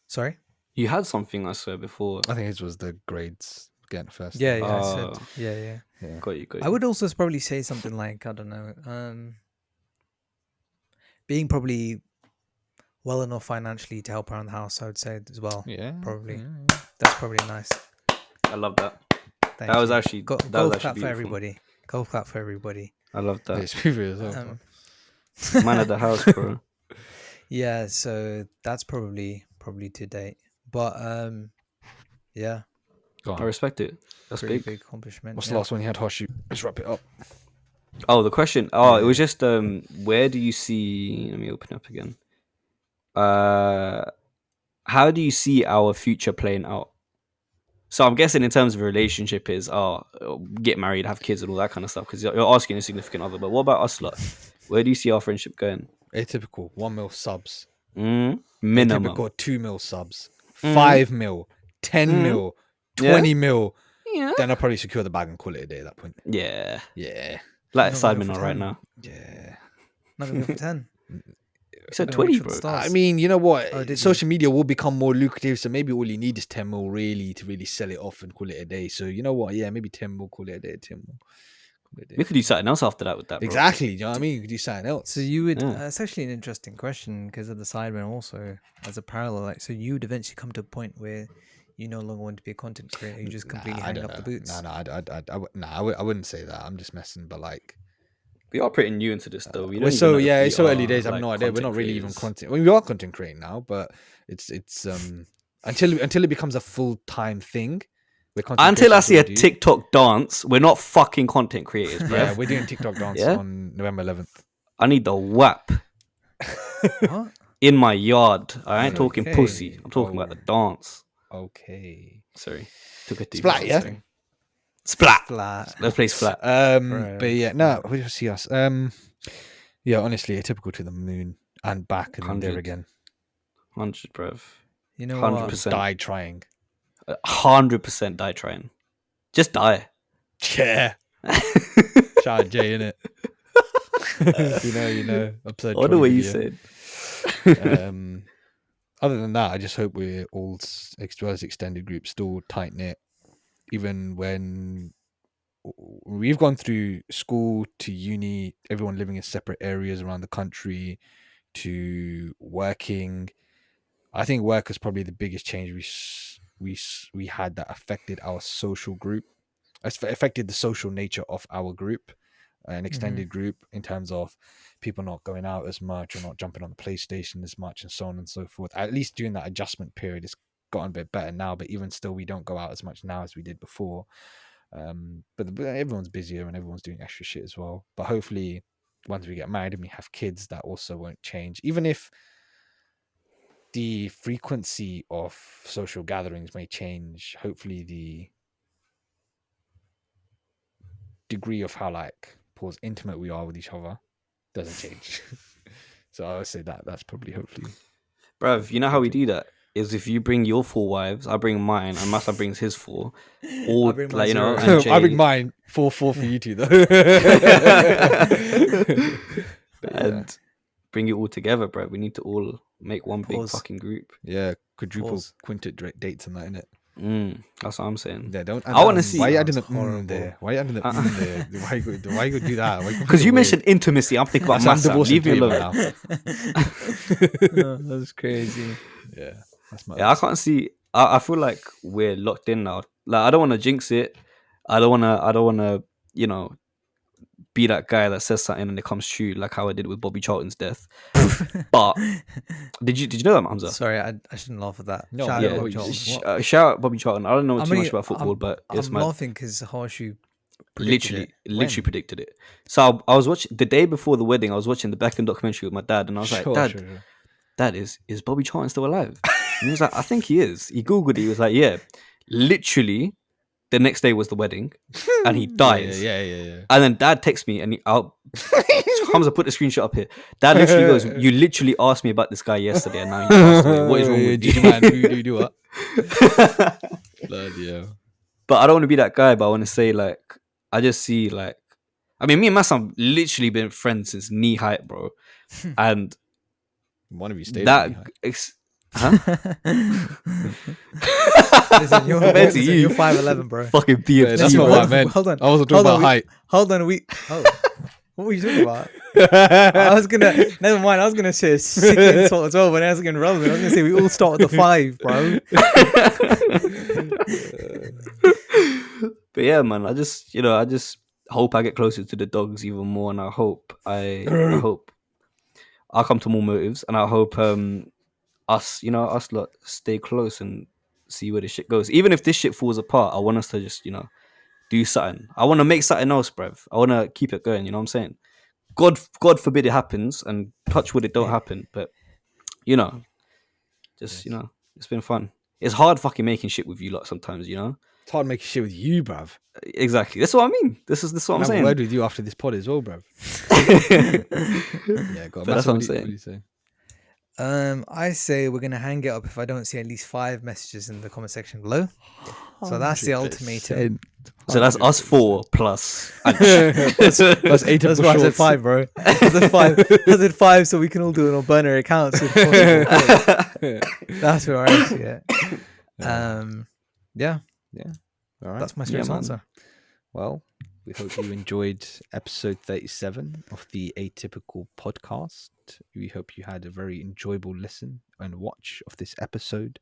Sorry? You had something, I swear, before. I think his was the grades getting first. Yeah, I said. Yeah. Got you. I would also probably say something like, I don't know, being probably well enough financially to help around the house, I would say as well. Yeah. Probably. Yeah. That's probably nice. I love that. Thank That was you. actually golf beautiful. clap for everybody. Golf clap for everybody. I love that. It's as well. Man of the house, bro. Yeah, so that's probably to date. But yeah. I respect it. That's pretty big. big accomplishment. What's the last one you had, Horseshoe? Let's wrap it up. Oh, the question. Oh, it was just where do you see? Let me open up again. How do you see our future playing out? So I'm guessing in terms of a relationship is get married, have kids, and all that kind of stuff. Because you're asking a significant other. But what about us, lot? Where do you see our friendship going? Atypical 1 mil subs. Minimum. Atypical 2 mil subs. 5 mil. 10 mil. 20 mil. Yeah. Then I'll probably secure the bag and call it a day at that point. Yeah. Yeah. Like Not Simon going for right 10. now. Yeah. Not gonna go for 10. You said No, 20, which bro. stars? I mean, you know what? Oh, did you? Social media will become more lucrative, so maybe all you need is 10 mil really to really sell it off and call it a day. So you know what? Yeah, maybe 10 mil, call it a day, 10 mil. We could do something else after that with that, bro. Exactly. You know what I mean? You could do something else. So you would. Yeah. It's actually an interesting question because of the Sidemen also as a parallel. Like, so you would eventually come to a point where you no longer want to be a content creator. You just completely hang up the boots. No, I wouldn't say that. I'm just messing. But like, We are pretty new into this though. it's so early days. I have no idea. We're not really even content. I mean, we are content creating now, but it's until it becomes a full-time thing. Until I see a TikTok dance, we're not fucking content creators, bro. Yeah, we're doing TikTok dance on November 11th. I need the WAP What? in my yard. I ain't talking pussy. I'm talking about the dance. Okay. Sorry. Took a deep Splat, yeah? thing. Splat. Flat. Let's play Splat. But yeah, no, we just see us. Yeah, honestly, Atypical to the moon and back and then there 100. again. 100, bruv. You know 100%. Die trying. 100% die trying. Just die. Yeah. Shout out Jay, innit? you know. Episode What the 20 way you video. said. Other than that, I just hope we're all, as well as extended group, still tight knit. Even when we've gone through school to uni, everyone living in separate areas around the country, to working. I think work is probably the biggest change we had that affected our social group. Affected the social nature of our group, an extended group, in terms of people not going out as much or not jumping on the PlayStation as much and so on and so forth. At least during that adjustment period, it's gotten a bit better now, but even still, we don't go out as much now as we did before. But everyone's busier and everyone's doing extra shit as well. But hopefully, once we get married and we have kids, that also won't change. Even if the frequency of social gatherings may change, hopefully the degree of how intimate we are with each other doesn't change. So I would say that's probably hopefully. Bruv, you know how we do that? Is if you bring your 4 wives, I bring mine, and Masa brings his 4. All I bring like, you know, zero. and Jay, I bring mine 4-4 for you two though. and bring it all together, bro. We need to all make one big Pause. fucking group. Yeah, quadruple Pause. quintet dates and that, innit? That's what I'm saying. Yeah, don't. I wanna see- Why you adding the Horrible. there? Why you adding the there? Why you go do that? Because you mentioned intimacy, I'm thinking about I'm Masa. divorcing Leave me Cleveland alone. now. That's crazy. Yeah, that's my. Yeah, I can't see. I feel like we're locked in now. Like, I don't want to jinx it. I don't want to, you know, be that guy that says something and it comes true, like how I did with Bobby Charlton's death. But did you know that, Hamza? Sorry, I shouldn't laugh at that. No, Shout yeah, out Bobby you- Charlton. What? Shout out Bobby Charlton. I don't know I too mean, much about football, but it's I'm mad. laughing because Harshu Literally When? predicted it. So I was watching the day before the wedding. I was watching the Beckham documentary with my dad, and I was like, "Dad, Dad, is Bobby Charlton still alive?" And he was like, "I think he is." He googled it. He was like, "Yeah." Literally, the next day was the wedding, and he dies. Yeah. And then Dad texts me, and Hamza, put the screenshot up here. Dad literally goes, "You literally asked me about this guy yesterday, and now he passed away. What is wrong with you?" man? Do what? Bloody hell. But I don't want to be that guy. But I want to say, like, I just see, like, I mean, me and Massa have literally been friends since knee height, bro. And One of you stayed. that, huh? Listen, you're, Compared to listen, you. you're 5'11", bro. Fucking BFG. Yeah, that's not bro. what I meant. Hold on. I wasn't talking about height. Hold on. What were you talking about? I was gonna. Never mind. I was gonna say a sick insult as well, but that's gonna relevant. I was gonna say we all start with the 5, bro. But yeah, man, I just hope I get closer to the dogs even more, and I hope I hope I'll come to more motives, and I hope us lot stay close and see where this shit goes. Even if this shit falls apart, I want us to just, do something. I want to make something else, bruv. I want to keep it going, you know what I'm saying? God forbid it happens, and touch wood it don't happen, but it's been fun. It's hard fucking making shit with you lot sometimes, It's hard making shit with you, bruv. Exactly. That's what I mean. This is what I'm I'll have saying. a word with you after this pod as well, bruv. Yeah, go on. But that's what I'm What do saying. you say? I say we're gonna hang it up if I don't see at least 5 messages in the comment section below. So that's the ultimatum. So that's us 4 plus. That's eight. That's why I said 5, bro. I said 5 so we can all do it on burner accounts. If possible. That's where I see it. Yeah, All right. that's my serious man. answer. Well, We hope you enjoyed episode 37 of the Atypical podcast. We hope you had a very enjoyable listen and watch of this episode.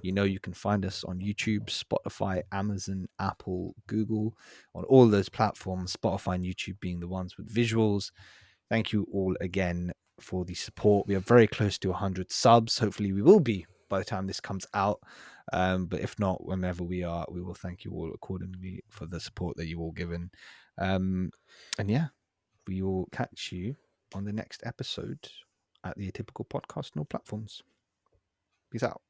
You know, you can find us on YouTube, Spotify, Amazon, Apple, Google, on all those platforms, Spotify and YouTube being the ones with visuals. Thank you all again for the support. We are very close to 100 subs. Hopefully we will be by the time this comes out. But if not, whenever we are, we will thank you all accordingly for the support that you all given. And yeah, we will catch you on the next episode at the Atypical podcast on all platforms. Peace out.